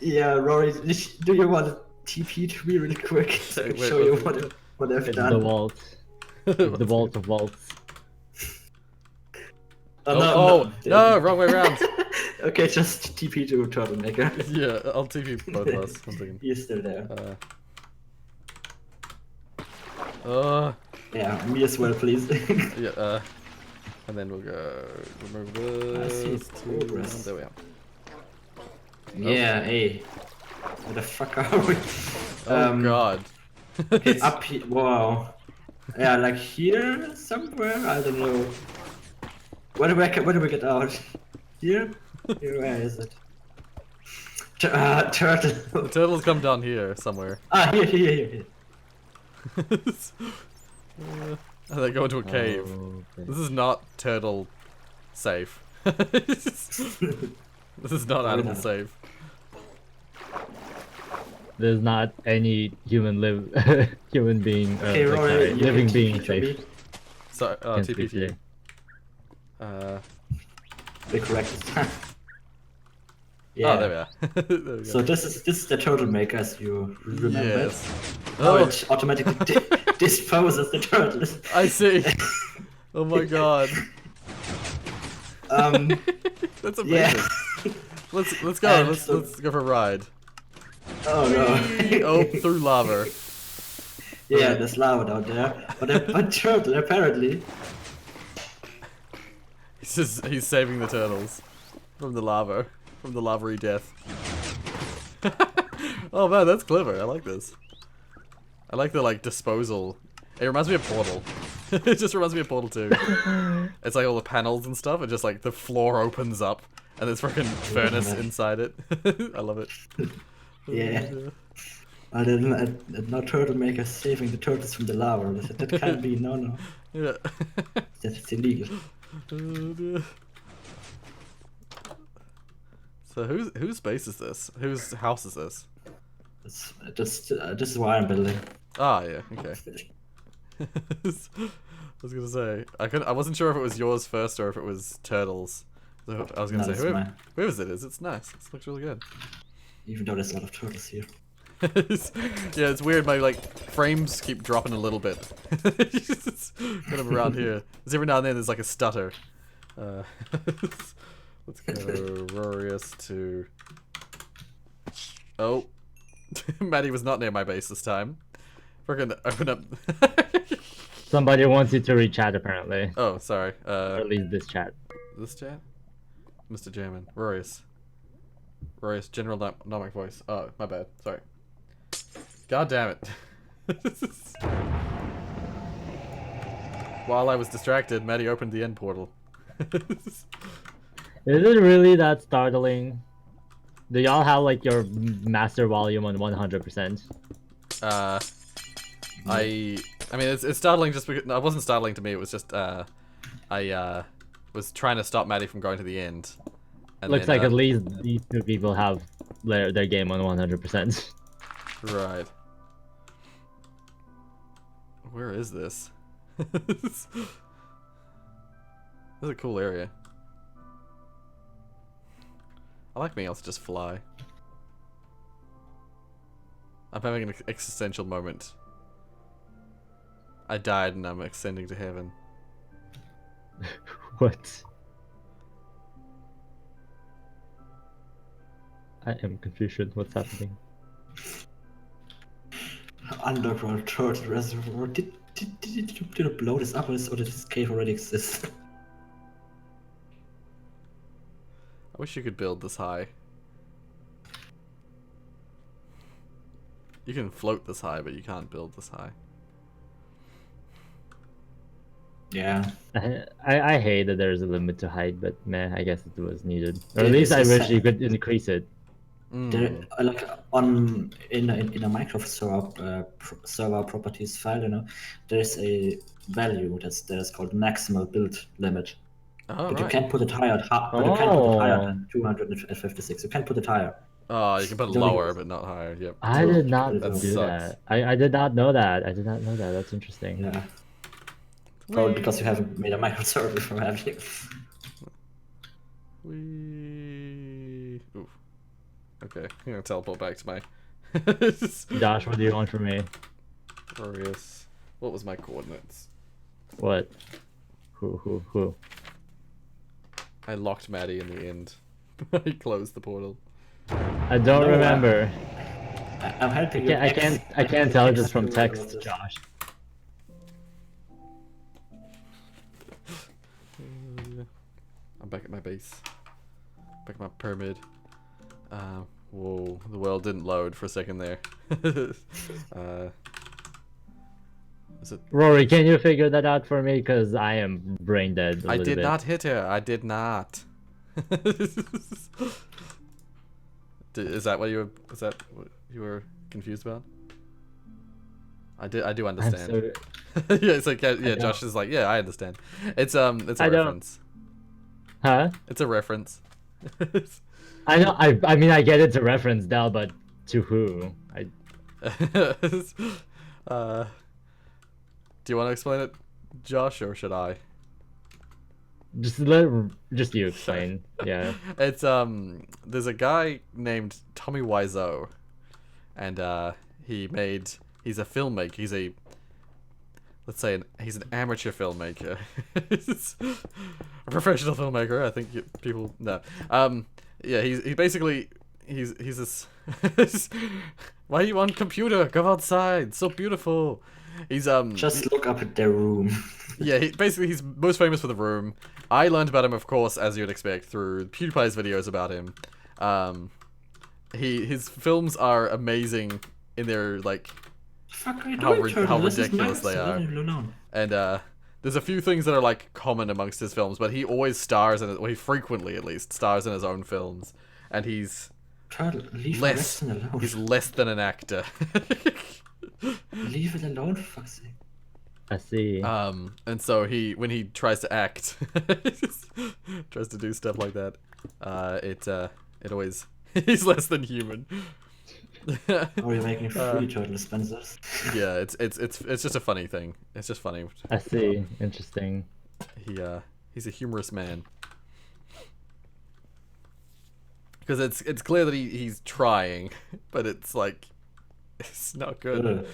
[SPEAKER 2] Yeah, Rory, do you want to TP to me really quick so I can
[SPEAKER 1] Wait,
[SPEAKER 2] show you
[SPEAKER 1] what-
[SPEAKER 2] what I've
[SPEAKER 4] It's
[SPEAKER 2] done?
[SPEAKER 4] the vault. It's the vault of vaults.
[SPEAKER 1] No, wrong way around.
[SPEAKER 2] Okay, just TP to Turtle Maker.
[SPEAKER 1] Yeah, I'll TP both of us. One second.
[SPEAKER 2] He's still there. Yeah, me as well, please.
[SPEAKER 1] Yeah, and then we'll go remove
[SPEAKER 2] I see
[SPEAKER 1] this.
[SPEAKER 2] progress.
[SPEAKER 1] There we are.
[SPEAKER 2] Yeah, hey. Where the fuck are we?
[SPEAKER 1] Oh god.
[SPEAKER 2] Okay, up here. Wow. Yeah, like here somewhere. I don't know. Where do we get out? Here? Here, where is it? Turtle.
[SPEAKER 1] The turtles come down here somewhere.
[SPEAKER 2] Ah, here.
[SPEAKER 1] And they go into a cave.
[SPEAKER 4] Okay.
[SPEAKER 1] This is not turtle safe. This is not animal safe.
[SPEAKER 4] There's not any human human being,
[SPEAKER 2] Okay, Rory,
[SPEAKER 4] sorry,
[SPEAKER 2] you
[SPEAKER 4] living
[SPEAKER 2] can
[SPEAKER 4] being
[SPEAKER 2] TP to me.
[SPEAKER 4] safe.
[SPEAKER 1] So,
[SPEAKER 4] Can't speak
[SPEAKER 1] TP to you.
[SPEAKER 2] Be correct this time.
[SPEAKER 1] Oh, there we are. There we go.
[SPEAKER 2] So this is the turtle maker, as you remember.
[SPEAKER 1] Yes.
[SPEAKER 2] Oh,
[SPEAKER 1] Oh,
[SPEAKER 2] it automatically disposes the turtle.
[SPEAKER 1] I see. Oh my god. That's amazing.
[SPEAKER 2] Yeah.
[SPEAKER 1] Let's go.
[SPEAKER 2] And
[SPEAKER 1] Let's
[SPEAKER 2] so-
[SPEAKER 1] let's go for a ride.
[SPEAKER 2] Oh no.
[SPEAKER 1] Oh, through lava.
[SPEAKER 2] Yeah, there's lava down there. But a turtle apparently.
[SPEAKER 1] He's saving the turtles from the lava, from the lavery death. Oh man, that's clever. I like this. I like the disposal. It reminds me of Portal. It just reminds me of Portal 2. It's like all the panels and stuff, and just like the floor opens up, and there's freaking furnace inside it. I love it.
[SPEAKER 2] Yeah. No turtle maker saving the turtles from the lava. That can't be. No.
[SPEAKER 1] Yeah.
[SPEAKER 2] That's illegal.
[SPEAKER 1] So whose base is this? Whose house is this?
[SPEAKER 2] It's just this is why I'm building.
[SPEAKER 1] Ah, yeah. Okay. I was gonna say I wasn't sure if it was yours first or if it was Turtles. So I was gonna
[SPEAKER 2] No,
[SPEAKER 1] say
[SPEAKER 2] it's mine.
[SPEAKER 1] whoever's it is, it's nice. It looks really good.
[SPEAKER 2] Even though there's a lot of turtles here.
[SPEAKER 1] Yeah, it's weird. My frames keep dropping a little bit. It's kind of around here. There's every now and then there's like a stutter. Let's go Rorius to. Oh, Maddie was not near my base this time. We're gonna open up.
[SPEAKER 4] Somebody wants you to read chat apparently.
[SPEAKER 1] Oh, sorry.
[SPEAKER 4] Or at least this chat.
[SPEAKER 1] This chat? Mr. German. Rorius. Rorius, general nomic voice. Oh, my bad. Sorry. God damn it. While I was distracted, Maddie opened the end portal.
[SPEAKER 4] Is it really that startling? Do y'all have like your master volume on 100%?
[SPEAKER 1] I mean, it's startling just because... No, it wasn't startling to me, it was just, I was trying to stop Maddie from going to the end. And
[SPEAKER 4] Looks
[SPEAKER 1] then,
[SPEAKER 4] like at least these two people have their game on 100%.
[SPEAKER 1] Right. Where is this? This is a cool area. I like being able to just fly. I'm having an existential moment. I died and I'm ascending to heaven.
[SPEAKER 4] What? I am confused. What's happening?
[SPEAKER 2] Underground turtle reservoir. Did it blow this up or did this cave already exist?
[SPEAKER 1] I wish you could build this high. You can float this high, but you can't build this high.
[SPEAKER 2] Yeah.
[SPEAKER 4] I hate that there's a limit to height, but meh, I guess it was needed. Or
[SPEAKER 2] Yeah,
[SPEAKER 4] at least I
[SPEAKER 2] it's
[SPEAKER 4] wish you could increase it.
[SPEAKER 2] There, like in a Minecraft server properties file, you know, there's a value that's called maximal build limit.
[SPEAKER 1] Oh,
[SPEAKER 2] But you
[SPEAKER 1] right.
[SPEAKER 2] can't put it higher. But you can't put it higher than 256. You can't put it higher.
[SPEAKER 1] Oh, you can put it
[SPEAKER 2] Don't
[SPEAKER 1] lower,
[SPEAKER 2] even-
[SPEAKER 1] but not higher. Yep.
[SPEAKER 4] I
[SPEAKER 2] So,
[SPEAKER 4] did not
[SPEAKER 2] that
[SPEAKER 4] do
[SPEAKER 1] sucks.
[SPEAKER 4] that. I did not know that. I did not know that. That's interesting.
[SPEAKER 2] Yeah. Probably because you haven't made a Minecraft server before, have you?
[SPEAKER 1] Oof. Okay, I'm gonna teleport back to my.
[SPEAKER 4] Josh, what do you want from me?
[SPEAKER 1] Rorius. What was my coordinates?
[SPEAKER 4] What? Who?
[SPEAKER 1] I locked Maddie in the end. I closed the portal.
[SPEAKER 4] I don't
[SPEAKER 2] No,
[SPEAKER 4] remember.
[SPEAKER 2] I'm helping you.
[SPEAKER 4] I can't tell just from text, Josh.
[SPEAKER 1] I'm back at my base. Back at my pyramid. Whoa, the world didn't load for a second there. Is it?
[SPEAKER 4] Rory, can you figure that out for me? Because I am brain dead a
[SPEAKER 1] I
[SPEAKER 4] little
[SPEAKER 1] did
[SPEAKER 4] bit.
[SPEAKER 1] not hit her. I did not. Is that what you were? Is that what you were confused about? I do understand.
[SPEAKER 4] I'm so...
[SPEAKER 1] Yeah, it's like yeah.
[SPEAKER 4] don't.
[SPEAKER 1] Josh is like, yeah, I understand. It's a
[SPEAKER 4] I don't.
[SPEAKER 1] reference.
[SPEAKER 4] Huh?
[SPEAKER 1] It's a reference.
[SPEAKER 4] I know. I mean, I get it's a reference now, but to who?
[SPEAKER 1] Do you want to explain it, Josh, or should I?
[SPEAKER 4] Just you explain. Yeah.
[SPEAKER 1] It's there's a guy named Tommy Wiseau, and he's a filmmaker. He's a he's an amateur filmmaker. He's a professional filmmaker. I think people know. Yeah, he basically he's this. Why are you on computer? Go outside. So beautiful. He's
[SPEAKER 2] Just look up at their room.
[SPEAKER 1] Yeah, he's most famous for The Room. I learned about him, of course, as you'd expect, through PewDiePie's videos about him. His films are amazing in their like
[SPEAKER 2] Fuck are you
[SPEAKER 1] how
[SPEAKER 2] doing, Turtle? This is
[SPEAKER 1] ridiculous
[SPEAKER 2] my
[SPEAKER 1] they are.
[SPEAKER 2] episode, leave me alone.
[SPEAKER 1] And there's a few things that are like common amongst his films, but he always stars in it. Well, he frequently, at least, stars in his own films, and he's
[SPEAKER 2] Turtle, leave
[SPEAKER 1] less.
[SPEAKER 2] Weston alone.
[SPEAKER 1] He's less than an actor.
[SPEAKER 2] Leave it alone, for fuck's sake.
[SPEAKER 4] I see.
[SPEAKER 1] And so when he tries to act, tries to do stuff like that, it always he's less than human.
[SPEAKER 2] Or you're making free turtle dispensers.
[SPEAKER 1] Yeah, it's just a funny thing. It's just funny.
[SPEAKER 4] I see. Interesting.
[SPEAKER 1] He's a humorous man. Because it's clear that he's trying, but it's like it's not good.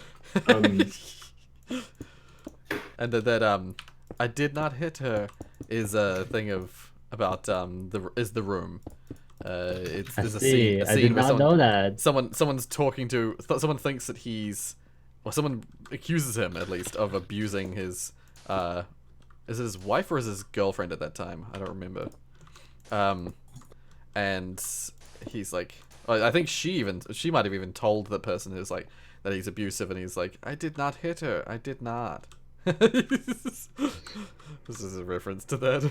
[SPEAKER 1] And that I did not hit her is a thing about the room. There's a scene
[SPEAKER 4] I did
[SPEAKER 1] where
[SPEAKER 4] not know that.
[SPEAKER 1] someone's talking to someone thinks that someone accuses him at least of abusing his is it his wife or is his girlfriend at that time? I don't remember. And he's like, I think she might have even told the person who's like that he's abusive, and he's like, I did not hit her. I did not. This is a reference to that.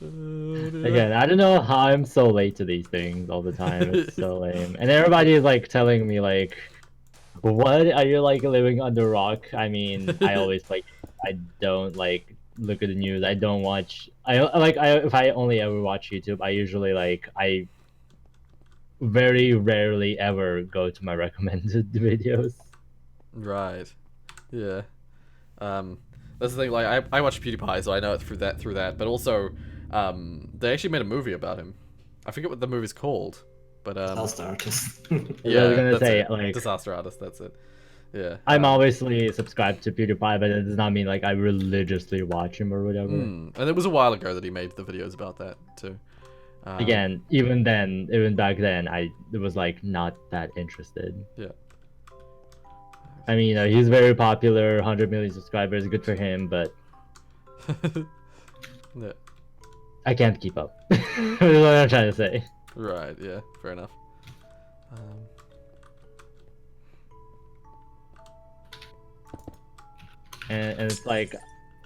[SPEAKER 4] Again, I don't know how I'm so late to these things all the time. It's so lame. And everybody is like telling me like, what are you like living under a rock? I mean, I always like, I don't like look at the news. I don't watch. If I only ever watch YouTube, I usually I very rarely ever go to my recommended videos.
[SPEAKER 1] Right. Yeah. That's the thing. Like, I watch PewDiePie, so I know it through that. But also, they actually made a movie about him. I forget what the movie's called, but
[SPEAKER 2] Disaster Artist.
[SPEAKER 1] yeah,
[SPEAKER 4] I was gonna
[SPEAKER 1] that's
[SPEAKER 4] say
[SPEAKER 1] it.
[SPEAKER 4] like
[SPEAKER 1] Disaster Artist. That's it. Yeah.
[SPEAKER 4] I'm obviously subscribed to PewDiePie, but it does not mean like I religiously watch him or whatever.
[SPEAKER 1] And it was a while ago that he made the videos about that too.
[SPEAKER 4] Again, even back then, I was like not that interested.
[SPEAKER 1] Yeah.
[SPEAKER 4] I mean, he's very popular, 100 million subscribers, good for him, but
[SPEAKER 1] Yeah.
[SPEAKER 4] I can't keep up. That's what I'm trying to say.
[SPEAKER 1] Right. Yeah. Fair enough.
[SPEAKER 4] And it's like,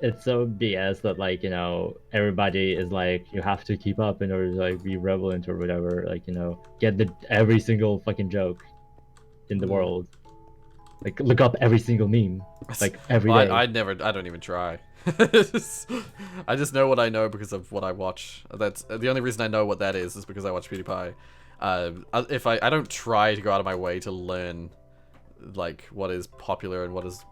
[SPEAKER 4] it's so BS that like, everybody is like, you have to keep up in order to like be relevant or whatever, like, get every single fucking joke in the world. Like, look up every single meme, like every day.
[SPEAKER 1] I don't even try. I just know what I know because of what I watch. That's the only reason I know what that is because I watch PewDiePie. If I don't try to go out of my way to learn, like, what is popular and what is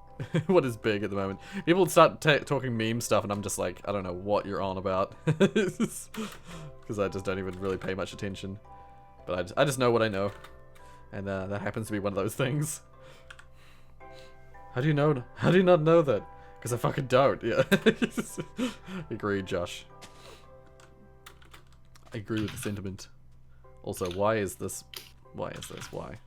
[SPEAKER 1] what is big at the moment. People start talking meme stuff, and I'm just like, I don't know what you're on about, because I just don't even really pay much attention. But I just know what I know, and that happens to be one of those things. How do you know? How do you not know that? Because I fucking don't. Yeah. Agreed, Josh. I agree with the sentiment. Also, why is this? Why is this? Why?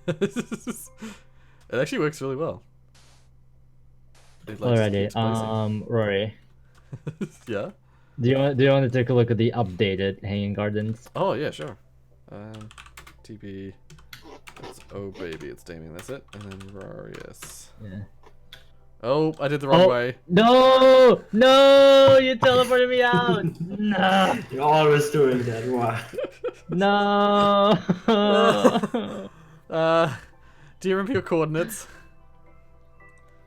[SPEAKER 1] It actually works really well. It, like, just
[SPEAKER 4] Alrighty,
[SPEAKER 1] keeps placing.
[SPEAKER 4] Rory,
[SPEAKER 1] Yeah.
[SPEAKER 4] do you want to take a look at the updated Hanging Gardens?
[SPEAKER 1] Oh yeah, sure. TP. It's, oh baby, it's Damien. That's it. And then Rorius.
[SPEAKER 4] Yeah.
[SPEAKER 1] Oh, I did the wrong way.
[SPEAKER 4] No! No! You teleported me out! No!
[SPEAKER 2] You're always doing that. Why?
[SPEAKER 4] No!
[SPEAKER 1] Do you remember your coordinates?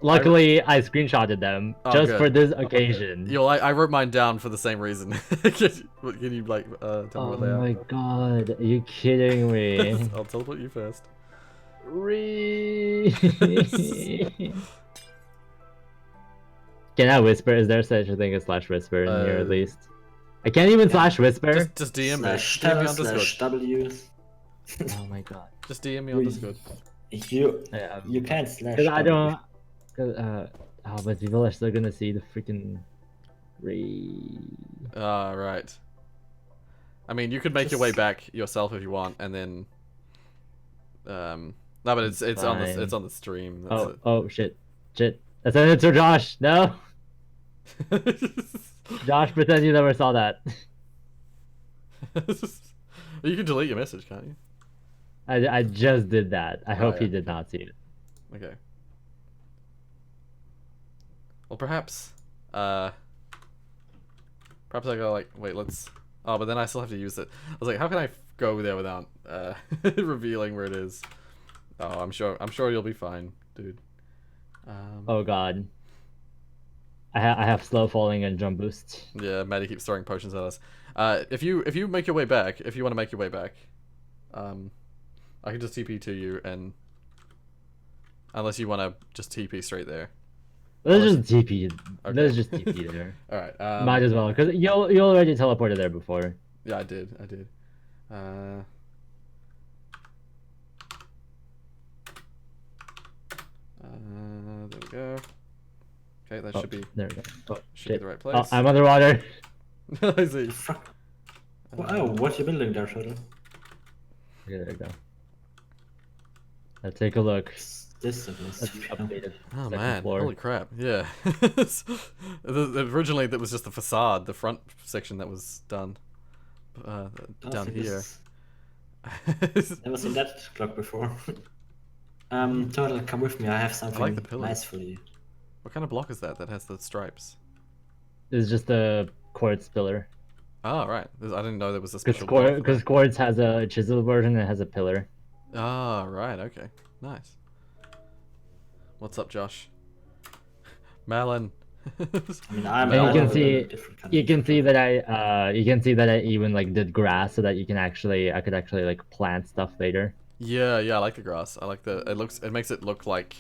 [SPEAKER 4] Luckily, I screenshotted them
[SPEAKER 1] Oh,
[SPEAKER 4] just
[SPEAKER 1] good.
[SPEAKER 4] for this occasion.
[SPEAKER 1] Yo, I wrote mine down for the same reason. Can you like tell me
[SPEAKER 4] Oh
[SPEAKER 1] what they are?
[SPEAKER 4] my god, are you kidding me?
[SPEAKER 1] I'll teleport you first.
[SPEAKER 4] Can I whisper? Is there such a thing as slash whisper in here at
[SPEAKER 1] Uh,
[SPEAKER 4] least? I can't even slash whisper.
[SPEAKER 1] Just DM me.
[SPEAKER 2] Slash
[SPEAKER 1] DM me
[SPEAKER 2] tel
[SPEAKER 1] on
[SPEAKER 2] slash
[SPEAKER 1] Discord.
[SPEAKER 2] W.
[SPEAKER 4] Oh my god.
[SPEAKER 1] Just DM me on Discord.
[SPEAKER 2] You can't slash.
[SPEAKER 4] Cause I
[SPEAKER 2] W.
[SPEAKER 4] don't. Oh, but people are still gonna see the freaking.
[SPEAKER 1] Ah, right. I mean, you could make your way back yourself if you want, and then. No, but it's on the stream. That's
[SPEAKER 4] Oh shit. That's an answer, Josh. No.
[SPEAKER 1] it.
[SPEAKER 4] Josh, pretend you never saw that.
[SPEAKER 1] You can delete your message, can't you?
[SPEAKER 4] I just did that. I hope
[SPEAKER 1] yeah,
[SPEAKER 4] he did not see it.
[SPEAKER 1] Okay. Well, perhaps I go like, wait, let's. Oh, but then I still have to use it. I was like, how can I go there without revealing where it is? Oh, I'm sure you'll be fine, dude.
[SPEAKER 4] Oh god. I have slow falling and jump boost.
[SPEAKER 1] Yeah, Maddie keeps throwing potions at us. If you make your way back, if you want to make your way back, I can just TP to you, and unless you want to just TP straight there.
[SPEAKER 4] Let's just TP.
[SPEAKER 1] Okay.
[SPEAKER 4] Let's just TP there.
[SPEAKER 1] All right.
[SPEAKER 4] Might as well, because you already teleported there before.
[SPEAKER 1] Yeah, I did. There we go. Okay, that should be
[SPEAKER 4] There we go. Oh,
[SPEAKER 1] should be
[SPEAKER 4] shit.
[SPEAKER 1] the right
[SPEAKER 4] Oh,
[SPEAKER 1] place.
[SPEAKER 4] I'm underwater.
[SPEAKER 1] I see.
[SPEAKER 2] Fuck. Oh, what you building there, Turtle?
[SPEAKER 4] Okay, there we go. Let's take a look.
[SPEAKER 2] This is
[SPEAKER 4] Updated.
[SPEAKER 1] Oh
[SPEAKER 4] second
[SPEAKER 1] man,
[SPEAKER 4] floor.
[SPEAKER 1] holy crap! Yeah. Originally, that was just the facade, the front section that was done down here.
[SPEAKER 2] Never seen that clock before. Turtle, come with me. I have something
[SPEAKER 1] the pillars.
[SPEAKER 2] nice for you.
[SPEAKER 1] What kind of block is that has the stripes?
[SPEAKER 4] It's just a quartz pillar.
[SPEAKER 1] Oh, right. I didn't know there was a special block for
[SPEAKER 4] Because
[SPEAKER 1] that.
[SPEAKER 4] quartz has a chisel version and it has a pillar.
[SPEAKER 1] Ah, right. Okay. Nice. What's up, Josh? Malin.
[SPEAKER 2] I mean, I'm
[SPEAKER 4] And
[SPEAKER 2] all
[SPEAKER 4] you can
[SPEAKER 2] over
[SPEAKER 4] see,
[SPEAKER 2] different kind
[SPEAKER 4] you
[SPEAKER 2] of
[SPEAKER 4] can see that I even like did grass so that I could actually like plant stuff later.
[SPEAKER 1] Yeah, I like the grass. I like it makes it look like,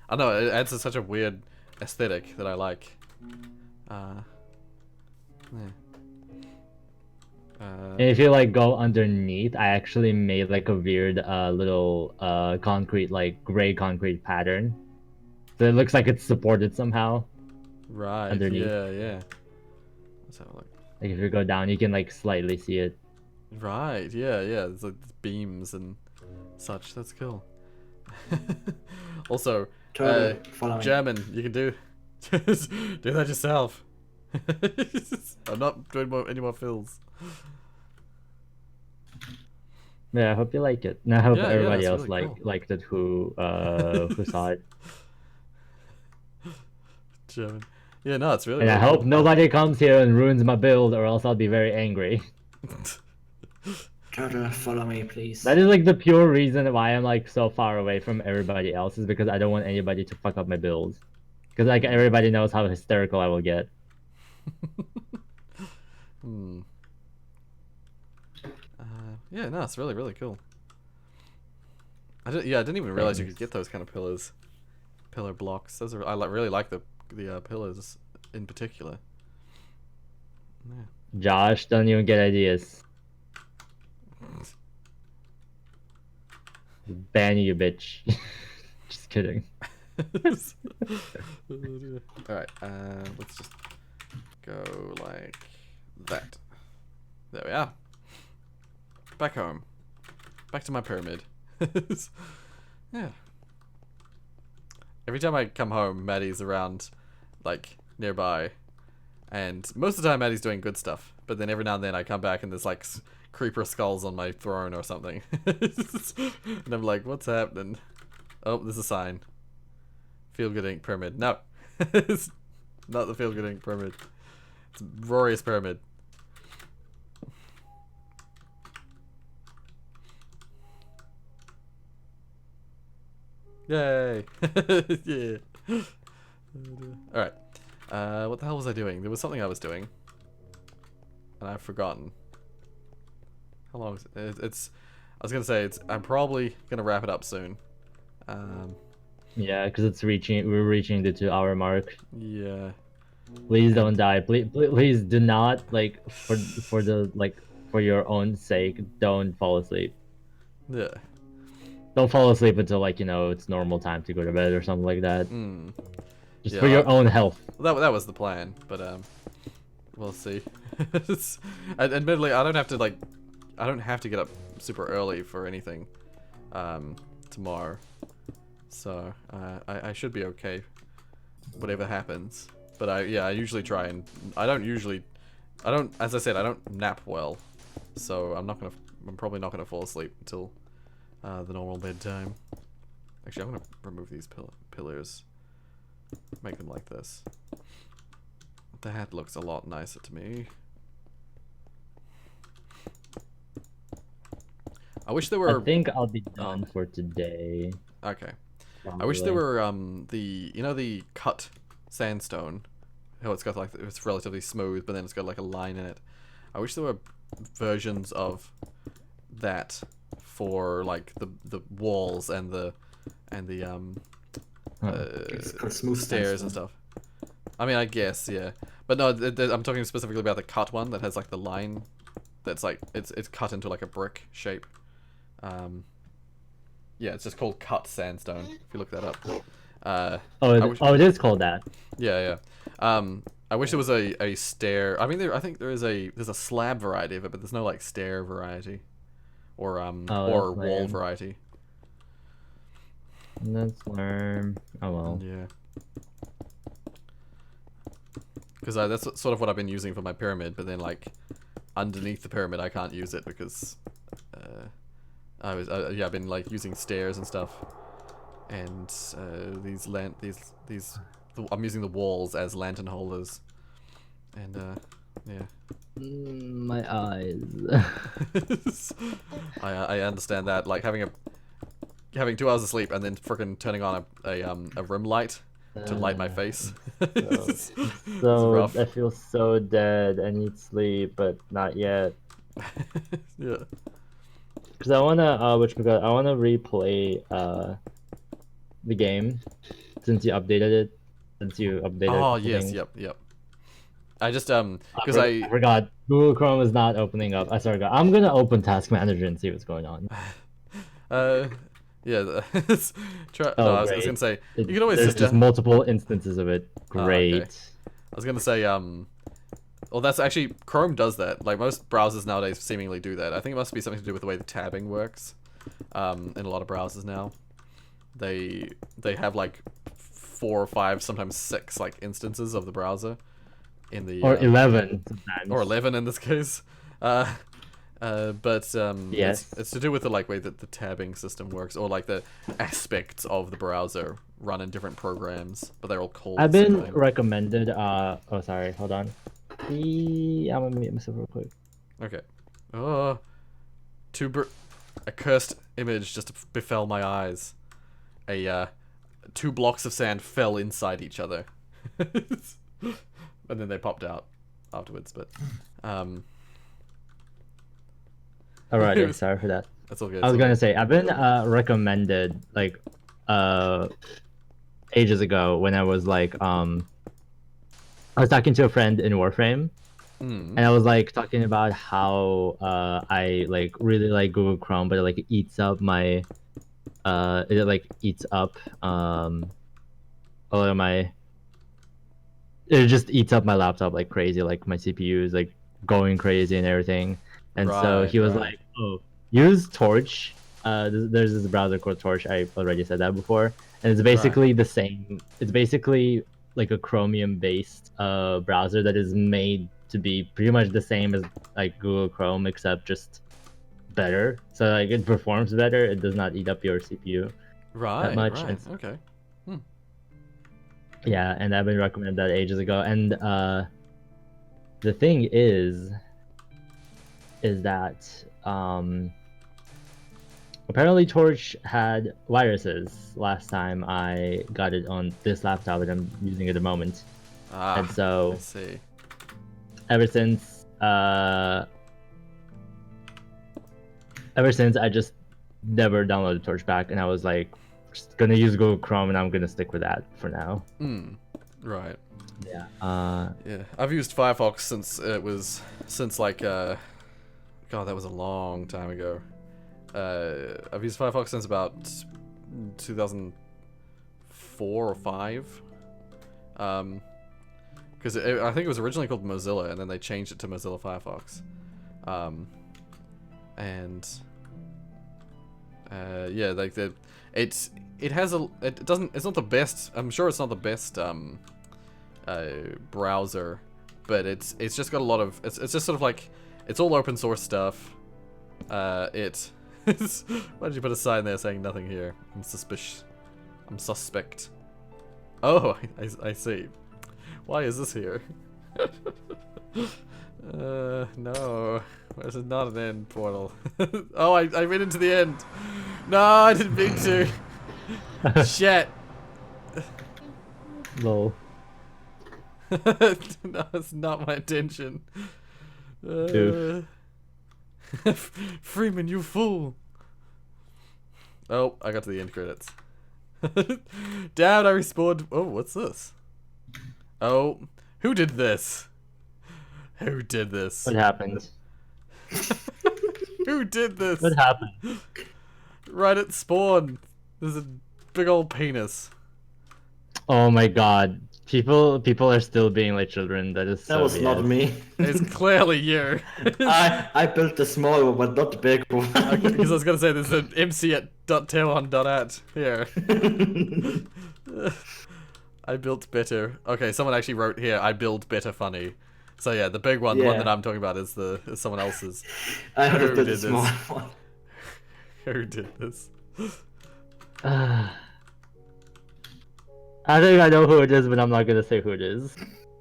[SPEAKER 1] I don't know, it adds such a weird aesthetic that I like. Yeah.
[SPEAKER 4] And if you like go underneath, I actually made like a weird little concrete, like gray concrete pattern. So it looks like it's supported somehow.
[SPEAKER 1] Right.
[SPEAKER 4] Underneath.
[SPEAKER 1] Yeah. Let's have a look.
[SPEAKER 4] Like if you go down, you can like slightly see it.
[SPEAKER 1] Right. Yeah. There's like beams and such. That's cool. Also,
[SPEAKER 2] Turtle, follow me.
[SPEAKER 1] German, you can do that yourself. I'm not doing any more fills.
[SPEAKER 4] Yeah, I hope you like it. And I hope
[SPEAKER 1] Yeah,
[SPEAKER 4] everybody
[SPEAKER 1] that's
[SPEAKER 4] else
[SPEAKER 1] really cool.
[SPEAKER 4] liked it who saw it.
[SPEAKER 1] German. Yeah, no, it's really.
[SPEAKER 4] And I
[SPEAKER 1] really
[SPEAKER 4] hope
[SPEAKER 1] cool.
[SPEAKER 4] nobody comes here and ruins my build, or else I'll be very angry.
[SPEAKER 2] Turtle, follow me, please.
[SPEAKER 4] That is like the pure reason why I'm like so far away from everybody else, is because I don't want anybody to fuck up my build. Because like everybody knows how hysterical I will get.
[SPEAKER 1] Yeah, no, it's really, really cool. I didn't even realize you could get those kind of pillar blocks. Those are, really like the pillars in particular. Yeah.
[SPEAKER 4] Josh, don't even get ideas. Ban you, bitch. Just kidding.
[SPEAKER 1] Alright, let's just go like that. There we are. Back home. Back to my pyramid. Yeah. Every time I come home, Maddie's around like nearby, and most of the time Maddie's doing good stuff. But then every now and then I come back and there's like creeper skulls on my throne or something, and I'm like, what's happening? Oh, there's a sign. Feel Good Ink Pyramid. No, it's not the Feel Good Ink Pyramid. It's Rorius Pyramid. Yay! Yeah. Alright. What the hell was I doing? There was something I was doing. And I've forgotten. How long is it? It's... I was gonna say, I'm probably gonna wrap it up soon.
[SPEAKER 4] Yeah, because we're reaching the 2-hour mark.
[SPEAKER 1] Yeah.
[SPEAKER 4] Please don't die. Please do not, like, for your own sake, don't fall asleep.
[SPEAKER 1] Yeah.
[SPEAKER 4] Don't fall asleep until, like, it's normal time to go to bed or something like that. Just
[SPEAKER 1] Yeah,
[SPEAKER 4] for your own health.
[SPEAKER 1] That was the plan, but we'll see. Admittedly, I don't have to get up super early for anything tomorrow, so I should be okay, whatever happens. But I usually try and as I said, I don't nap well, so I'm probably not gonna fall asleep until the normal bedtime. Actually, I'm gonna remove these pillars, make them like this. That looks a lot nicer to me. I wish there were...
[SPEAKER 4] I think I'll be done for today.
[SPEAKER 1] Okay.
[SPEAKER 4] Probably.
[SPEAKER 1] I wish there were the cut sandstone. How it's got like, it's relatively smooth, but then it's got like a line in it. I wish there were versions of that for like the walls and the
[SPEAKER 2] smooth
[SPEAKER 1] stairs and stuff. I mean, I guess, yeah. But no, I'm talking specifically about the cut one that has like the line that's like it's cut into like a brick shape. Yeah, it's just called cut sandstone if you look that up.
[SPEAKER 4] It is called that.
[SPEAKER 1] Yeah. I wish there was a stair. I mean, I think there's a slab variety of it, but there's no like stair variety or wall variety.
[SPEAKER 4] Let's learn. Oh well.
[SPEAKER 1] Yeah. Because that's sort of what I've been using for my pyramid, but then like underneath the pyramid I can't use it because I've been like using stairs and stuff, and I'm using the walls as lantern holders, and yeah.
[SPEAKER 4] My eyes.
[SPEAKER 1] I understand that, like having 2 hours of sleep and then freaking turning on a rim light to light my face.
[SPEAKER 4] So I feel so dead. I need sleep, but not yet.
[SPEAKER 1] Yeah.
[SPEAKER 4] Because I wanna replay the game since you updated it.
[SPEAKER 1] Oh yes, yep. I just because
[SPEAKER 4] I forgot Google Chrome is not opening up. I sorry, I'm gonna open Task Manager and see what's going on.
[SPEAKER 1] Yeah.
[SPEAKER 4] Oh,
[SPEAKER 1] I was gonna say you can always
[SPEAKER 4] just multiple instances of it. Great.
[SPEAKER 1] Okay. I was gonna say well, that's actually Chrome does that. Like most browsers nowadays seemingly do that. I think it must be something to do with the way the tabbing works. In a lot of browsers now, they have like 4 or 5, sometimes 6 like instances of the browser in the
[SPEAKER 4] or 11 sometimes.
[SPEAKER 1] Or 11 in this case. But
[SPEAKER 4] yes,
[SPEAKER 1] it's to do with the like way that the tabbing system works, or like the aspects of the browser run in different programs, but they're all called.
[SPEAKER 4] I've been recommended. Oh, sorry. Hold on. I'm gonna mute myself real quick.
[SPEAKER 1] Okay. Oh, a cursed image just befell my eyes. 2 blocks of sand fell inside each other, and then they popped out afterwards. But
[SPEAKER 4] Alright, sorry for that.
[SPEAKER 1] That's all good.
[SPEAKER 4] I was gonna say I've been recommended like ages ago when I was like I was talking to a friend in Warframe, and I was like talking about how I like really like Google Chrome, but it like eats up my a lot of my. It just eats up my laptop like crazy. Like my CPU is like going crazy and everything. And so he was like, "Oh, use Torch. There's this browser called Torch. I already said that before, and it's basically the same. It's basically like a Chromium-based browser that is made to be pretty much the same as like Google Chrome, except just better. So like it performs better. It does not eat up your CPU that much.
[SPEAKER 1] Right.
[SPEAKER 4] And
[SPEAKER 1] Okay.
[SPEAKER 4] yeah, and I've been recommended that ages ago. And the thing is that apparently Torch had viruses last time I got it on this laptop that I'm using at the moment. And so
[SPEAKER 1] I see.
[SPEAKER 4] ever since I just never downloaded Torch back, and I was like, just gonna use Google Chrome, and I'm gonna stick with that for now.
[SPEAKER 1] Right.
[SPEAKER 4] Yeah.
[SPEAKER 1] Yeah. I've used Firefox since like God, that was a long time ago. I've used Firefox since about 2004 or 5. Because I think it was originally called Mozilla, and then they changed it to Mozilla Firefox. Yeah, like it's not the best. I'm sure it's not the best browser, but it's just got a lot of it's just sort of like it's all open source stuff. Why did you put a sign there saying nothing here? I'm suspect. Oh, I see. Why is this here? No. This is not an end portal. Oh, I went into the end. No, I didn't mean to. Shit.
[SPEAKER 4] Lol.
[SPEAKER 1] No, it's not my intention. Freeman, you fool. Oh, I got to the end credits. Damn, I respawned. Oh, what's this? Oh, who did this? Who did this?
[SPEAKER 4] What happened?
[SPEAKER 1] Who did this?
[SPEAKER 4] What happened?
[SPEAKER 1] Right at spawn. There's a big old penis.
[SPEAKER 4] Oh my god. People are still being like children. That is so
[SPEAKER 2] That was
[SPEAKER 4] weird.
[SPEAKER 2] not me.
[SPEAKER 1] It's clearly you.
[SPEAKER 2] I built the small one, but not the big one.
[SPEAKER 1] Because I was gonna say there's an MC at .tailon.at here. I built better. Okay, someone actually wrote here, I build better funny. So yeah, the big one, the one
[SPEAKER 2] Yeah.
[SPEAKER 1] that I'm talking about is someone else's.
[SPEAKER 2] I
[SPEAKER 1] Who
[SPEAKER 2] have built
[SPEAKER 1] did
[SPEAKER 2] the small
[SPEAKER 1] this?
[SPEAKER 2] one.
[SPEAKER 1] Who did this?
[SPEAKER 4] I think I know who it is, but I'm not gonna say who it is.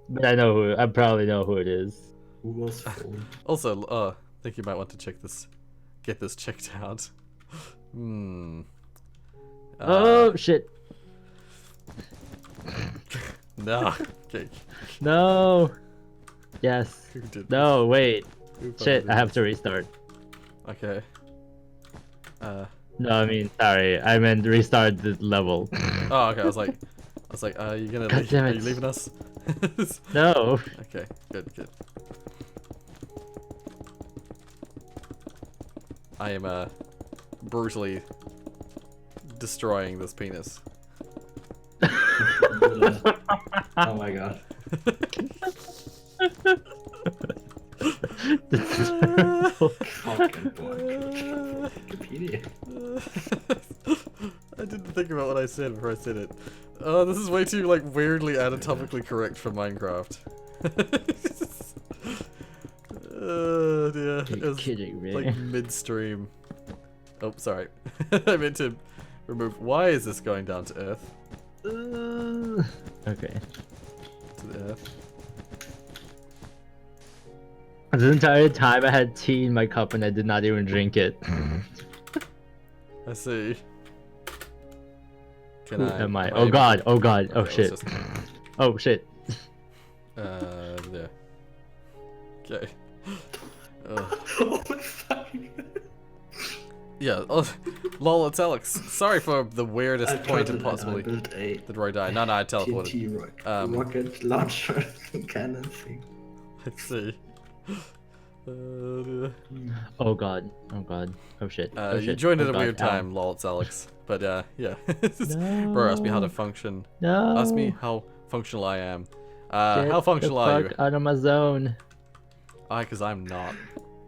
[SPEAKER 4] But I probably know who it is.
[SPEAKER 2] Who was phone?
[SPEAKER 1] Also, I think you might want to get this checked out.
[SPEAKER 4] Oh shit.
[SPEAKER 1] No. Okay.
[SPEAKER 4] No. Yes.
[SPEAKER 1] Who did
[SPEAKER 4] No, wait.
[SPEAKER 1] Who
[SPEAKER 4] Shit,
[SPEAKER 1] fucking
[SPEAKER 4] I have
[SPEAKER 1] did
[SPEAKER 4] to restart.
[SPEAKER 1] this? Okay.
[SPEAKER 4] No, I mean, sorry. I meant restart the level.
[SPEAKER 1] Oh, okay. I was like, are you gonna
[SPEAKER 4] God
[SPEAKER 1] leave?
[SPEAKER 4] damn
[SPEAKER 1] Are
[SPEAKER 4] it.
[SPEAKER 1] you leaving us?
[SPEAKER 4] No.
[SPEAKER 1] Okay. Good. I am brutally destroying this penis.
[SPEAKER 2] Oh my god. Fucking boy. Wikipedia.
[SPEAKER 1] I didn't think about what I said before I said it. Oh, this is way too like weirdly anatomically correct for Minecraft. Oh dear. It
[SPEAKER 4] You're
[SPEAKER 1] was
[SPEAKER 4] kidding me.
[SPEAKER 1] like midstream. Oh, sorry. I meant to remove. Why is this going down to Earth?
[SPEAKER 4] Okay.
[SPEAKER 1] To the Earth.
[SPEAKER 4] This entire time I had tea in my cup and I did not even drink it.
[SPEAKER 1] I see. Can
[SPEAKER 4] Who
[SPEAKER 1] I?
[SPEAKER 4] am I?
[SPEAKER 1] am
[SPEAKER 4] Oh
[SPEAKER 1] able
[SPEAKER 4] god,
[SPEAKER 1] to-
[SPEAKER 4] oh god, oh
[SPEAKER 1] Okay,
[SPEAKER 4] shit.
[SPEAKER 1] let's just-
[SPEAKER 4] Oh shit.
[SPEAKER 1] There. Okay.
[SPEAKER 2] Oh my fucking
[SPEAKER 1] Yeah. Oh, lol, it's Alex. Sorry for the weirdest point
[SPEAKER 2] I
[SPEAKER 1] possibly.
[SPEAKER 2] built a
[SPEAKER 1] Did Roy die? No, I teleported.
[SPEAKER 2] TNT rocket launcher cannon thing.
[SPEAKER 1] Let's see.
[SPEAKER 4] Oh god, oh god, oh shit. Oh
[SPEAKER 1] You
[SPEAKER 4] shit.
[SPEAKER 1] joined
[SPEAKER 4] oh
[SPEAKER 1] at a
[SPEAKER 4] god,
[SPEAKER 1] weird
[SPEAKER 4] ow.
[SPEAKER 1] time, lol, it's Alex. But yeah. Bro asked me how to function.
[SPEAKER 4] No.
[SPEAKER 1] Ask me how functional I am.
[SPEAKER 4] Get
[SPEAKER 1] How functional
[SPEAKER 4] the
[SPEAKER 1] are you?
[SPEAKER 4] fuck out of my zone.
[SPEAKER 1] Because I'm not.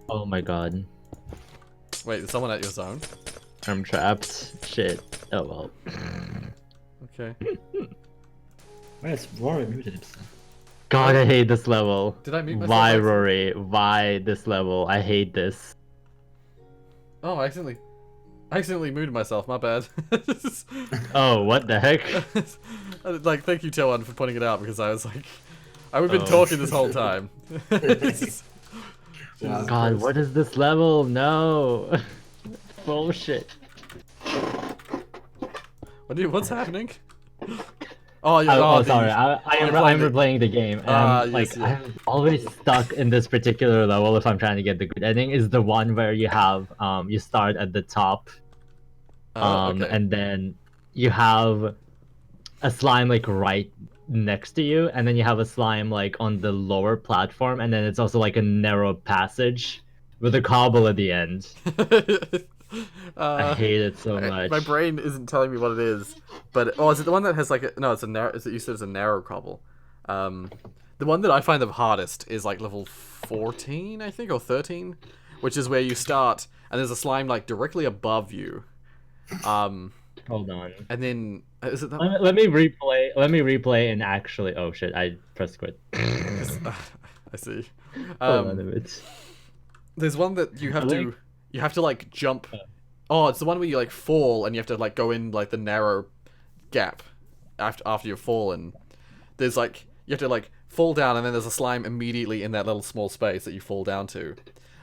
[SPEAKER 4] Oh my god.
[SPEAKER 1] Wait, is someone at your zone?
[SPEAKER 4] I'm trapped. Shit. Oh well.
[SPEAKER 1] Okay.
[SPEAKER 2] Where's Rory muted himself?
[SPEAKER 4] God, I hate this level.
[SPEAKER 1] Did I mute myself?
[SPEAKER 4] Why,
[SPEAKER 1] by accident?
[SPEAKER 4] Rory? Why this level? I hate this.
[SPEAKER 1] Oh, I accidentally muted myself. My bad.
[SPEAKER 4] Oh, what the heck?
[SPEAKER 1] Like, thank you, Toan, for pointing it out because I was like, I've been talking this whole time. Jesus
[SPEAKER 2] Wow.
[SPEAKER 4] God,
[SPEAKER 1] Christ.
[SPEAKER 4] what is this level? No. Bullshit.
[SPEAKER 1] What's happening? Oh,
[SPEAKER 4] Sorry. I'm replaying the game, and I'm
[SPEAKER 1] yes, yeah.
[SPEAKER 4] I'm always stuck in this particular level if I'm trying to get the good ending. Is the one where you have you start at the top,
[SPEAKER 1] Okay.
[SPEAKER 4] and then you have a slime like right next to you, and then you have a slime like on the lower platform, and then it's also like a narrow passage with a cobble at the end. I hate it so much.
[SPEAKER 1] My brain isn't telling me what it is, but is it the one that has like a no? It's a narrow. You said it's a narrow cobble. The one that I find the hardest is like level 14, I think, or 13, which is where you start and there's a slime like directly above you.
[SPEAKER 4] Hold on.
[SPEAKER 1] And then is it that?
[SPEAKER 4] Let me replay. Let me replay and actually. Oh shit! I pressed quit.
[SPEAKER 1] I see.
[SPEAKER 4] Hold on a bit.
[SPEAKER 1] There's one that you have to like jump. Oh, it's the one where you like fall and you have to like go in like the narrow gap after you've fallen. There's like you have to like fall down and then there's a slime immediately in that little small space that you fall down to.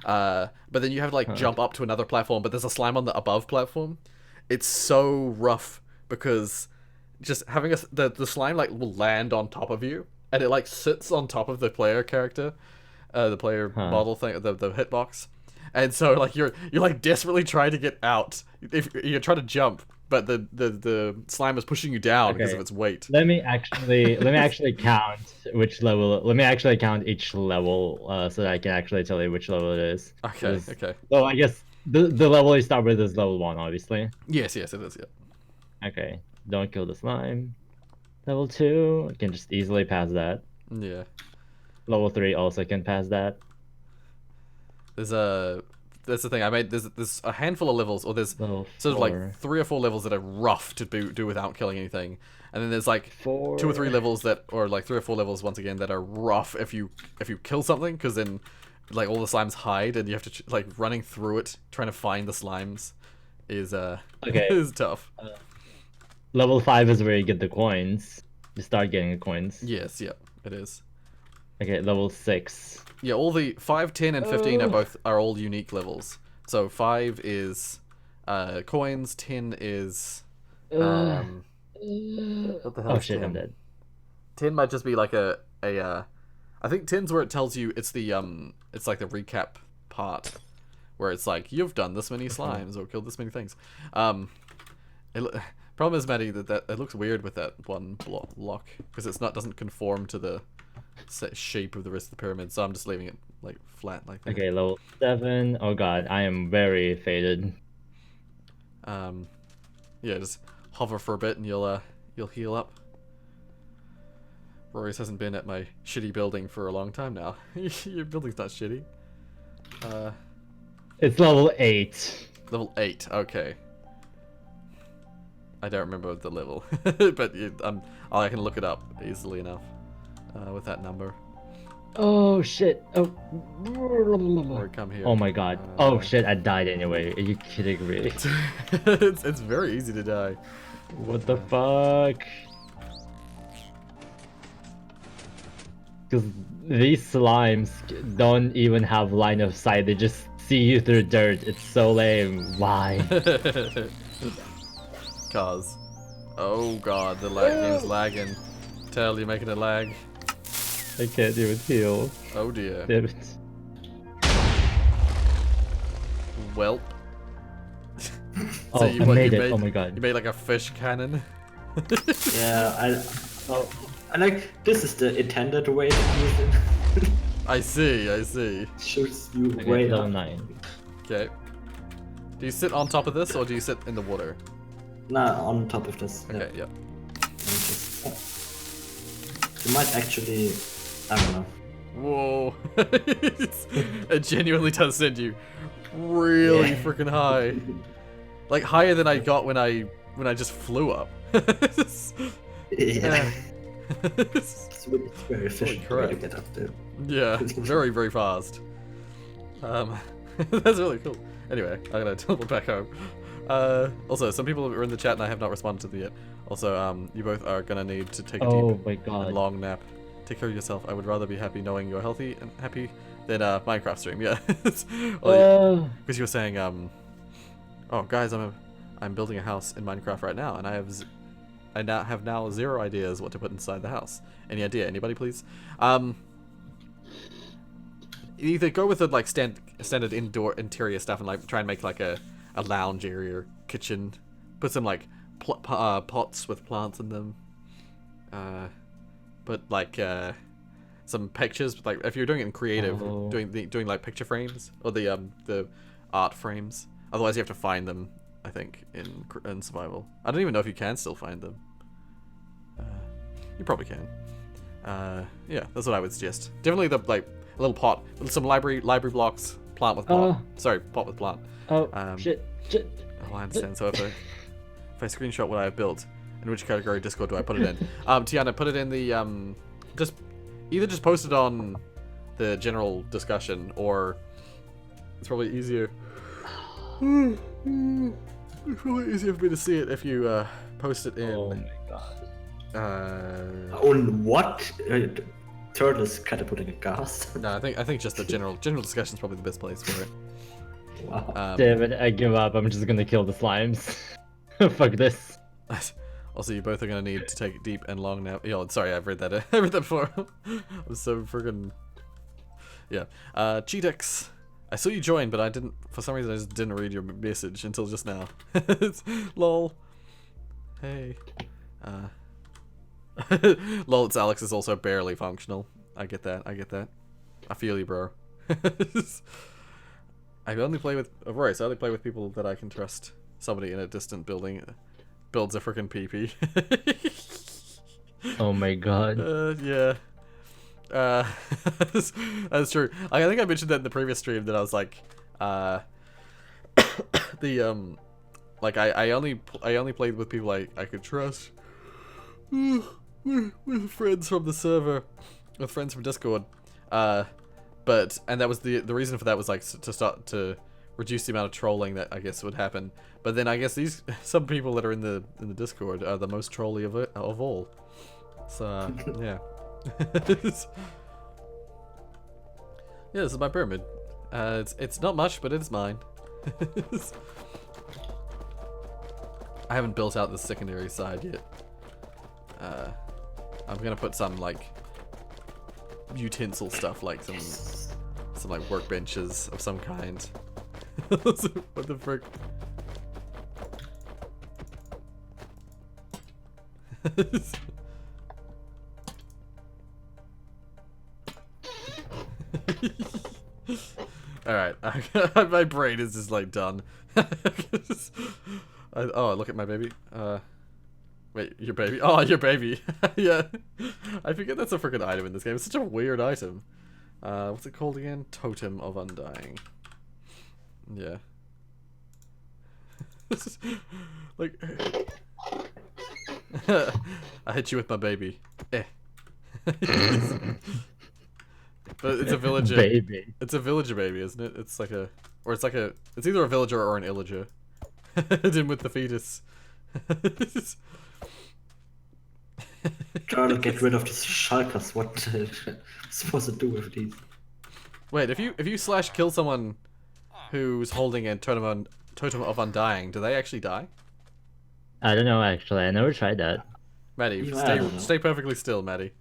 [SPEAKER 1] But then you have to like jump up to another platform, but there's a slime on the above platform. It's so rough because just having the slime like will land on top of you and it like sits on top of the player character, the player model thing, the hitbox. And so like you're like desperately trying to get out. If you're trying to jump, but the slime is pushing you down because of its weight.
[SPEAKER 4] Let me actually count which level. Let me actually count each level so that I can actually tell you which level it is.
[SPEAKER 1] Okay. Okay.
[SPEAKER 4] So I guess the level you start with is level 1, obviously.
[SPEAKER 1] Yes, it is. Yeah.
[SPEAKER 4] Okay. Don't kill the slime. Level 2, I can just easily pass that.
[SPEAKER 1] Yeah.
[SPEAKER 4] Level 3 also can pass that.
[SPEAKER 1] That's the thing. I made there's a handful of levels, or there's
[SPEAKER 4] Level
[SPEAKER 1] sort of
[SPEAKER 4] 4.
[SPEAKER 1] like 3 or 4 levels that are rough to do without killing anything, and then there's like
[SPEAKER 4] 4.
[SPEAKER 1] 2 or 3 levels that, or like 3 or 4 levels once again that are rough if you kill something, because then like all the slimes hide and you have to like running through it trying to find the slimes is
[SPEAKER 4] Okay.
[SPEAKER 1] is tough.
[SPEAKER 4] Level 5 is where you get the coins. You start getting the coins.
[SPEAKER 1] Yes, yeah, it is.
[SPEAKER 4] Okay, level 6.
[SPEAKER 1] Yeah, all the 5, 10, and 15 are all unique levels. So 5 is coins, 10 is what the hell?
[SPEAKER 4] Oh
[SPEAKER 1] is
[SPEAKER 4] shit,
[SPEAKER 1] 10?
[SPEAKER 4] I'm dead.
[SPEAKER 1] 10 might just be like a I think 10's where it tells you it's the it's like the recap part where it's like you've done this many slimes or killed this many things. Problem is, Maddie, that it looks weird with that one block because doesn't conform to the shape of the rest of the pyramid, so I'm just leaving it like flat like that.
[SPEAKER 4] Okay, level 7. Oh god, I am very faded.
[SPEAKER 1] Yeah, just hover for a bit and you'll heal up. Rorius hasn't been at my shitty building for a long time now. Your building's not shitty.
[SPEAKER 4] It's level 8.
[SPEAKER 1] Level 8, okay. I don't remember the level, but I can look it up easily enough with that number.
[SPEAKER 4] Oh shit. Oh.
[SPEAKER 1] Or come here.
[SPEAKER 4] Oh my god. Oh shit, I died anyway. Are you kidding me?
[SPEAKER 1] it's very easy to die.
[SPEAKER 4] What the fuck? Because these slimes don't even have line of sight. They just see you through dirt. It's so lame. Why?
[SPEAKER 1] Cause. Oh god, the game's lagging. Tell you're making it lag.
[SPEAKER 4] I can't even heal.
[SPEAKER 1] Oh dear.
[SPEAKER 4] Damn it.
[SPEAKER 1] Welp.
[SPEAKER 4] Oh, I made it. Oh my god.
[SPEAKER 1] You made like a fish cannon.
[SPEAKER 2] Yeah, I like this is the intended way to use it.
[SPEAKER 1] I see.
[SPEAKER 2] Shoots you
[SPEAKER 4] Okay,
[SPEAKER 2] way
[SPEAKER 4] level
[SPEAKER 2] up.
[SPEAKER 4] 9.
[SPEAKER 1] Okay. Do you sit on top of this or do you sit in the water?
[SPEAKER 2] Nah, on top of this.
[SPEAKER 1] Okay, yeah.
[SPEAKER 2] You might actually, I don't know.
[SPEAKER 1] Whoa. It genuinely does send you really freaking high. Like higher than I got when I just flew up.
[SPEAKER 2] Yeah. It's very efficient way to
[SPEAKER 1] crap.
[SPEAKER 2] get up there.
[SPEAKER 1] Yeah, very, very fast. That's really cool. Anyway, I'm gonna teleport back home. Also, some people are in the chat and I have not responded to them yet. Also, you both are gonna need to take a deep and long nap. Take care of yourself. I would rather be happy knowing you're healthy and happy than Minecraft stream. Yeah, because you were saying, oh guys, I'm building a house in Minecraft right now, and I now have 0 ideas what to put inside the house. Any idea? Anybody, please? Either go with the like standard indoor interior stuff and like try and make like a lounge area or kitchen. Put some like pots with plants in them. Put like some pictures. Like if you're doing it in creative, doing like picture frames or the art frames. Otherwise, you have to find them. I think in survival. I don't even know if you can still find them. You probably can. Yeah, that's what I would suggest. Definitely the like a little pot with some library blocks, plant with pot. Sorry, pot with plant.
[SPEAKER 4] Shit.
[SPEAKER 1] Oh, I understand. So if I screenshot what I have built, in which category Discord do I put it in? Tiana, put it in the just post it on the general discussion, or it's probably easier. It's probably easier for me to see it if you post it in.
[SPEAKER 4] Oh my god.
[SPEAKER 2] On what? Turtle is catapulting a ghast.
[SPEAKER 1] No, I think just the general discussion is probably the best place for it.
[SPEAKER 2] Wow.
[SPEAKER 4] Damn it, I give up. I'm just gonna kill the slimes. Fuck this.
[SPEAKER 1] Also, you both are gonna need to take a deep and long nap. Yo, sorry, I've read that. I read that before. I'm so friggin'. Yeah. Cheetex. I saw you join, but I didn't. For some reason, I just didn't read your message until just now. Lol. Hey. Lol. It's Alex is also barely functional. I get that. I feel you, bro. I only play with Rorius. I only play with people that I can trust. Somebody in a distant building builds a freaking PP.
[SPEAKER 4] Oh my god.
[SPEAKER 1] Yeah. That's true. I think I mentioned that in the previous stream that I was like, like I only played with people I could trust. With friends from the server, with friends from Discord. And that was the reason for that was like to start to reduce the amount of trolling that I guess would happen. But then I guess some people that are in the Discord are the most trolly of all. So yeah. Yeah, this is my pyramid. It's not much, but it's mine. I haven't built out the secondary side yet. I'm gonna put some like utensil stuff, like some like workbenches of some kind. What the frick? Alright, my brain is just like done. Oh, look at my baby. Wait, your baby? Oh, your baby. Yeah. I forget that's a freaking item in this game. It's such a weird item. What's it called again? Totem of Undying. Yeah. Like, I hit you with my baby. But it's a villager baby. It's a villager baby, isn't it? It's like it's either a villager or an illager. Hit him with the fetus.
[SPEAKER 2] Trying to get rid of the shulkers. What am I supposed to do with these?
[SPEAKER 1] Wait, if you slash kill someone who's holding a totem of Undying, do they actually die?
[SPEAKER 4] I don't know actually. I never tried that.
[SPEAKER 1] Maddie, stay perfectly still, Maddie.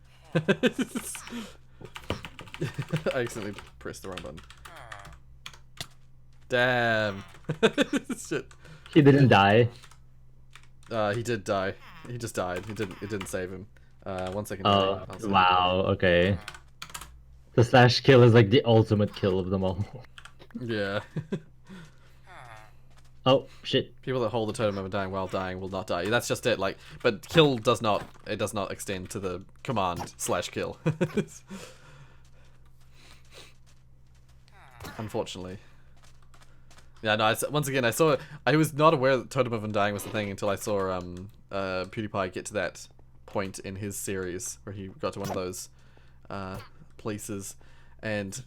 [SPEAKER 1] I accidentally pressed the wrong button. Damn. Shit.
[SPEAKER 4] He didn't die.
[SPEAKER 1] He did die. He just died. It didn't save him. 1 second.
[SPEAKER 4] Oh, wow. Okay. The slash kill is like the ultimate kill of them all.
[SPEAKER 1] Yeah.
[SPEAKER 4] Oh shit.
[SPEAKER 1] People that hold the totem of Undying while dying will not die. That's just it. Like, but kill does not extend to the command /kill. Unfortunately. Yeah, no, once again, I was not aware that Totem of Undying was the thing until I saw PewDiePie get to that point in his series where he got to one of those places, and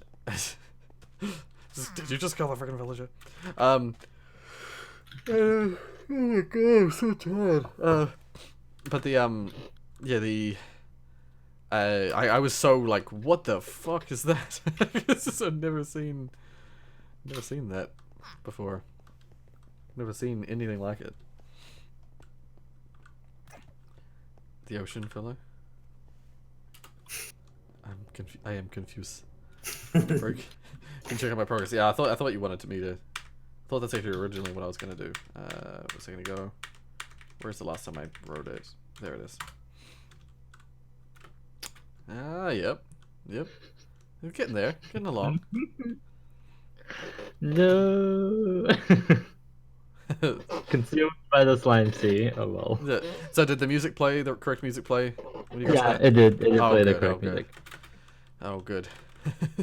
[SPEAKER 1] did you just kill the freaking villager? Oh my god, I'm so tired. But the I was so like, what the fuck is that? I've never seen that before. Never seen anything like it. The ocean fella. I am confused. Can check out my progress. Yeah, I thought you wanted me to. I thought that's actually originally what I was gonna do. A second ago. Where's the last time I wrote it? There it is. Ah, yep. We're getting there, getting along.
[SPEAKER 4] No. Consumed by the slime sea. Oh well.
[SPEAKER 1] Yeah. So did the music play? The correct music play? When you got to
[SPEAKER 4] Yeah,
[SPEAKER 1] that?
[SPEAKER 4] it did. It did
[SPEAKER 1] Oh,
[SPEAKER 4] play the
[SPEAKER 1] good,
[SPEAKER 4] correct
[SPEAKER 1] good.
[SPEAKER 4] music.
[SPEAKER 1] Oh, good.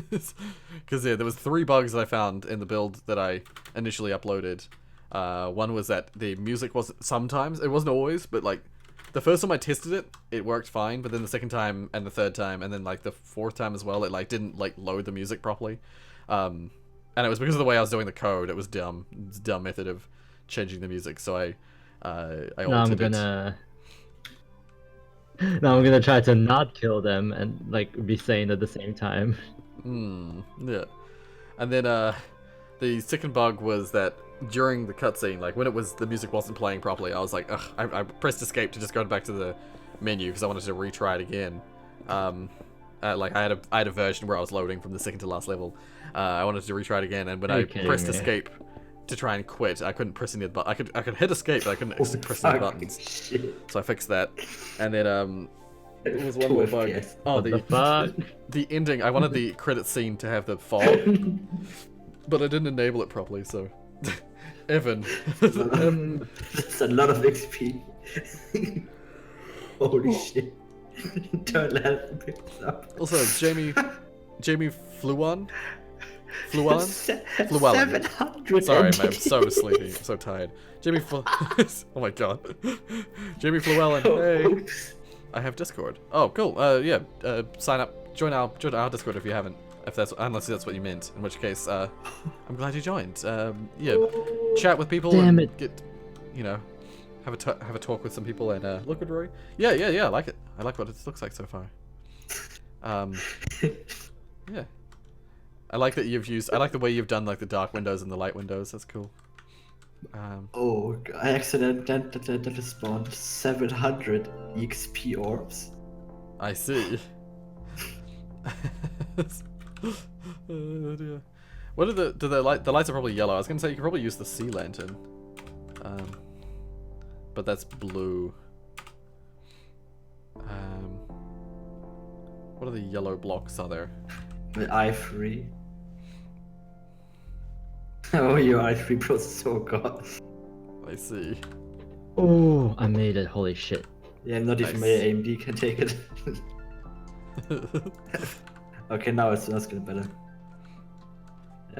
[SPEAKER 1] Because yeah, there was 3 bugs that I found in the build that I initially uploaded. One was that the music was sometimes, it wasn't always, but like the first time I tested it, it worked fine. But then the second time and the third time, and then like the 4th time as well, it like didn't like load the music properly. And it was because of the way I was doing the code. It was dumb. It's a dumb method of changing the music. So I altered it.
[SPEAKER 4] Now I'm gonna try to not kill them and like be sane at the same time.
[SPEAKER 1] Yeah. And then the second bug was that during the cutscene, like when the music wasn't playing properly, I was like, ugh, I pressed escape to just go back to the menu because I wanted to retry it again. Like I had a version where I was loading from the second to last level. I wanted to retry it again, and when I pressed escape to try and quit, I couldn't press any of the buttons. I could hit escape, but I couldn't press any buttons.
[SPEAKER 2] Shit.
[SPEAKER 1] So I fixed that, and then it was one more bug.
[SPEAKER 2] FPS.
[SPEAKER 1] Oh,
[SPEAKER 4] the fuck?
[SPEAKER 1] the ending. I wanted the credit scene to have the fog, but I didn't enable it properly. So, Evan.
[SPEAKER 2] That's a lot of XP. Holy shit. Turtle health picks up.
[SPEAKER 1] Also, Jamie Fluan.
[SPEAKER 2] 700.
[SPEAKER 1] Sorry, man, I'm so sleepy. I'm so tired. Oh my god. Jamie Fluellen. Hey. I have Discord. Oh, cool. Yeah. Sign up. Join our Discord if you haven't. Unless that's what you meant. In which case, I'm glad you joined. Yeah. Chat with people.
[SPEAKER 4] Damn
[SPEAKER 1] and
[SPEAKER 4] it.
[SPEAKER 1] Get, have a talk with some people and look at Rory. Yeah. I like it. I like what it looks like so far. Yeah. I like that I like the way you've done like the dark windows and the light windows. That's cool.
[SPEAKER 2] Oh, I accidentally spawned 700 XP orbs.
[SPEAKER 1] I see. Oh, dear. What are the lights are probably yellow. I was gonna say you could probably use the sea lantern. But that's blue. What are the yellow blocks are there?
[SPEAKER 2] The i3. Oh, your i3 processor, god.
[SPEAKER 1] I see.
[SPEAKER 4] Oh, I made it. Holy shit.
[SPEAKER 2] Yeah, not even
[SPEAKER 1] Nice.
[SPEAKER 2] my AMD can take it. Okay, now it's getting better.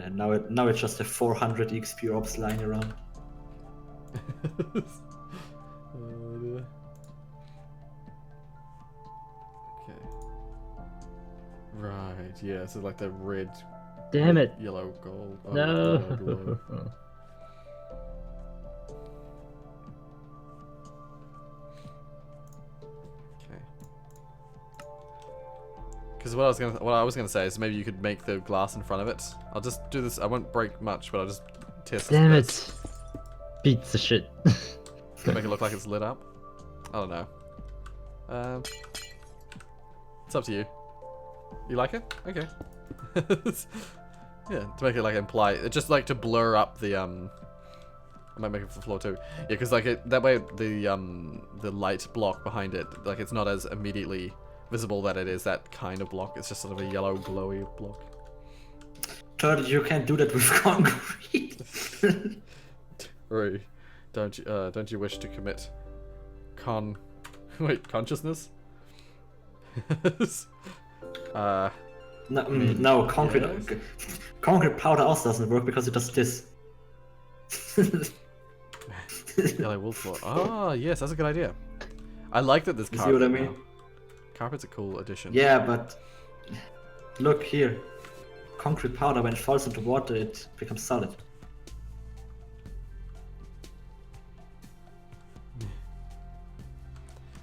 [SPEAKER 2] Now it's just a 400 XP orbs lying around.
[SPEAKER 1] Okay. Right, yeah, so like the red,
[SPEAKER 4] Damn it.
[SPEAKER 1] yellow, gold. Oh,
[SPEAKER 4] No.
[SPEAKER 1] God, okay. Because what I was gonna say is maybe you could make the glass in front of it. I'll just do this. I won't break much, but I'll just test.
[SPEAKER 4] Damn
[SPEAKER 1] this.
[SPEAKER 4] it. Beats the shit.
[SPEAKER 1] Make it look like it's lit up. I don't know. It's up to you. You like it? Okay. Yeah, to make it like imply, just like to blur up the I might make it for the floor too. Yeah, because like that way the light block behind it, like it's not as immediately visible that it is that kind of block. It's just sort of a yellow glowy block.
[SPEAKER 2] Turtle, you can't do that with concrete.
[SPEAKER 1] Rory, don't you wish to commit consciousness?
[SPEAKER 2] No, concrete.
[SPEAKER 1] Yes.
[SPEAKER 2] Concrete powder also doesn't work because it does this.
[SPEAKER 1] Yellow wolf block. Ah, yes, that's a good idea. I like that this
[SPEAKER 2] You
[SPEAKER 1] carpet
[SPEAKER 2] see what I mean?
[SPEAKER 1] now. Carpet's a cool addition.
[SPEAKER 2] Yeah, but look here. Concrete powder, when it falls into water, it becomes solid.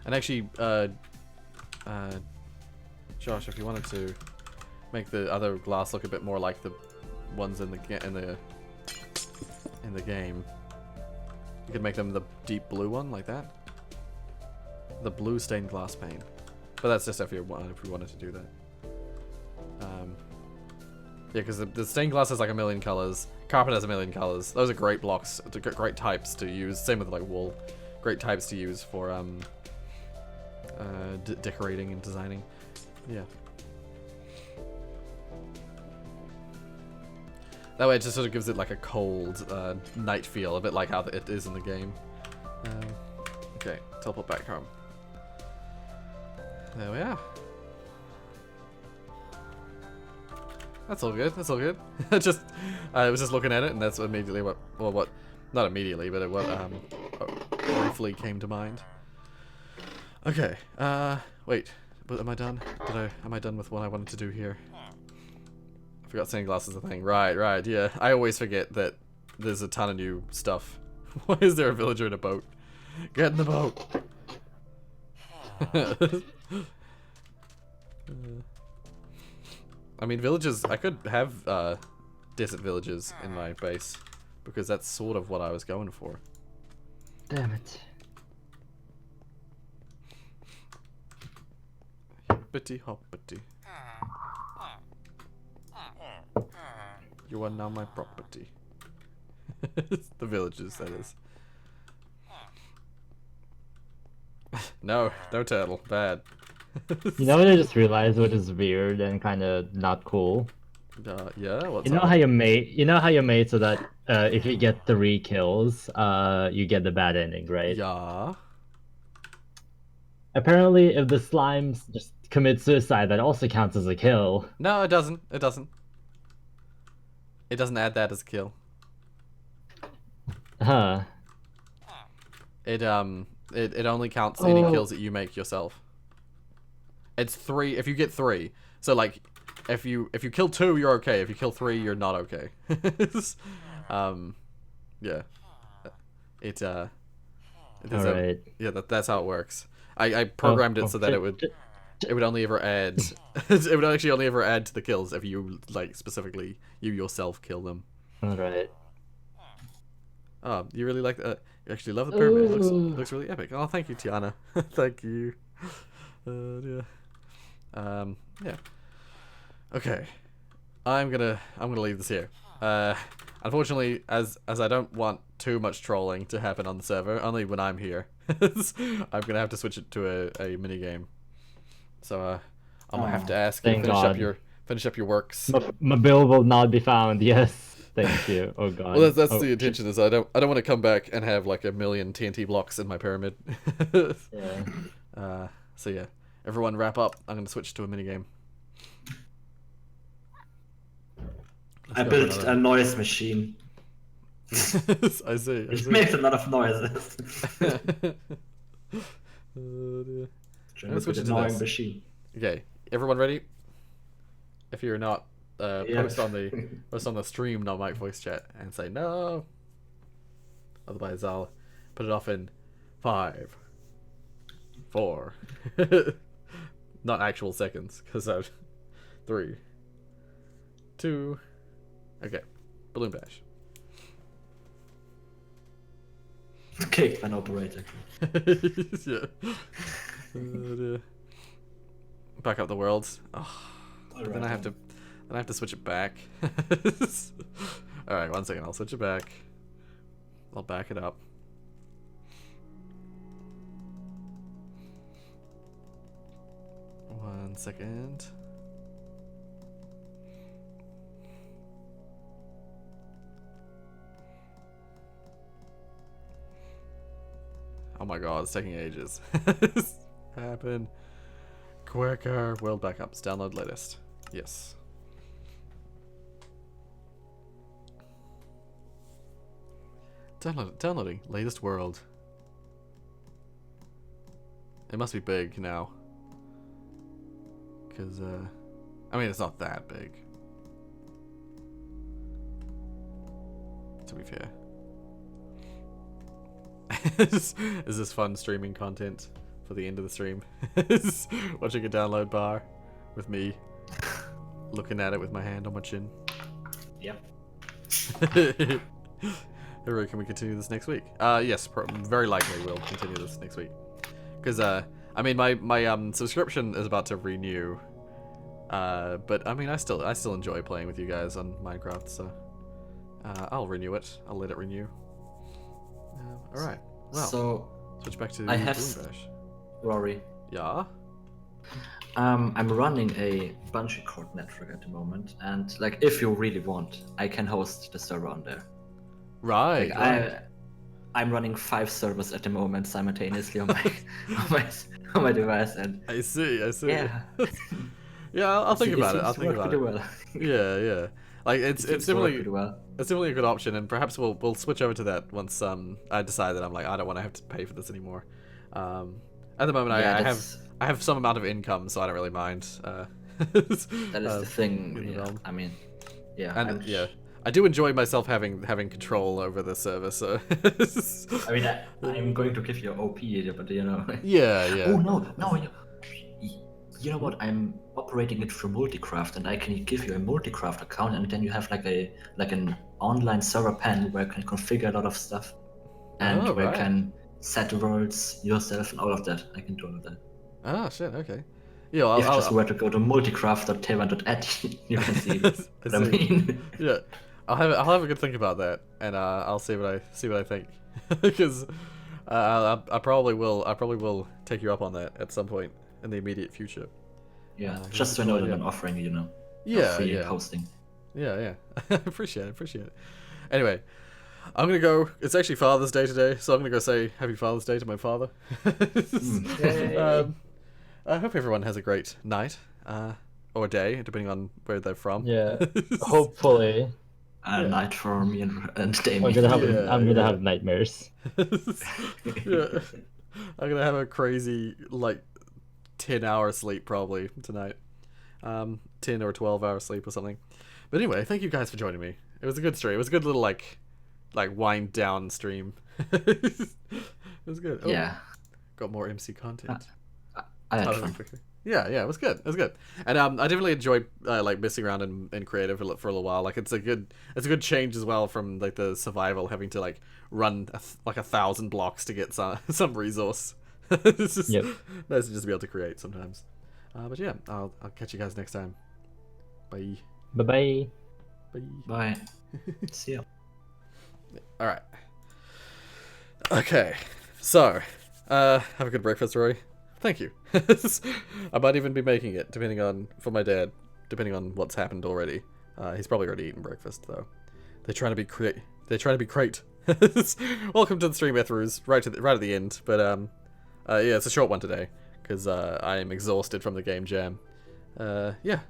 [SPEAKER 1] And actually, Josh, if you wanted to make the other glass look a bit more like the ones in the game, you could make them the deep blue one like that. The blue stained glass pane. But that's just if we wanted to do that. Yeah, because the stained glass has like a million colors. Carpet has a million colors. Those are great blocks, great types to use. Same with like wool. Great types to use for decorating and designing. Yeah. That way it just sort of gives it like a cold night feel, a bit like how it is in the game. Okay, teleport back home. There we are. That's all good. That's all good. Just, I was just looking at it, and that's immediately what not immediately, but what briefly came to mind. Okay. Wait. But am I done? Am I done with what I wanted to do here? I forgot stained glass is a thing. Right. Yeah. I always forget that there's a ton of new stuff. Why is there a villager in a boat? Get in the boat. I mean, villages, I could have desert villages in my base, because that's sort of what I was going for.
[SPEAKER 4] Damn it.
[SPEAKER 1] Hippity hoppity. You are now my property. The villages, that is. No turtle. Bad.
[SPEAKER 4] You know what I just realized, which is weird and kind of not cool?
[SPEAKER 1] Yeah. What's
[SPEAKER 4] You know
[SPEAKER 1] up?
[SPEAKER 4] how you made so that if you get 3 kills, you get the bad ending, right?
[SPEAKER 1] Yeah.
[SPEAKER 4] Apparently, if the slimes just commit suicide, that also counts as a kill.
[SPEAKER 1] No, it doesn't. It doesn't. It doesn't add that as a kill.
[SPEAKER 4] Huh.
[SPEAKER 1] It only counts any kills that you make yourself. It's 3 if you get 3. So like, if you kill 2, you're okay. If you kill 3, you're not okay. Yeah.
[SPEAKER 4] Alright.
[SPEAKER 1] Yeah, that's how it works. I programmed it so that it would only ever add it would actually only ever add to the kills if you like specifically you yourself kill them.
[SPEAKER 4] Alright.
[SPEAKER 1] Oh, you really like that? You actually love the pyramid. It looks really epic. Oh, thank you, Tiana. Thank you. Yeah. Yeah. Okay. I'm gonna leave this here. Unfortunately, as I don't want too much trolling to happen on the server, only when I'm here, I'm gonna have to switch it to a mini game. So I'm gonna have to ask you to finish up your works.
[SPEAKER 4] My bill will not be found. Yes. Thank you. Oh god.
[SPEAKER 1] Well, that's the intention. Is I don't want to come back and have like a million TNT blocks in my pyramid.
[SPEAKER 4] Yeah.
[SPEAKER 1] So yeah, everyone wrap up. I'm gonna switch to a mini game.
[SPEAKER 2] I built a noise machine.
[SPEAKER 1] I see.
[SPEAKER 2] It makes a lot of noises.
[SPEAKER 1] Let's switch
[SPEAKER 2] An
[SPEAKER 1] it to
[SPEAKER 2] annoying
[SPEAKER 1] this.
[SPEAKER 2] machine.
[SPEAKER 1] Okay, everyone ready? If you're not,
[SPEAKER 2] Yeah.
[SPEAKER 1] post on the stream, not my voice chat, and say no. Otherwise, I'll put it off in 5, 4, not actual seconds, because I've 3, 2. Okay, balloon bash.
[SPEAKER 2] Kicked an operator.
[SPEAKER 1] Yeah. Back up the world. Oh,
[SPEAKER 2] Alright,
[SPEAKER 1] then I have to switch it back. All right, 1 second. I'll switch it back. I'll back it up. One second. Oh my god, it's taking ages. Happen. Quicker. World backups. Download latest. Yes. Downloading. Latest world. It must be big now. Because, I mean, it's not that big. To be fair. Is this fun streaming content for the end of the stream? Watching a download bar with me looking at it with my hand on my chin.
[SPEAKER 2] Yep.
[SPEAKER 1] Hero, can we continue this next week? Yes, very likely we'll continue this next week. Because, I mean, my subscription is about to renew. But, I mean, I still enjoy playing with you guys on Minecraft, so... I'll renew it. I'll let it renew. Alright. Well,
[SPEAKER 2] so
[SPEAKER 1] switch back to
[SPEAKER 2] I have
[SPEAKER 1] Boom Bash.
[SPEAKER 2] Rory.
[SPEAKER 1] Yeah?
[SPEAKER 2] I'm running a bungee cord network at the moment, and like if you really want, I can host the server on there.
[SPEAKER 1] Right.
[SPEAKER 2] Like,
[SPEAKER 1] right.
[SPEAKER 2] I'm running 5 servers at the moment simultaneously on my on my device, and
[SPEAKER 1] I see.
[SPEAKER 2] yeah,
[SPEAKER 1] Yeah, I'll think
[SPEAKER 2] it
[SPEAKER 1] about it.
[SPEAKER 2] seems
[SPEAKER 1] I'll
[SPEAKER 2] to
[SPEAKER 1] think
[SPEAKER 2] work
[SPEAKER 1] about it.
[SPEAKER 2] pretty well.
[SPEAKER 1] Yeah. Like it's
[SPEAKER 2] It seems to work
[SPEAKER 1] definitely
[SPEAKER 2] pretty well.
[SPEAKER 1] it's definitely a good option, and perhaps we'll switch over to that once I decide that I'm like I don't want to have to pay for this anymore. At the moment,
[SPEAKER 2] Yeah,
[SPEAKER 1] I have some amount of income, so I don't really mind.
[SPEAKER 2] that is the thing.
[SPEAKER 1] in the
[SPEAKER 2] Yeah,
[SPEAKER 1] realm.
[SPEAKER 2] I mean, yeah,
[SPEAKER 1] And yeah, I do enjoy myself having control over the server. So
[SPEAKER 2] I mean, I'm going to give you OP, but you know.
[SPEAKER 1] yeah.
[SPEAKER 2] Oh no! You know what? I'm operating it through Multicraft, and I can give you a Multicraft account, and then you have like an online server panel where you can configure a lot of stuff, and
[SPEAKER 1] Oh,
[SPEAKER 2] where
[SPEAKER 1] right.
[SPEAKER 2] you can set worlds yourself and all of that. I can do all of that.
[SPEAKER 1] Ah, shit. Okay. Yeah, well,
[SPEAKER 2] If just were to go to multicraft.tailwind.at, you can see what I
[SPEAKER 1] see.
[SPEAKER 2] mean.
[SPEAKER 1] Yeah, I'll have a good think about that, and I'll see what I think, because I probably will take you up on that at some point in the immediate future.
[SPEAKER 2] Yeah, just so I know that I'm offering you, free hosting.
[SPEAKER 1] Yeah. appreciate it. Anyway, I'm gonna go. It's actually Father's Day today, so I'm gonna go say Happy Father's Day to my father. I hope everyone has a great night, or day, depending on where they're from.
[SPEAKER 4] Yeah, hopefully.
[SPEAKER 2] Night for me and Damien.
[SPEAKER 4] I'm gonna have nightmares.
[SPEAKER 1] Yeah, I'm gonna have a crazy 10-hour sleep probably tonight, 10 or 12-hour sleep or something. But anyway, thank you guys for joining me. It was a good stream. It was a good little like wind down stream. It was good. Oh,
[SPEAKER 2] Yeah.
[SPEAKER 1] got more MC content.
[SPEAKER 2] I had fun.
[SPEAKER 1] Yeah, it was good. And I definitely enjoyed messing around in creative for a little while. Like it's a good change as well from like the survival, having to run 1,000 blocks to get some resource. It's just nice to just be able to create sometimes. But yeah, I'll catch you guys next time. Bye.
[SPEAKER 4] Bye.
[SPEAKER 2] Bye. See ya.
[SPEAKER 1] All right. Okay. So, have a good breakfast, Roy. Thank you. I might even be making it, for my dad, depending on what's happened already. He's probably already eaten breakfast, though. They're trying to be great. Welcome to the stream, Ethru's, right at the end. But yeah, it's a short one today because I am exhausted from the game jam. Yeah.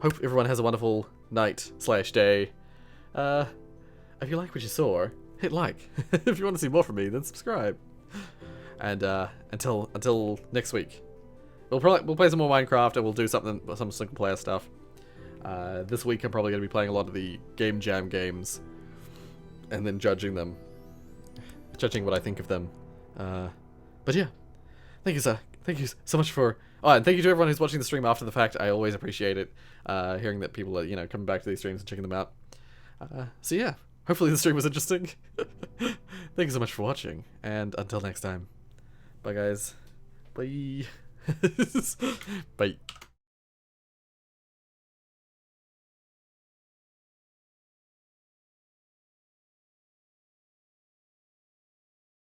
[SPEAKER 1] Hope everyone has a wonderful night/day. If you like what you saw, hit like. If you want to see more from me, then subscribe. And until next week, we'll play some more Minecraft and we'll do some single player stuff. This week I'm probably going to be playing a lot of the game jam games, and then judging what I think of them. But yeah, thank you so much for. Oh, and thank you to everyone who's watching the stream after the fact. I always appreciate it, hearing that people are coming back to these streams and checking them out. So yeah, hopefully the stream was interesting. Thank you so much for watching, and until next time. Bye, guys. Bye. Bye.